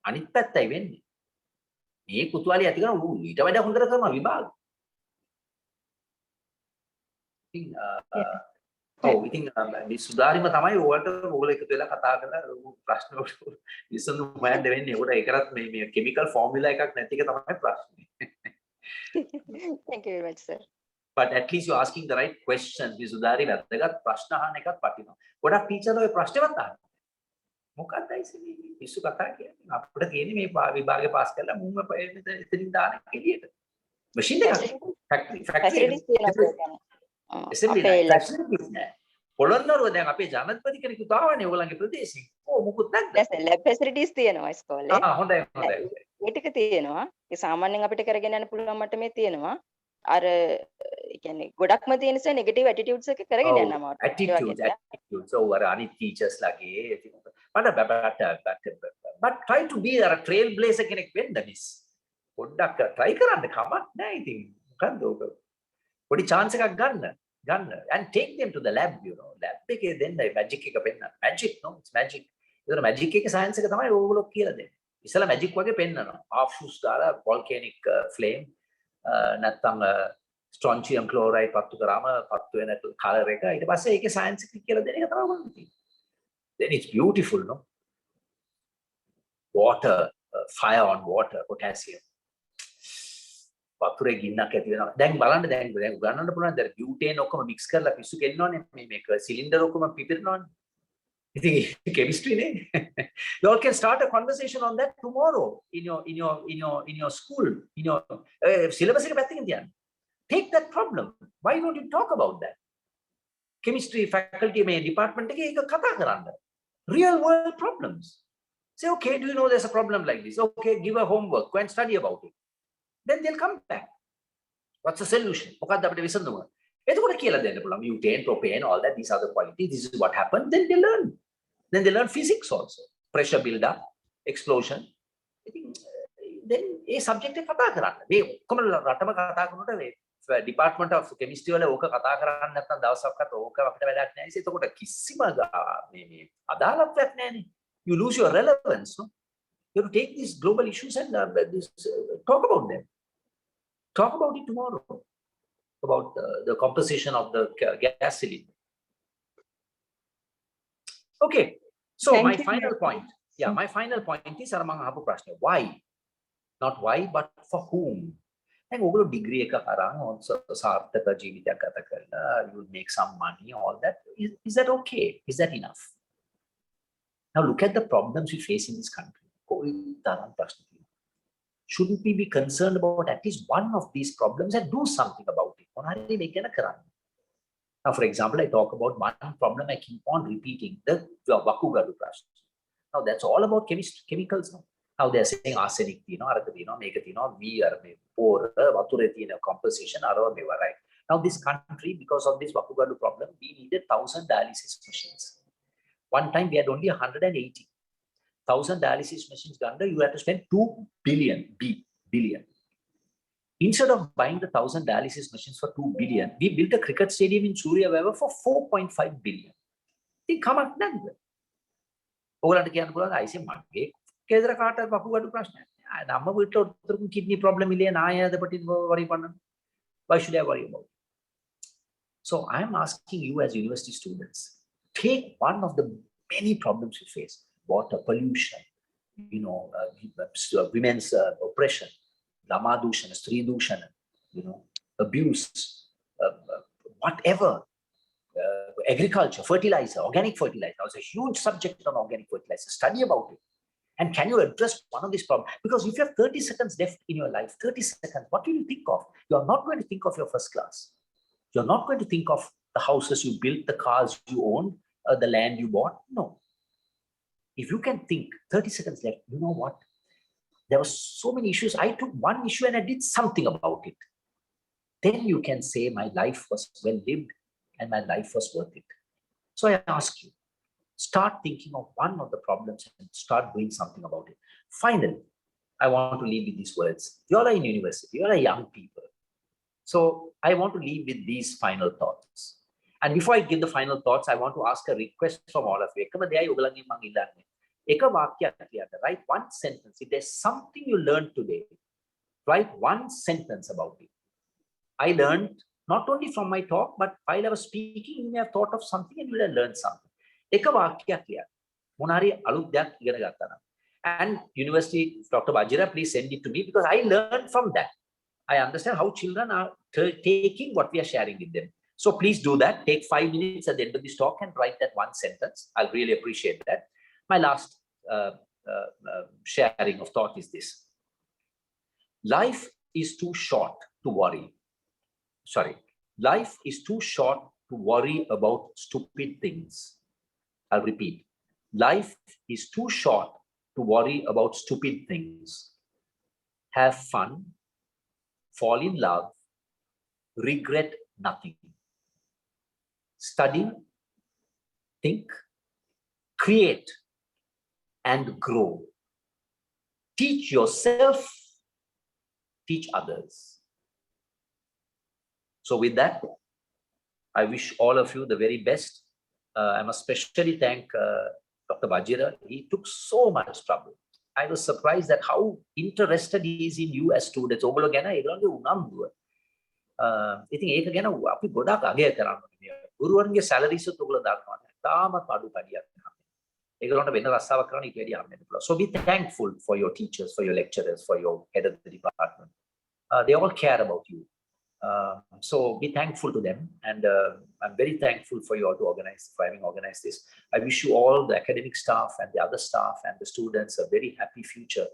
අනිත් පැත්තයි වෙන්නේ. මේ කුතුහලයි ඇති කරන ඊට වඩා හොඳට කරනවා විභාග. ඉතින් මේ සුදාරිම තමයි ඕකට ඕගොල්ලෝ එකතු වෙලා කතා කරලා ප්‍රශ්න විසඳුම් හොයන්න වෙන්නේ. ඒකට ඒකටත් මේ කිමිකල් ෆෝමියුලා එකක් නැති එක තමයි ප්‍රශ්නේ. Thank you very much, sir. But at least you're asking the right questions. මේ සුදාරි වැදගත් ප්‍රශ්න අහන එකත් වටිනවා. ගොඩක් ටීචර්ලා ඔය ප්‍රශ්නවත් අහනවා. මොකක්ද මේ පිස්සු කතා කියන්නේ? අපිට තියෙන්නේ මේ විභාගේ පාස් කරලා මුම එතනින් දාන එළියට. මැෂින් එකක්. ෆැක්ටරි පොළොන්නරුව දැන් අපේ ජනපති කෙනෙකුට ආවනේ ඔයගොල්ලන්ගේ ප්‍රදේශෙන්. මොකුත් නැද්ද? lab facilities තියෙනවා ඉස්කෝලේ. හොඳයි. ඒ ටික තියෙනවා. ඒ සාමාන්‍යයෙන් අපිට කරගෙන යන්න පුළුවන් මට්ටමේ තියෙනවා. අර කියන්නේ ගොඩක්ම තියෙන නිසා නෙගටිව් ඇටිටියුඩ්ස් එක කරගෙන යන්න අමාරුයි. ඇටිටියුඩ්ස් over අනිත් ටීචර්ස් ලගේ but try to be a trail blazer කෙනෙක් වෙන්න මිස්. පොඩ්ඩක් try කරන්න කමක් නැහැ ඉතින්. මොකද්ද ඔක? පොඩි chance එකක් ගන්න and take them to the lab, lab එකේ දෙන්න magic එක පෙන්නන්න. magic no, it's magic. ඒතර magic එකේ science එක තමයි ඕගොල්ලෝ කියලා දෙන්නේ. ඉස්සලා magic වගේ පෙන්නනවා. half shoes දාලා volcanic flame නැත්තම් strontium chloride පත්තු කරාම පත්තු වෙන color එක ඊට පස්සේ ඒකේ science එක කියලා දෙන එක තමයි බලන්නේ. Then it's beautiful, no? Water, fire on water, potassium. වතුරේ ගින්නක් ඇති වෙනවා. දැන් බලන්න දැන් උගන්නන්න පුළුවන් දැන් බියුටේන් ඔක්කොම මික්ස් කරලා පිස්සු කෙලිනවනේ මේක සිලින්ඩර් ඔක්කොම පිපිරනවනේ. ඉතින් chemistry නේ. You all can start a conversation on that tomorrow in your school, in your syllabus එක පැත්තකින් තියන්න. Take that problem. Why don't you talk about that? Chemistry faculty මේ department එකේ ඒක කතා කරන්න. Real world problems. Say, okay, do you know there's a problem like this? Okay, give a homework, go and study about it. Then they'll come back. What's the solution? මොකක්ද අපිට විසඳුම? එතකොට කියලා දෙන්න පුළුවන්. Butane, propane, all that, these are the qualities. This is what happened. Then they learn. Then they learn physics also. Pressure build up, explosion. I think then a subject එක කතා කරන්න. මේ ඔක්කොම රටම කතා කරනකොට මේ Department of Chemistry වල ඕක කතා කරන්නේ නැත්නම් දවසක්වත් ඕක අපිට වැඩක් නැහැ. එතකොට කිසිම මේ අදාළත්වයක් නැහැනේ. You lose your relevance, no? You have to take these global issues and talk about them. Talk about it tomorrow, about the composition of the gas cylinder. Okay, so my final point. Yeah, my final point is Aramang Hapu Prashna. Why? Not why, but for whom? And over degree also sarthaka jeevitaya gata karla, you will make some money, all that. Is that okay? Is that enough? Now look at the problems we face in this country. shouldn't we be concerned about at least one of these problems and do something about it? Now, for example, I talk about one problem I keep on repeating, the Vakugadu Prashna. Now, that's all about chemicals now. Now they're saying arsenic, we are poor, composition, right? Now, this country, because of this Vakugadu problem, we needed 1,000 dialysis machines. One time we had only 180. 1,000 dialysis machines done, you had to spend 2 billion. Instead of buying the 1,000 dialysis machines for 2 billion, we built a cricket stadium in Surya Veva for 4.5 billion. They come up then. I say, kidney problem, why should I worry about it? So I'm asking you as university students, take one of the many problems we face: water pollution, women's oppression, Lama Dushana, Stri Dushana, abuse, whatever, agriculture, fertilizer, organic fertilizer. That was a huge subject on organic fertilizer. Study about it. And can you address one of these problems? Because if you have 30 seconds left in your life, 30 seconds, what will you think of? You're not going to think of your first class. You're not going to think of the houses you built, the cars you owned, the land you bought. No. If you can think, 30 seconds left, you know what? There were so many issues. I took one issue and I did something about it. Then you can say my life was well lived and my life was worth it. So I ask you, start thinking of one of the problems and start doing something about it. Finally, I want to leave with these words. You all are in university, you all are young people. So I want to leave with these final thoughts. And before I give the final thoughts, I want to ask a request from all of you. Write one sentence. If there's something you learned today, write one sentence about it. I learned not only from my talk, but while I was speaking, you may have thought of something and you will have learned something. And university, Dr. Bajira, please send it to me because I learned from that. I understand how children are taking what we are sharing with them. So please do that. Take 5 minutes at the end of this talk and write that one sentence. I'll really appreciate that. My last sharing of thought is this. Life is too short to worry. Life is too short to worry about stupid things. I'll repeat. Life is too short to worry about stupid things. Have fun, fall in love, regret nothing. Study, think, create, and grow. Teach yourself, teach others. So with that, I wish all of you the very best. I must especially thank Dr. Bajira. He took so much trouble. I was surprised at how interested he is in you as students. ඉතින් ඒක ගැන අපි ගොඩක් අගය කරන්න ඕනේ. ගුරුවරුන්ගේ salaries උත් ඔයගොල්ලෝ දන්නවා. තාමත් අඩු පඩියක් නැහැ. ඒගොල්ලන්ට වෙන රස්සාවක් කරන්න ඊට වැඩිය හම්බෙන්න පුළුවන්. So be thankful for your teachers, for your lecturers, for your head of the department. They all care about you. So be thankful to them, and I'm very thankful for you all for having organized this. I wish you all, the academic staff and the other staff and the students, a very happy future.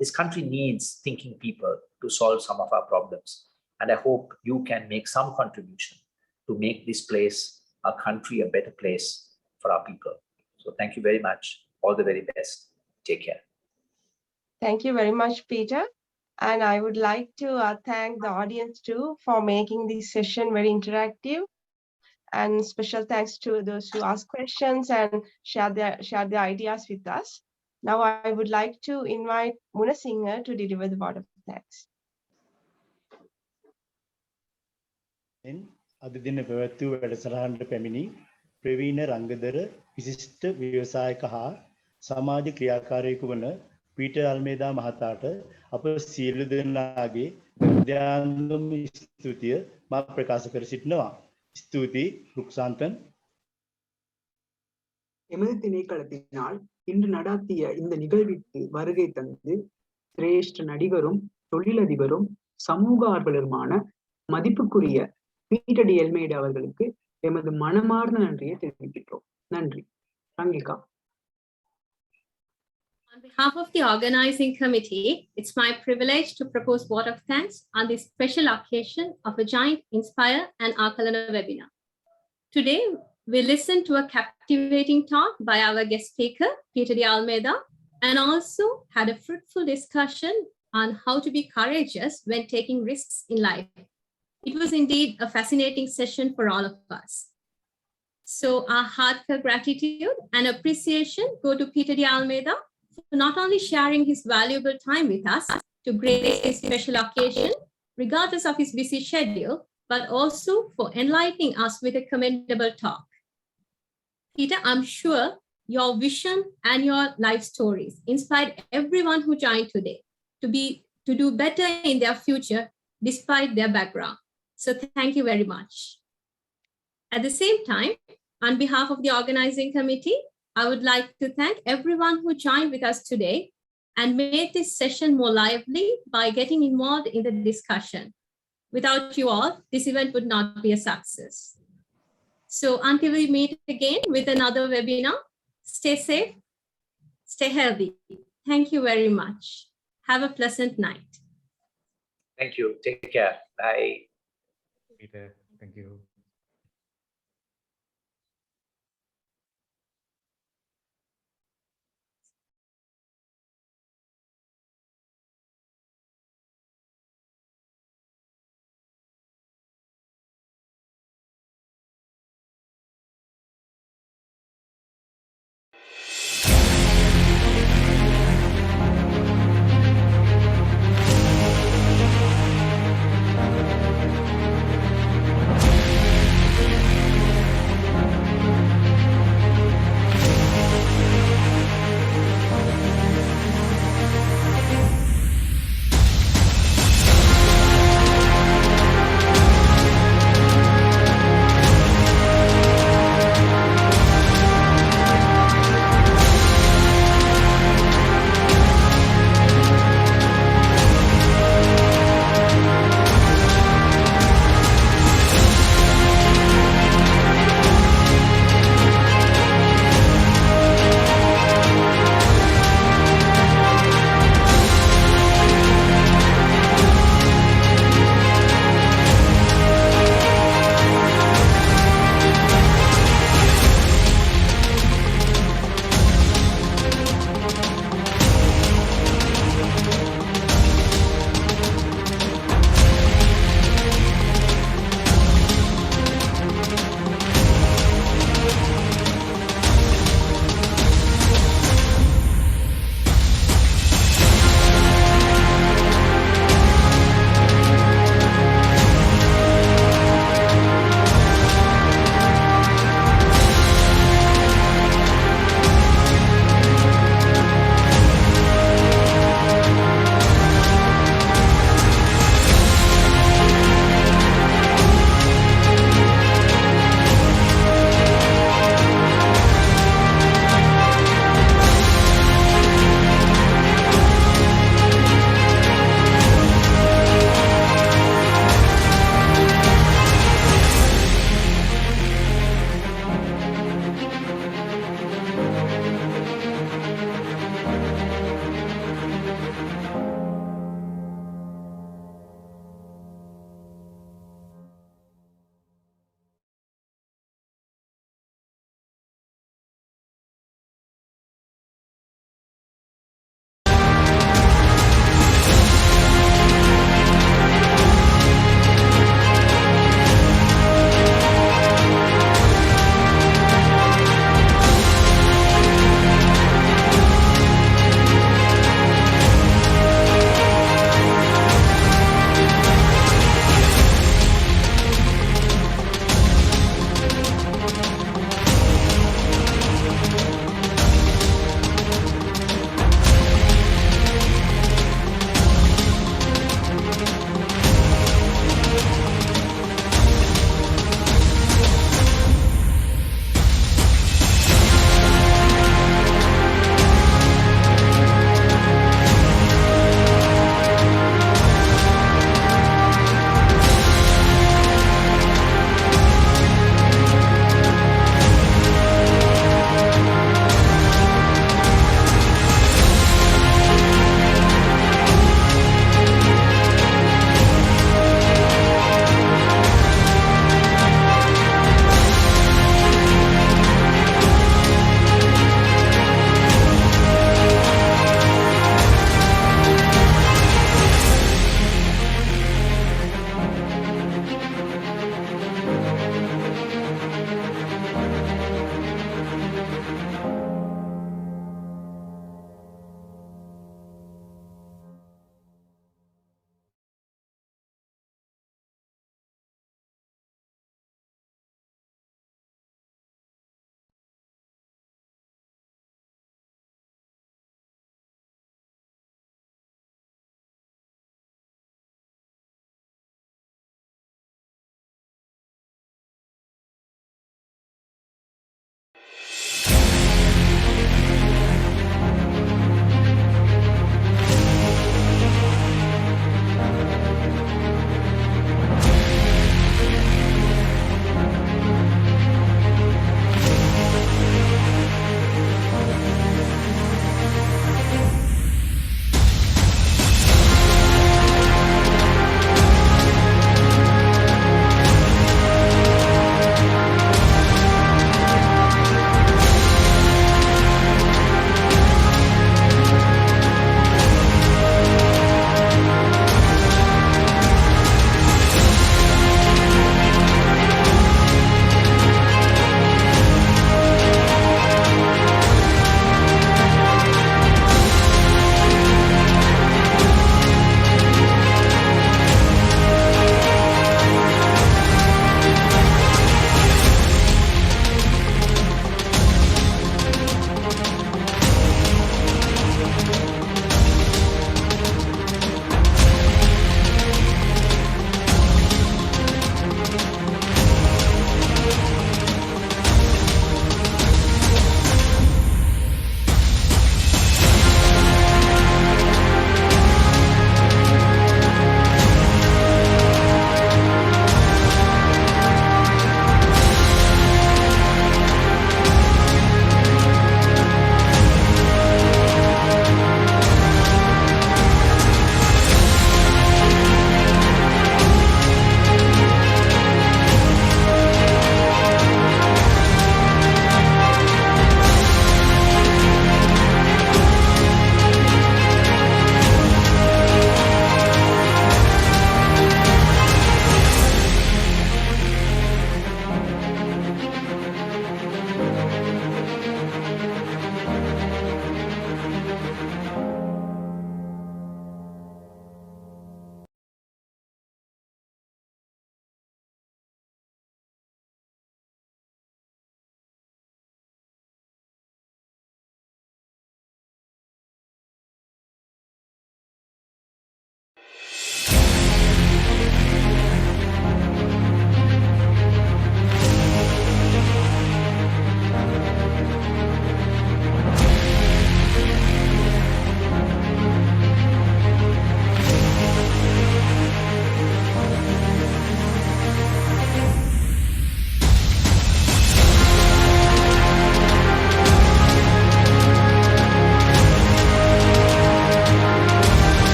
This country needs thinking people to solve some of our problems. And I hope you can make some contribution to make this place, our country, a better place for our people. So thank you very much. All the very best. Take care. Thank you very much, Peter. And I would like to thank the audience too for making this session very interactive. And special thanks to those who asked questions and share their ideas with us. Now I would like to invite Munasinghe to deliver the word of thanks. අද දින පැවැත්වූ වැඩසටහනට පැමිණි ප්‍රවීණ රංගදර විශිෂ්ට ව්‍යවසායක හා සමාජ ක්‍රියාකාරයෙකු වන Peter අල්මේදා මහතාට අප සියලු දෙනාගේ හෘදයාංගම ස්තුතිය මා ප්‍රකාශ කර සිටිනවා. ස්තුතියි රුක්සාන්තන්. எமது திணைக்களத்தினால் இன்று நடாத்திய இந்த நிகழ்விற்கு வருகை தந்து சிரேஷ்ட நடிகரும் தொழிலதிபரும் சமூக ஆர்வலருமான மதிப்புக்குரிய பீட்டர் டி அல்மெய்டா அவர்களுக்கு எமது மனமார்ந்த நன்றியை தெரிவிக்கின்றோம். நன்றி. ரங்கிகா. On behalf behalf of the organizing committee, it's my privilege to propose vote of thanks on this special occasion of a joint Inspire and Akalana webinar. Today, we listened to a captivating talk by our guest speaker, Peradeniya Almeida, and also had a fruitful discussion on how to be courageous when taking risks in life. It was indeed a fascinating session for all of us. So our heartfelt gratitude and appreciation go to Peradeniya Almeida for not only sharing his valuable time with us to grace this special occasion, regardless of his busy schedule, but also for enlightening us with a commendable talk. Peter, I'm sure your vision and your life stories inspired everyone who joined today to do better in their future despite their background. So thank you very much. At the same time, on behalf of the organizing committee, I would like to thank everyone who joined with us today and made this session more lively by getting involved in the discussion. Without you all, this event would not be a success. So until we meet again with another webinar, stay safe, stay healthy. Thank you very much. Have a pleasant night. Thank you. Take care. Bye. Peter, thank you.